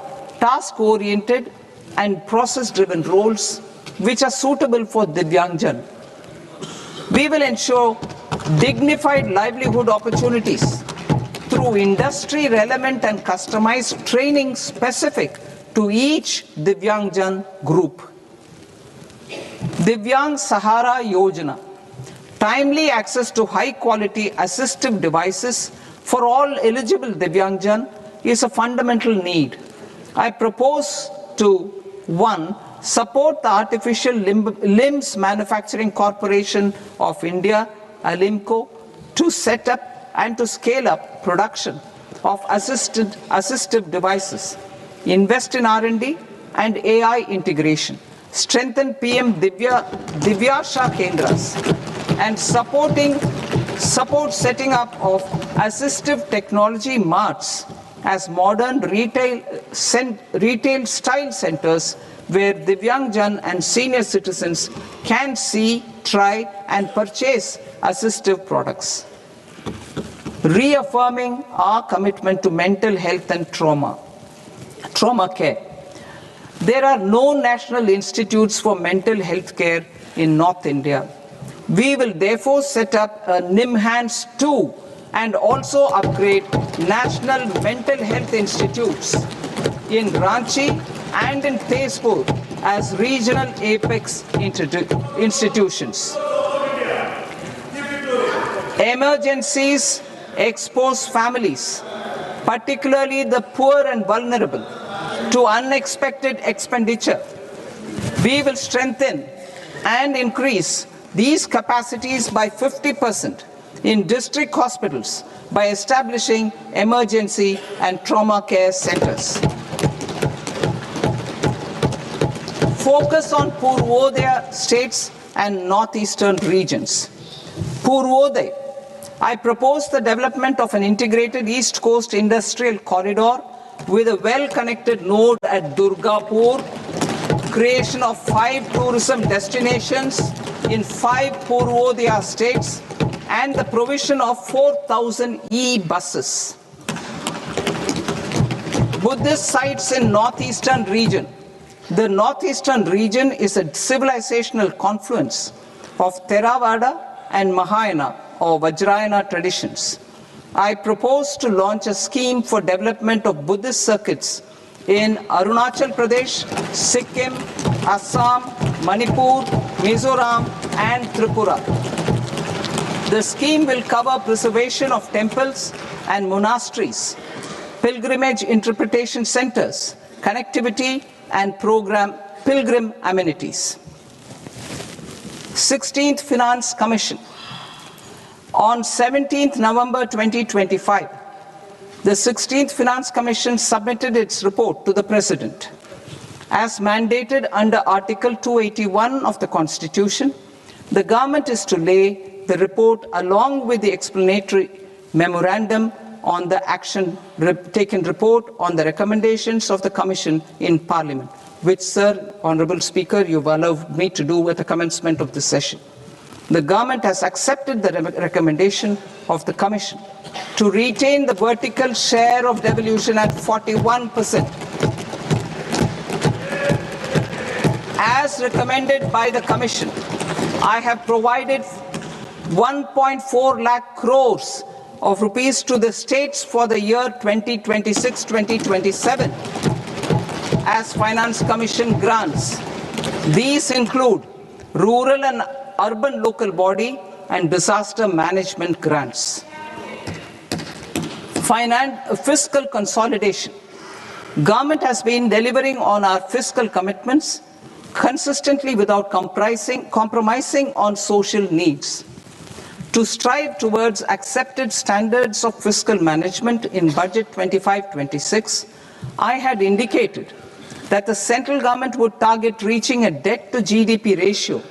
task-oriented and process-driven roles which are suitable for Divyangjan. We will ensure dignified livelihood opportunities through industry-relevant and customized training specific to each Divyangjan group. Divyang Sahara Yojana. Timely access to high-quality assistive devices for all eligible Divyangjan is a fundamental need. I propose to 1. Support the Artificial Limbs Manufacturing Corporation of India, Alimco, to set up and to scale up production of assistive devices, invest in R&D and AI integration, strengthen PM Divyasha Kendras, and support setting up of assistive technology marts as modern retail style centers where Divyangjan and senior citizens can see, try and purchase assistive products. Reaffirming our commitment to mental health and trauma care. There are no national institutes for mental health care in North India. We will therefore set up a NIMHANS 2 and also upgrade national mental health institutes in Ranchi and in Tezpur as regional apex institutions. Emergencies expose families, particularly the poor and vulnerable, to unexpected expenditure. We will strengthen and increase these capacities by 50% in district hospitals by establishing emergency and trauma care centers. Focus on Purvodaya states and northeastern regions. Purvodaya. I propose the development of an integrated East Coast industrial corridor with a well-connected node at Durgapur, creation of 5 tourism destinations in 5 Purvodaya states, and the provision of 4,000 e-buses. Buddhist sites in northeastern region. The northeastern region is a civilizational confluence of Theravada and Mahayana or Vajrayana traditions. I propose to launch a scheme for development of Buddhist circuits in Arunachal Pradesh, Sikkim, Assam, Manipur, Mizoram and Tripura. The scheme will cover preservation of temples and monasteries, pilgrimage interpretation centers, connectivity and pilgrim amenities. 16th Finance Commission. On 17th November 2025, the 16th Finance Commission submitted its report to the President. As mandated under Article 281 of the Constitution, the government is to lay the report along with the explanatory memorandum on the action taken report on the recommendations of the Commission in Parliament, which, Sir, Honourable Speaker, you've allowed me to do at the commencement of the session. The government has accepted the recommendation of the Commission to retain the vertical share of devolution at 41%. As recommended by the Commission, I have provided 1.4 lakh crores of rupees to the states for the year 2026-2027 as Finance Commission grants. These include rural and urban local body and disaster management grants. Fiscal consolidation. Government has been delivering on our fiscal commitments consistently without compromising on social needs. To strive towards accepted standards of fiscal management in Budget 25-26, I had indicated that the central government would target reaching a debt to GDP ratio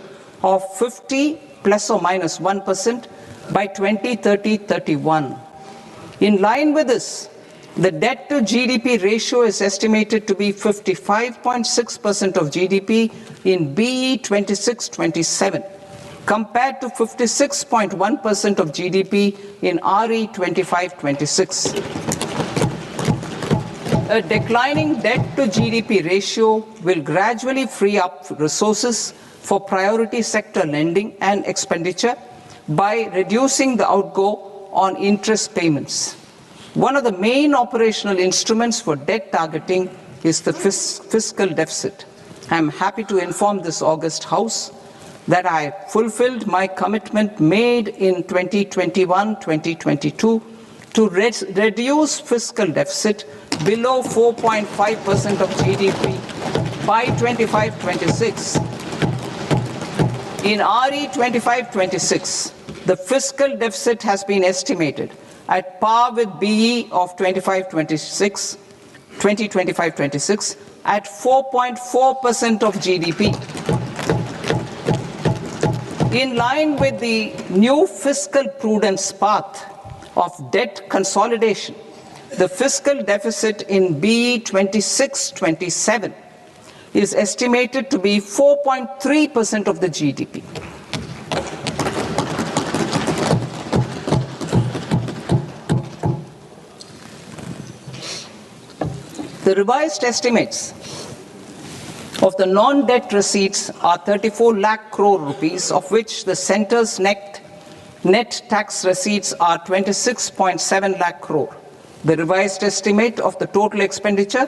of 50 plus or minus 1% by 2030-31. In line with this, the debt to GDP ratio is estimated to be 55.6% of GDP in BE 26-27, compared to 56.1% of GDP in RE 25-26. A declining debt to GDP ratio will gradually free up resources for priority sector lending and expenditure by reducing the outgo on interest payments. One of the main operational instruments for debt targeting is the fiscal deficit. I am happy to inform this august House that I fulfilled my commitment made in 2021-2022 to reduce fiscal deficit below 4.5% of GDP by 25-26. In RE 25-26, the fiscal deficit has been estimated at par with BE of 2025-26 at 4.4% of GDP. In line with the new fiscal prudence path of debt consolidation, the fiscal deficit in BE 26-27 is estimated to be 4.3% of the GDP. The revised estimates of the non-debt receipts are 34 lakh crore rupees, of which the centre's net tax receipts are 26.7 lakh crore. The revised estimate of the total expenditure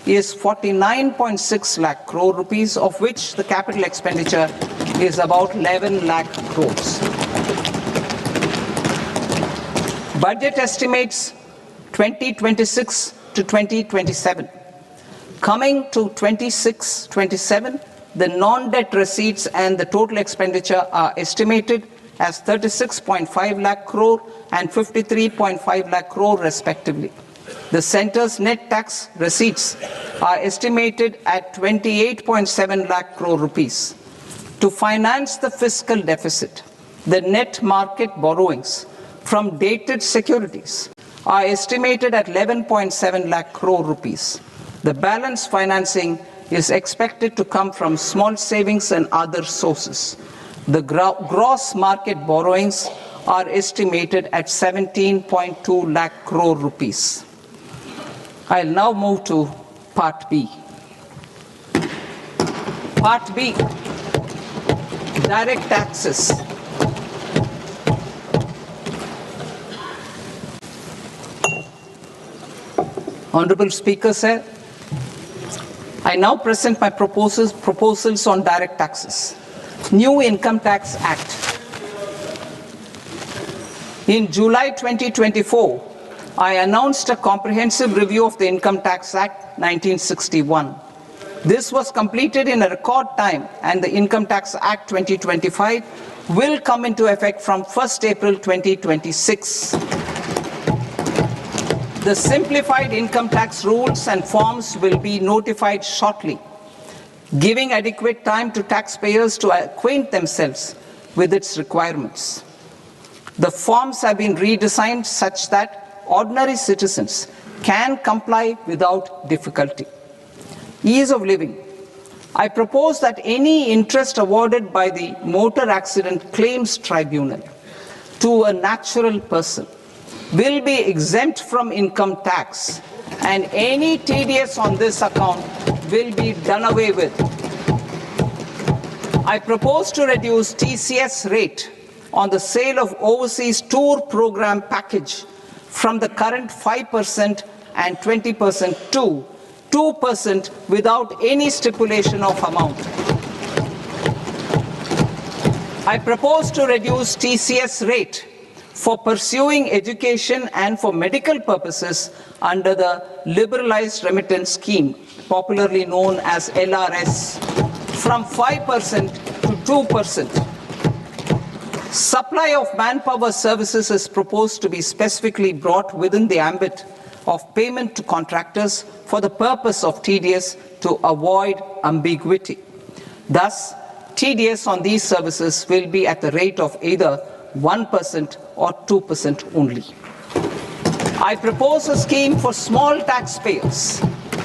is 49.6 lakh crore rupees, of which the capital expenditure is about 11 lakh crores. Budget estimates 2026 to 2027. Coming to 26-27, the non-debt receipts and the total expenditure are estimated as 36.5 lakh crore and 53.5 lakh crore respectively. The centre's net tax receipts are estimated at 28.7 lakh crore rupees. To finance the fiscal deficit, the net market borrowings from dated securities are estimated at 11.7 lakh crore rupees. The balance financing is expected to come from small savings and other sources. The gross market borrowings are estimated at 17.2 lakh crore rupees. I'll now move to Part B. Part B, direct taxes. Honorable Speaker, sir, I now present my proposals on direct taxes. New Income Tax Act. In July 2024, I announced a comprehensive review of the Income Tax Act 1961. This was completed in a record time, and the Income Tax Act 2025 will come into effect from 1st April 2026. The simplified income tax rules and forms will be notified shortly, giving adequate time to taxpayers to acquaint themselves with its requirements. The forms have been redesigned such that ordinary citizens can comply without difficulty. Ease of living. I propose that any interest awarded by the Motor Accident Claims Tribunal to a natural person will be exempt from income tax, and any TDS on this account will be done away with. I propose to reduce TCS rate on the sale of overseas tour program package from the current 5% and 20% to 2% without any stipulation of amount. I propose to reduce TCS rate for pursuing education and for medical purposes under the Liberalized Remittance Scheme, popularly known as LRS, from 5% to 2%. Supply of manpower services is proposed to be specifically brought within the ambit of payment to contractors for the purpose of TDS to avoid ambiguity. Thus, TDS on these services will be at the rate of either 1% or 2% only. I propose a scheme for small taxpayers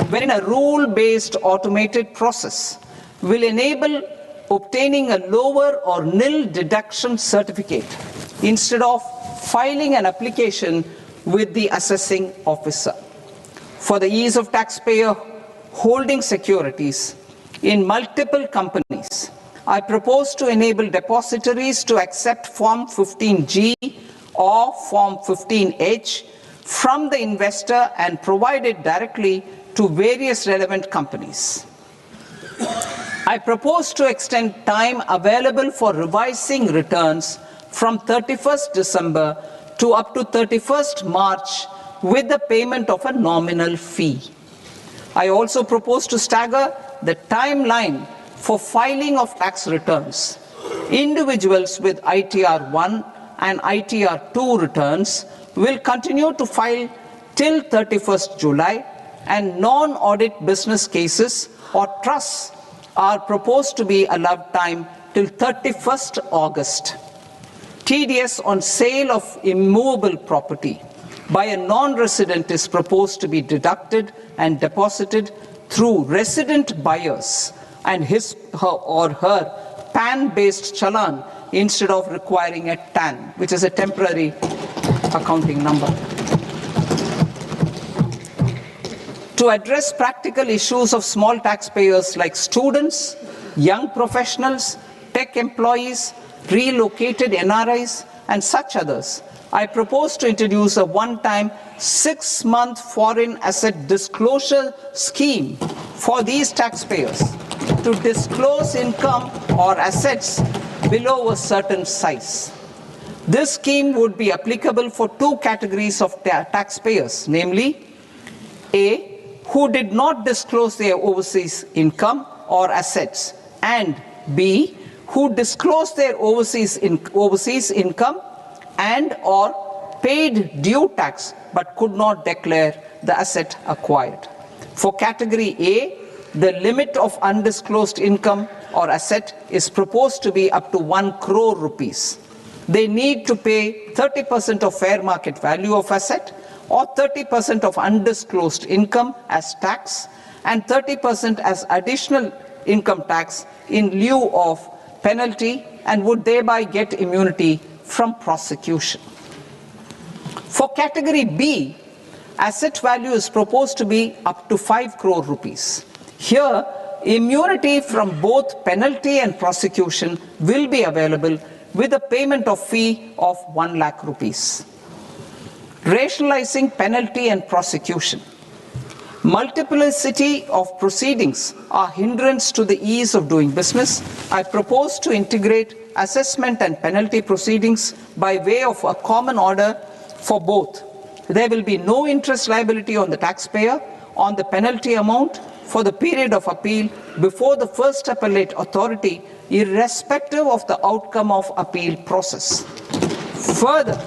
wherein a rule-based automated process will enable obtaining a lower or nil deduction certificate instead of filing an application with the assessing officer. For the ease of taxpayer holding securities in multiple companies, I propose to enable depositories to accept Form 15G or Form 15H from the investor and provide it directly to various relevant companies. I propose to extend time available for revising returns from 31st December to up to 31st March with the payment of a nominal fee. I also propose to stagger the timeline for filing of tax returns. Individuals with ITR 1 and ITR 2 returns will continue to file till 31st July, and non-audit business cases or trusts are proposed to be allowed time till 31st August. TDS on sale of immovable property by a non-resident is proposed to be deducted and deposited through resident buyers and his or her PAN-based challan instead of requiring a TAN, which is a temporary accounting number. To address practical issues of small taxpayers like students, young professionals, tech employees, relocated NRIs, and such others, I propose to introduce a one-time 6-month foreign asset disclosure scheme for these taxpayers to disclose income or assets below a certain size. This scheme would be applicable for two categories of taxpayers, namely A, who did not disclose their overseas income or assets, and B, who disclosed their overseas income and or paid due tax but could not declare the asset acquired. For category A, the limit of undisclosed income or asset is proposed to be up to 1 crore rupees. They need to pay 30% of fair market value of asset or 30% of undisclosed income as tax and 30% as additional income tax in lieu of penalty, and would thereby get immunity from prosecution. For category B, asset value is proposed to be up to 5 crore rupees. Here, immunity from both penalty and prosecution will be available with a payment of fee of 1 lakh rupees. Rationalizing penalty and prosecution. Multiplicity of proceedings are hindrance to the ease of doing business. I propose to integrate assessment and penalty proceedings by way of a common order for both. There will be no interest liability on the taxpayer on the penalty amount for the period of appeal before the first appellate authority, irrespective of the outcome of appeal process. Further,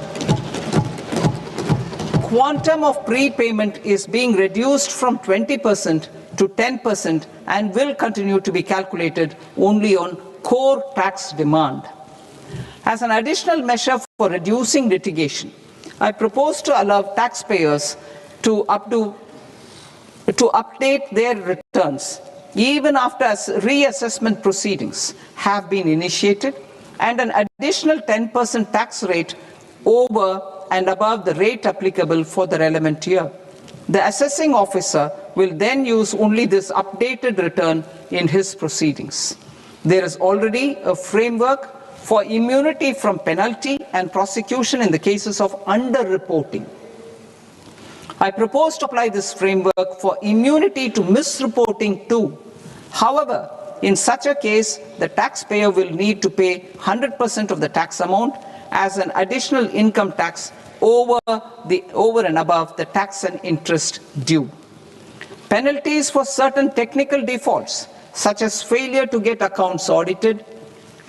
quantum of prepayment is being reduced from 20% to 10% and will continue to be calculated only on core tax demand. As an additional measure for reducing litigation, I propose to allow taxpayers to update their returns even after reassessment proceedings have been initiated, and an additional 10% tax rate over and above the rate applicable for the relevant year. The assessing officer will then use only this updated return in his proceedings. There is already a framework for immunity from penalty and prosecution in the cases of underreporting. I propose to apply this framework for immunity to misreporting too. However, in such a case, the taxpayer will need to pay 100% of the tax amount as an additional income tax over and above the tax and interest due. Penalties for certain technical defaults, such as failure to get accounts audited,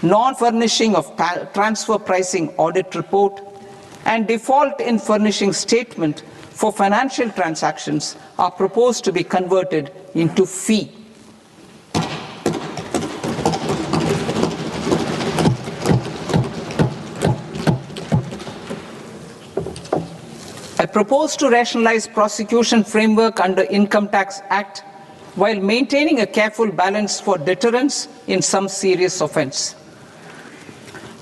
non-furnishing of transfer pricing audit report, and default in furnishing statement for financial transactions are proposed to be converted into fee. I propose to rationalize prosecution framework under Income Tax Act while maintaining a careful balance for deterrence in some serious offence.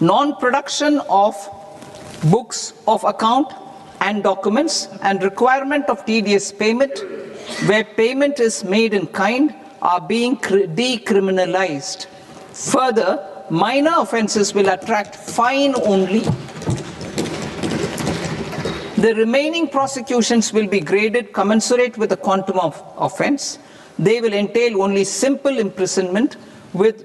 Non-production of books of account and documents and requirement of TDS payment where payment is made in kind are being decriminalized. Further, minor offences will attract fine only. The remaining prosecutions will be graded commensurate with the quantum of offence. They will entail only simple imprisonment with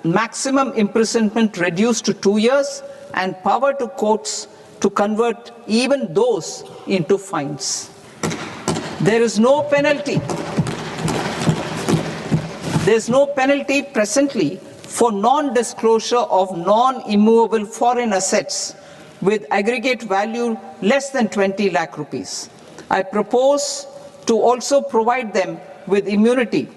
maximum imprisonment reduced to 2 years and power to courts to convert even those into fines. There is no penalty. There is no penalty presently for non-disclosure of non-immovable foreign assets with aggregate value less than 20 lakh rupees. I propose to also provide them with immunity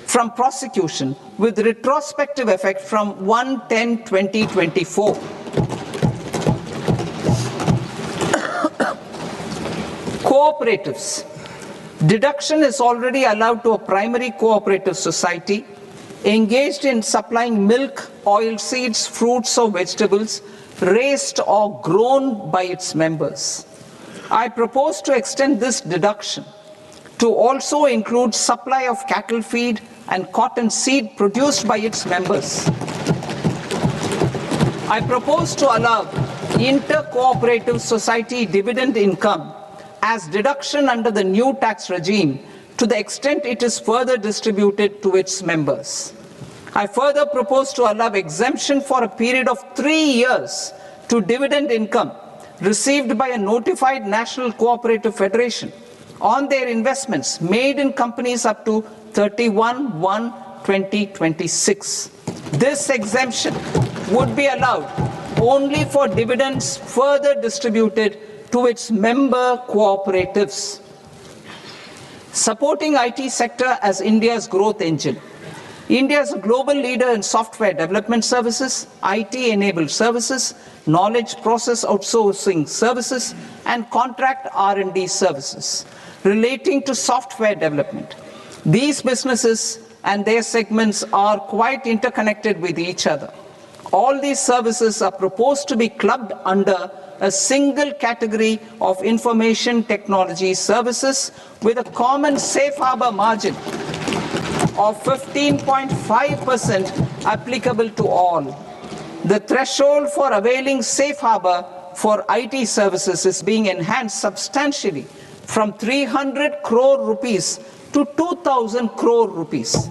from prosecution with retrospective effect from 1/10/2024. Cooperatives. Deduction is already allowed to a primary cooperative society engaged in supplying milk, oilseeds, fruits or vegetables raised or grown by its members. I propose to extend this deduction to also include supply of cattle feed and cotton seed produced by its members. I propose to allow inter-cooperative society dividend income as deduction under the new tax regime to the extent it is further distributed to its members. I further propose to allow exemption for a period of 3 years to dividend income received by a notified national cooperative federation on their investments made in companies up to 31/1/2026. This exemption would be allowed only for dividends further distributed to its member cooperatives. Supporting IT sector as India's growth engine. India is a global leader in software development services, IT-enabled services, knowledge process outsourcing services, and contract R&D services relating to software development. These businesses and their segments are quite interconnected with each other. All these services are proposed to be clubbed under a single category of information technology services with a common safe harbor margin of 15.5% applicable to all. The threshold for availing safe harbor for IT services is being enhanced substantially from 300 crore rupees to 2,000 crore rupees.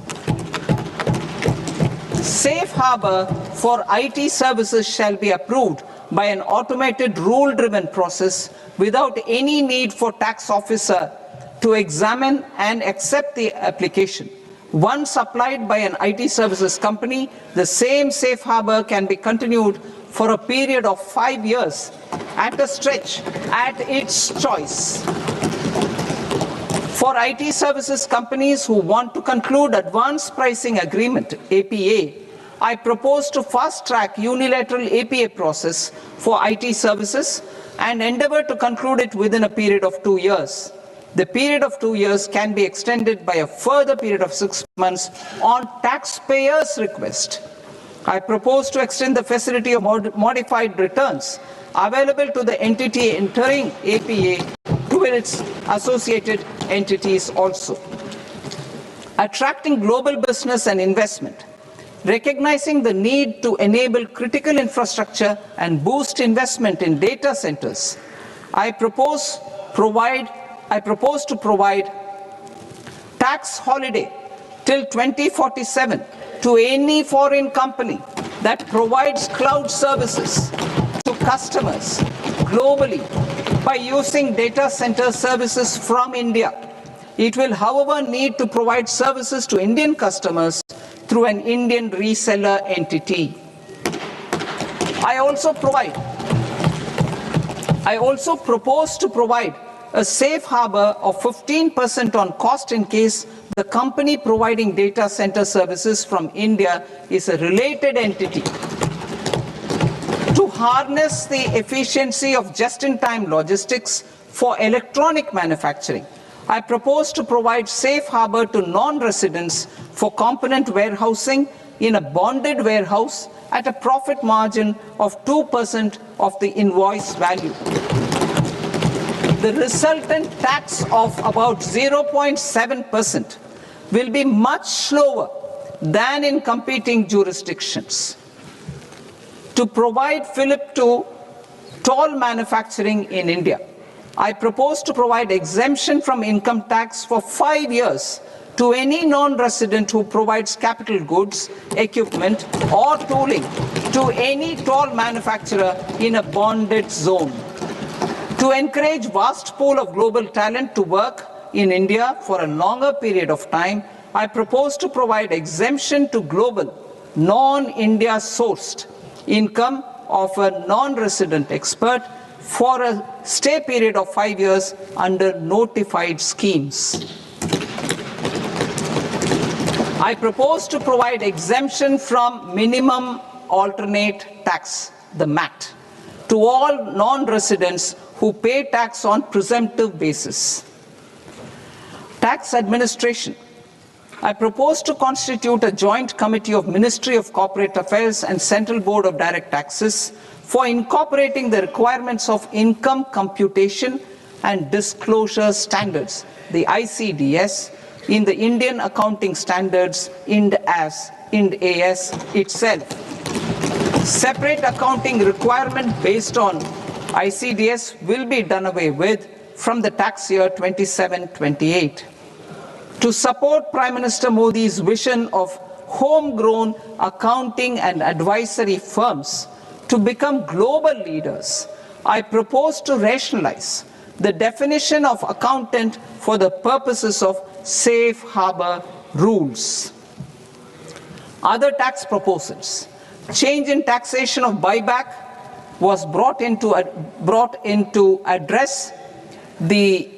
Safe harbor for IT services shall be approved by an automated rule-driven process without any need for tax officer to examine and accept the application. Once applied by an IT services company, the same safe harbor can be continued for a period of 5 years at a stretch at its choice. For IT services companies who want to conclude advanced pricing agreement, APA, I propose to fast-track unilateral APA process for IT services and endeavor to conclude it within a period of 2 years. The period of 2 years can be extended by a further period of 6 months on taxpayers' request. I propose to extend the facility of modified returns available to the entity entering APA to its associated entities also. Attracting global business and investment. Recognizing the need to enable critical infrastructure and boost investment in data centers, I propose to provide tax holiday till 2047 to any foreign company that provides cloud services to customers globally by using data center services from India. It will, however, need to provide services to Indian customers through an Indian reseller entity. I also propose to provide a safe harbor of 15% on cost in case the company providing data center services from India is a related entity. To harness the efficiency of just-in-time logistics for electronic manufacturing, I propose to provide safe harbor to non-residents for component warehousing in a bonded warehouse at a profit margin of 2% of the invoice value. The resultant tax of about 0.7% will be much lower than in competing jurisdictions. To provide fillip to toll manufacturing in India, I propose to provide exemption from income tax for 5 years to any non-resident who provides capital goods, equipment, or tooling to any toll manufacturer in a bonded zone. To encourage vast pool of global talent to work in India for a longer period of time, I propose to provide exemption to global, non-India sourced income of a non-resident expert for a stay period of 5 years under notified schemes. I propose to provide exemption from minimum alternate tax, the MAT, to all non-residents who pay tax on presumptive basis. Tax administration. I propose to constitute a joint committee of Ministry of Corporate Affairs and Central Board of Direct Taxes for incorporating the requirements of income computation and disclosure standards, the ICDS, in the Indian Accounting Standards, Ind AS itself. Separate accounting requirement based on ICDS will be done away with from the tax year 27-28. To support Prime Minister Modi's vision of homegrown accounting and advisory firms to become global leaders, I propose to rationalize the definition of accountant for the purposes of safe harbor rules. Other tax proposals. Change in taxation of buyback was brought in to address the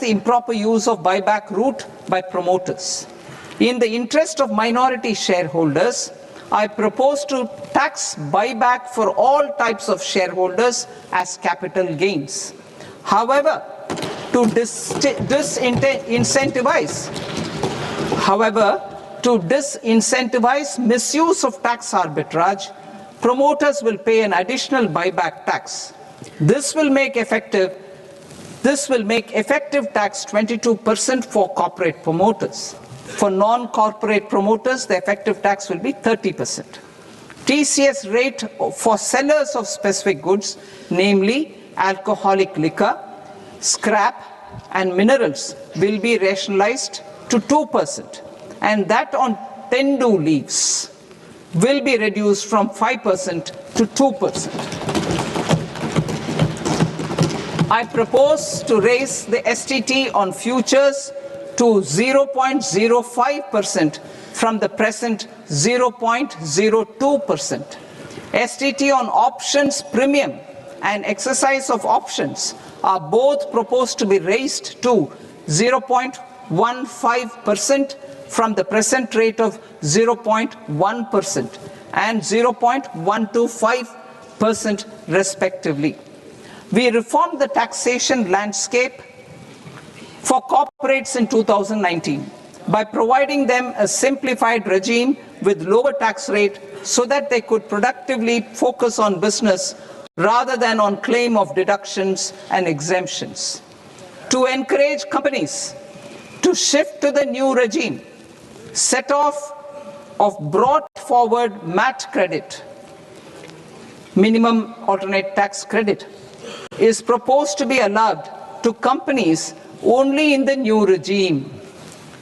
improper use of buyback route by promoters. In the interest of minority shareholders, I propose to tax buyback for all types of shareholders as capital gains. However, to disincentivize misuse of tax arbitrage, promoters will pay an additional buyback tax. This will make effective tax 22% for corporate promoters. For non-corporate promoters, the effective tax will be 30%. TCS rate for sellers of specific goods, namely alcoholic liquor, scrap, and minerals, will be rationalized to 2%, and that on tendu leaves will be reduced from 5% to 2%. I propose to raise the STT on futures to 0.05% from the present 0.02%. STT on options premium and exercise of options are both proposed to be raised to 0.15% from the present rate of 0.1% and 0.125% respectively. We reformed the taxation landscape for corporates in 2019 by providing them a simplified regime with lower tax rate so that they could productively focus on business rather than on claim of deductions and exemptions. To encourage companies to shift to the new regime, set off of brought forward MAT credit, minimum alternate tax credit, is proposed to be allowed to companies only in the new regime.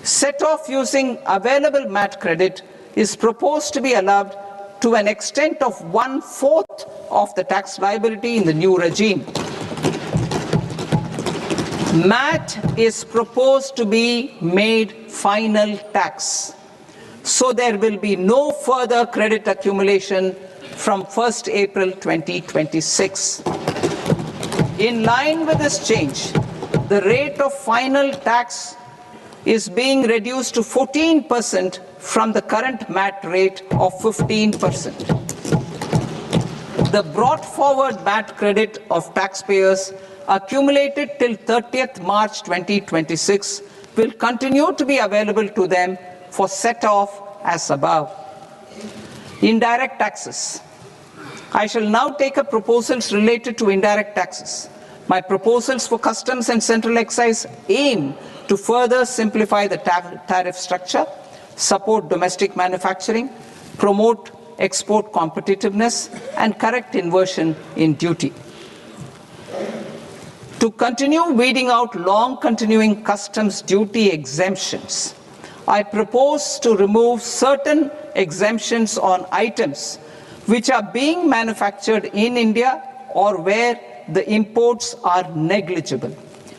Set off using available MAT credit is proposed to be allowed to an extent of 1/4 of the tax liability in the new regime. MAT is proposed to be made final tax so there will be no further credit accumulation from 1st April 2026. In line with this change, the rate of final tax is being reduced to 14% from the current MAT rate of 15%. The brought forward MAT credit of taxpayers accumulated till 30th March 2026 will continue to be available to them for set-off as above. Indirect taxes. I shall now take up proposals related to indirect taxes. My proposals for customs and central excise aim to further simplify the tariff structure, support domestic manufacturing, promote export competitiveness, and correct inversion in duty. To continue weeding out long continuing customs duty exemptions, I propose to remove certain exemptions on items which are being manufactured in India or where the imports are negligible.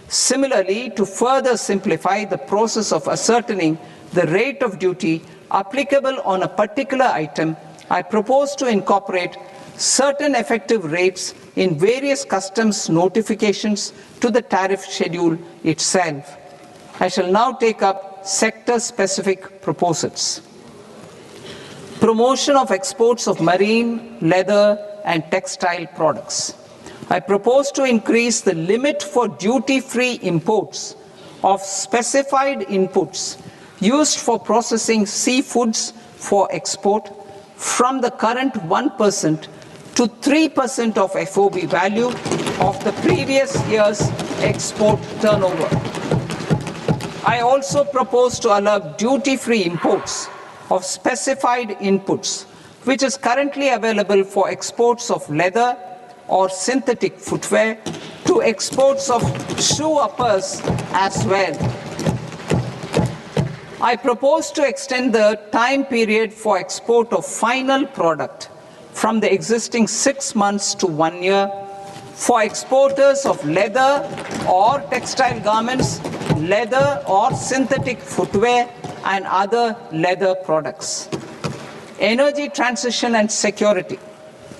Similarly, to further simplify the process of ascertaining the rate of duty applicable on a particular item, I propose to incorporate certain effective rates in various customs notifications to the tariff schedule itself. I shall now take up sector-specific proposals. Promotion of exports of marine, leather, and textile products. I propose to increase the limit for duty-free imports of specified inputs used for processing seafoods for export from the current 1% to 3% of FOB value of the previous year's export turnover. I also propose to allow duty-free imports of specified inputs, which is currently available for exports of leather or synthetic footwear, to exports of shoe uppers as well. I propose to extend the time period for export of final product from the existing 6 months to 1 year for exporters of leather or textile garments, leather or synthetic footwear, and other leather products. Energy transition and security.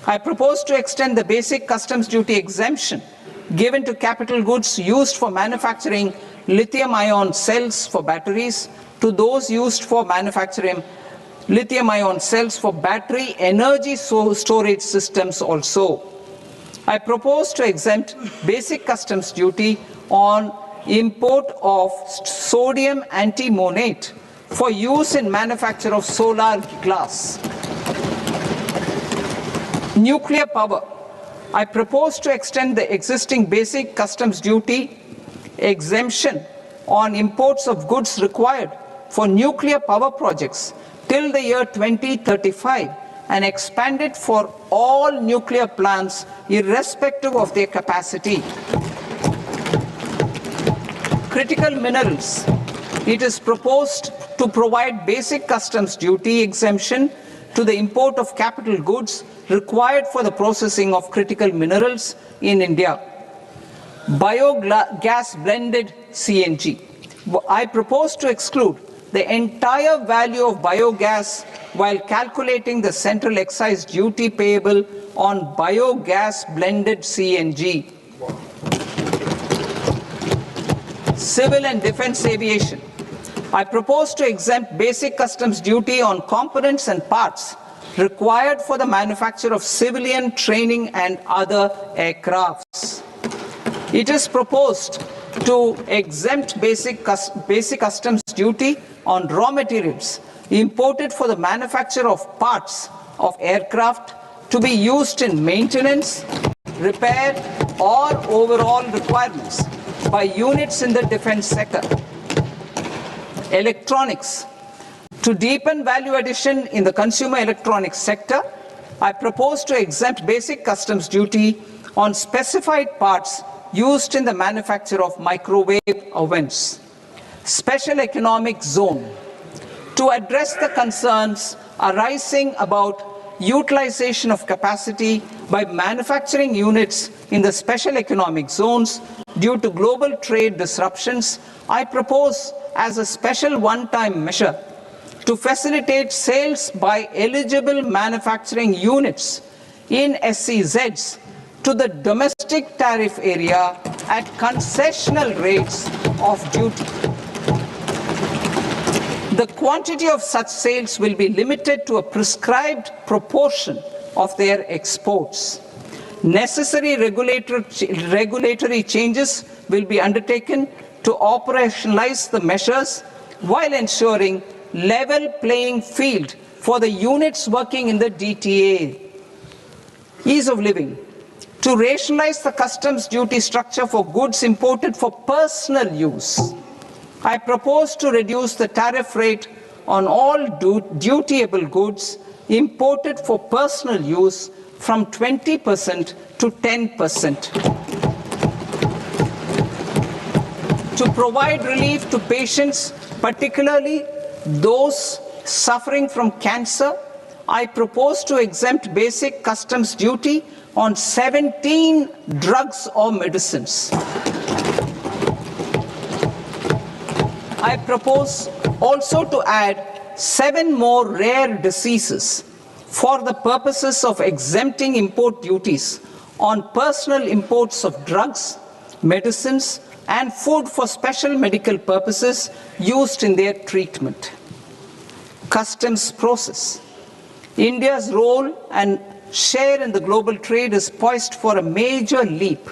I propose to extend the basic customs duty exemption given to capital goods used for manufacturing lithium-ion cells for batteries to those used for manufacturing lithium-ion cells for battery energy storage systems also. I propose to exempt basic customs duty on import of sodium antimonate for use in manufacture of solar glass. Nuclear power. I propose to extend the existing basic customs duty exemption on imports of goods required for nuclear power projects till the year 2035 and expand it for all nuclear plants irrespective of their capacity. Critical minerals. It is proposed to provide basic customs duty exemption to the import of capital goods required for the processing of critical minerals in India. Biogas blended CNG. I propose to exclude the entire value of biogas while calculating the central excise duty payable on biogas blended CNG. Civil and defense aviation. I propose to exempt basic customs duty on components and parts required for the manufacture of civilian training and other aircrafts. It is proposed to exempt basic customs duty on raw materials imported for the manufacture of parts of aircraft to be used in maintenance, repair, or overall requirements by units in the defense sector. Electronics. To deepen value addition in the consumer electronics sector, I propose to exempt basic customs duty on specified parts used in the manufacture of microwave ovens. Special economic zone. To address the concerns arising about utilization of capacity by manufacturing units in the special economic zones due to global trade disruptions, I propose as a special one-time measure to facilitate sales by eligible manufacturing units in SEZs to the domestic tariff area at concessional rates of duty. The quantity of such sales will be limited to a prescribed proportion of their exports. Necessary regulatory changes will be undertaken to operationalize the measures while ensuring level playing field for the units working in the DTA. Ease of living. To rationalize the customs duty structure for goods imported for personal use, I propose to reduce the tariff rate on all dutiable goods imported for personal use from 20% to 10%. To provide relief to patients, particularly those suffering from cancer, I propose to exempt basic customs duty on 17 drugs or medicines. I propose also to add 7 more rare diseases for the purposes of exempting import duties on personal imports of drugs, medicines, and food for special medical purposes used in their treatment. Customs process. India's role and share in the global trade is poised for a major leap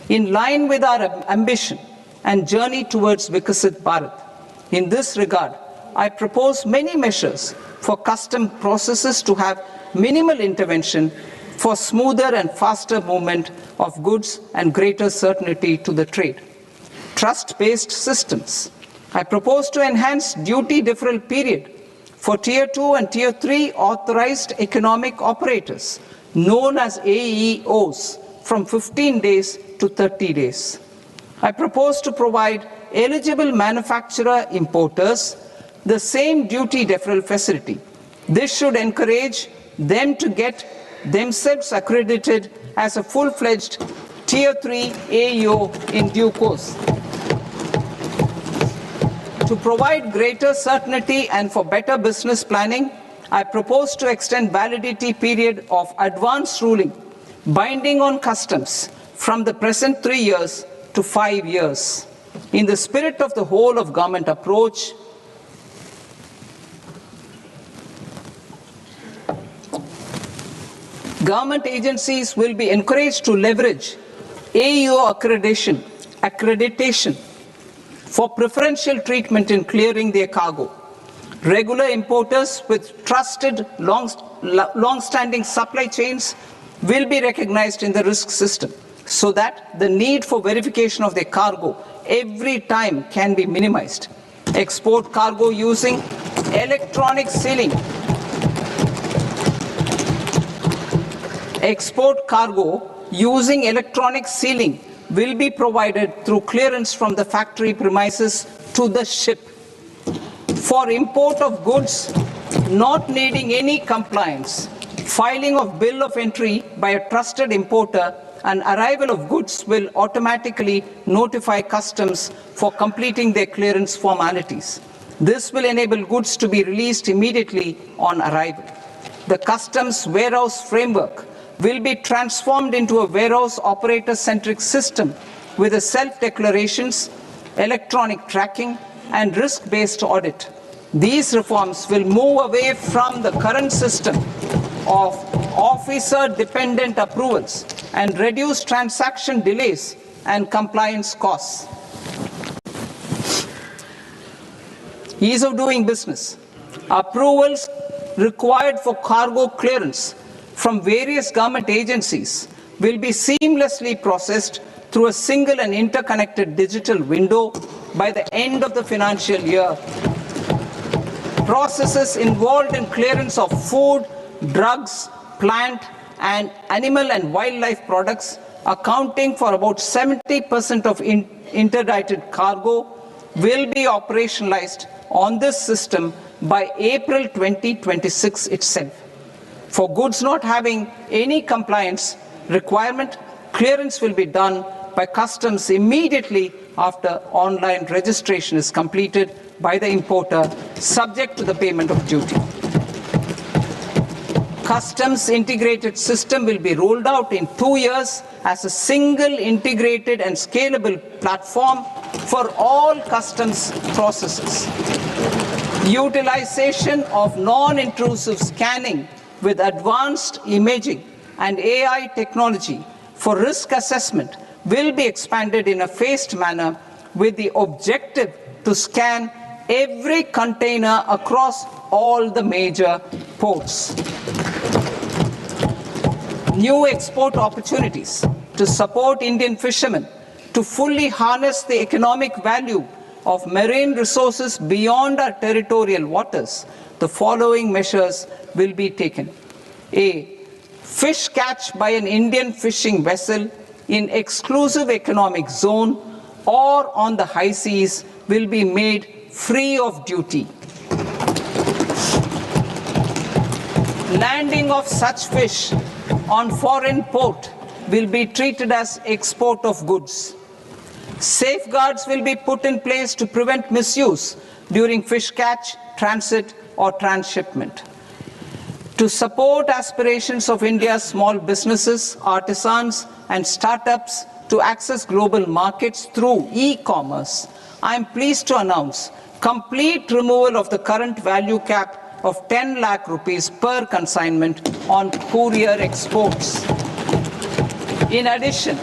in line with our ambition and journey towards Vikasit Bharat. In this regard, I propose many measures for custom processes to have minimal intervention for smoother and faster movement of goods and greater certainty to the trade. Trust-based systems. I propose to enhance duty deferral period for Tier 2 and Tier 3 authorized economic operators, known as AEOs, from 15 days to 30 days. I propose to provide eligible manufacturer importers the same duty deferral facility. This should encourage them to get themselves accredited as a full-fledged Tier 3 AEO in due course. To provide greater certainty and for better business planning, I propose to extend validity period of advance ruling binding on customs from the present 3 years to 5 years. In the spirit of the whole of government approach, government agencies will be encouraged to leverage AEO accreditation for preferential treatment in clearing their cargo. Regular importers with trusted long-standing supply chains will be recognized in the risk system so that the need for verification of their cargo every time can be minimized. Export cargo using electronic sealing. Export cargo using electronic sealing will be provided through clearance from the factory premises to the ship. For import of goods not needing any compliance, filing of bill of entry by a trusted importer and arrival of goods will automatically notify customs for completing their clearance formalities. This will enable goods to be released immediately on arrival. The customs warehouse framework will be transformed into a warehouse operator-centric system with a self-declarations, electronic tracking, and risk-based audit. These reforms will move away from the current system of officer-dependent approvals and reduce transaction delays and compliance costs. Ease of doing business. Approvals required for cargo clearance from various government agencies will be seamlessly processed through a single and interconnected digital window by the end of the financial year. Processes involved in clearance of food, drugs, plant, and animal and wildlife products, accounting for about 70% of interdicted cargo, will be operationalized on this system by April 2026 itself. For goods not having any compliance requirement, clearance will be done by customs immediately after online registration is completed by the importer, subject to the payment of duty. Customs integrated system will be rolled out in 2 years as a single integrated and scalable platform for all customs processes. Utilization of non-intrusive scanning with advanced imaging and AI technology for risk assessment will be expanded in a phased manner with the objective to scan every container across all the major ports. New export opportunities to support Indian fishermen to fully harness the economic value of marine resources beyond our territorial waters. The following measures will be taken. A. Fish catch by an Indian fishing vessel in exclusive economic zone or on the high seas will be made free of duty. Landing of such fish on foreign port will be treated as export of goods. Safeguards will be put in place to prevent misuse during fish catch, transit, or transshipment. To support aspirations of India's small businesses, artisans, and startups to access global markets through e-commerce, I am pleased to announce complete removal of the current value cap of 10 lakh rupees per consignment on courier exports. In addition,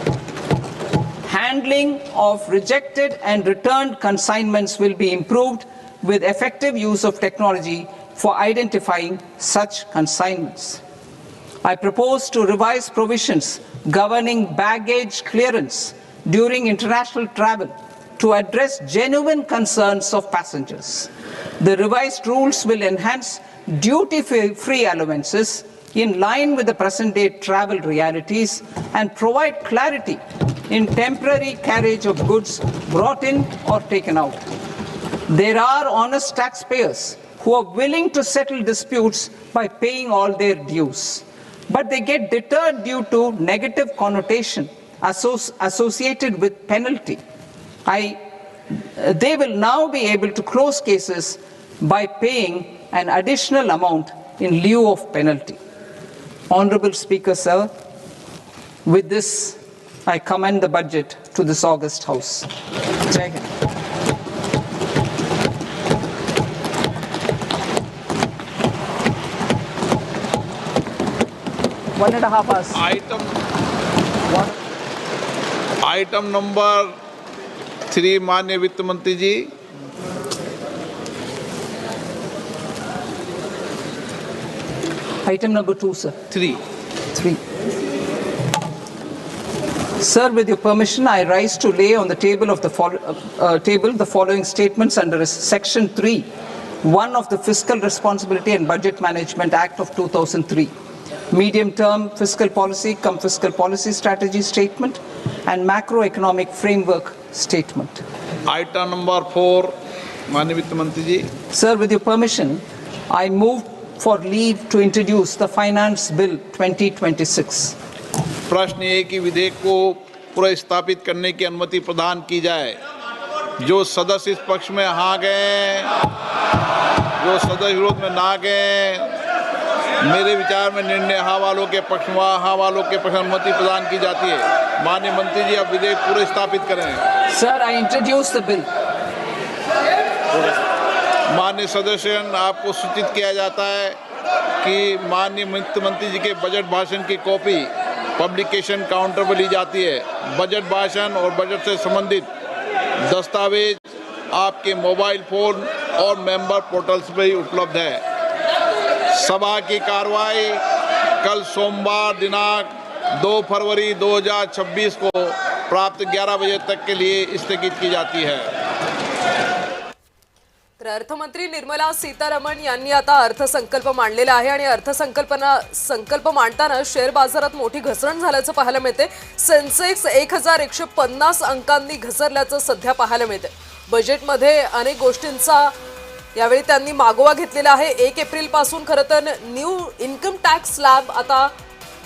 handling of rejected and returned consignments will be improved with effective use of technology for identifying such consignments. I propose to revise provisions governing baggage clearance during international travel to address genuine concerns of passengers. The revised rules will enhance duty-free allowances in line with the present-day travel realities and provide clarity in temporary carriage of goods brought in or taken out. There are honest taxpayers who are willing to settle disputes by paying all their dues, but they get deterred due to negative connotation associated with penalty. They will now be able to close cases by paying an additional amount in lieu of penalty. Honorable Speaker, sir, with this, I commend the budget to this august House. Jai Hind. One and a half hours. Item number 3 माननीय वित्त मंत्री जी। Item number 2, sir. 3. Sir, with your permission, I rise to lay on the table of the the following statements under Section 3, 1 of the Fiscal Responsibility and Budget Management Act of 2003. Medium-term fiscal policy cum fiscal policy strategy statement and macroeconomic framework statement. Item number 4 माननीय वित्त मंत्री जी। Sir, with your permission, I move for leave to introduce the Finance Bill 2026. प्रश्न ये कि विधेयक को पुनर्स्थापित करने की अनुमति प्रदान की जाए। जो सदस्य इस पक्ष में हाँ गए, जो सदस्य विरोध में ना गए, मेरे विचार में निर्णय हाँ वालों के पक्ष में, हाँ वालों के पक्ष में अनुमति प्रदान की जाती है। माननीय मंत्री जी, अब विधेयक पूरे स्थापित करें। Sir, I introduce the bill. माननीय सदस्यगण, आपको सूचित किया जाता है कि माननीय वित्त मंत्री जी के बजट भाषण की कॉपी पब्लिकेशन काउंटर पर ली जाती है। बजट भाषण और बजट से संबंधित दस्तावेज आपके मोबाइल फोन और मेंबर पोर्टल्स पर ही उपलब्ध है। सभा की कार्रवाई कल सोमवार दिनांक 2 फरवरी 2026 को प्राप्त 11 बजे तक के लिए स्थगित की जाती है। तर अर्थमंत्री निर्मला सीतारामन यांनी आता अर्थसंकल्प मांडलेला आहे आणि अर्थसंकल्प मांडताना शेअर बाजारात मोठी घसरण झाल्याचं पाहायला मिळते। सेन्सेक्स 1150 अंकांनी घसरल्याचं सध्या पाहायला मिळते। बजेटमध्ये अनेक गोष्टींचा यावेळी त्यांनी मागोवा घेतलेला आहे। 1 एप्रिल पासून खरंतर न्यू इन्कम टॅक्स स्लॅब आता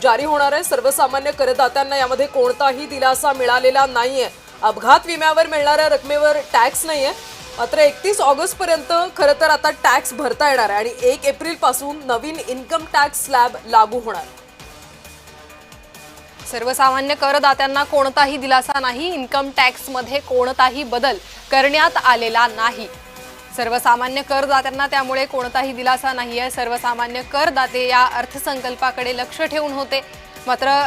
जारी होणार आहे। सर्वसामान्य करदात्यांना यामध्ये कोणताही दिलासा मिळालेला नाहीये। अपघात विम्यावर मिळणाऱ्या रकमेवर टॅक्स नाहीये। मात्र 31 ऑगस्ट पर्यंत खरं तर आता टॅक्स भरता येणार आहे आणि 1 एप्रिल पासून नवीन इन्कम टॅक्स स्लॅब लागू होणार. सर्वसामान्य करदात्यांना कोणताही दिलासा नाही. इन्कम टॅक्समध्ये कोणताही बदल करण्यात आलेला नाही. सर्वसामान्य करदात्यांना त्यामुळे कोणताही दिलासा नाही आहे. सर्वसामान्य करदाते या अर्थसंकल्पाकडे लक्ष ठेवून होते, मात्र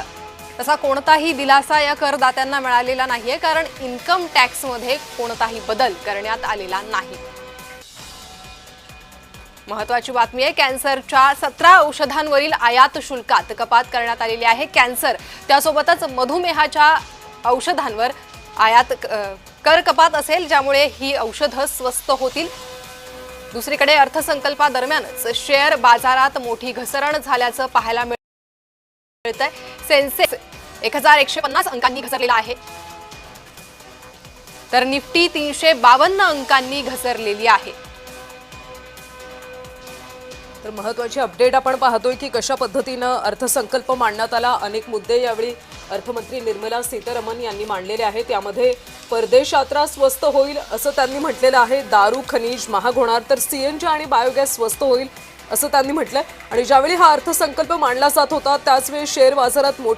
तसा कोणताही दिलासा या करदात्यांना मिळालेला नाहीये, कारण इन्कम टॅक्समध्ये कोणताही बदल करण्यात आलेला नाही. महत्त्वाची बातमी आहे, कॅन्सरच्या 17 औषधांवरील आयात शुल्कात कपात करण्यात आलेली आहे. कॅन्सर त्यासोबतच मधुमेहाच्या औषधांवर आयात कर कपात असेल, ज्यामुळे ही औषधं स्वस्त होतील. दुसरीकडे अर्थसंकल्पादरम्यानच शेअर बाजारात मोठी घसरण झाल्याचं पाहायला मिळतंय. सेन्सेक्स 1150 अंकांनी घसरलेला आहे, तर निफ्टी 352 अंकांनी घसरलेली आहे. तर महत्त्वाची अपडेट आपण पाहतोय की कशा पद्धतीनं अर्थसंकल्प मांडण्यात आला. अनेक मुद्दे यावेळी अर्थमंत्री निर्मला सीतारमण यांनी मांडलेले आहेत. यामध्ये परदेश यात्रा स्वस्त होईल असं त्यांनी म्हटलेलं आहे. दारू खनिज महाग होणार, तर सीएनजी आणि बायोगॅस स्वस्त होईल असं त्यांनी म्हटलंय. आणि ज्यावेळी हा अर्थसंकल्प मांडला जात होता त्याचवेळी शेअर बाजारात मोठी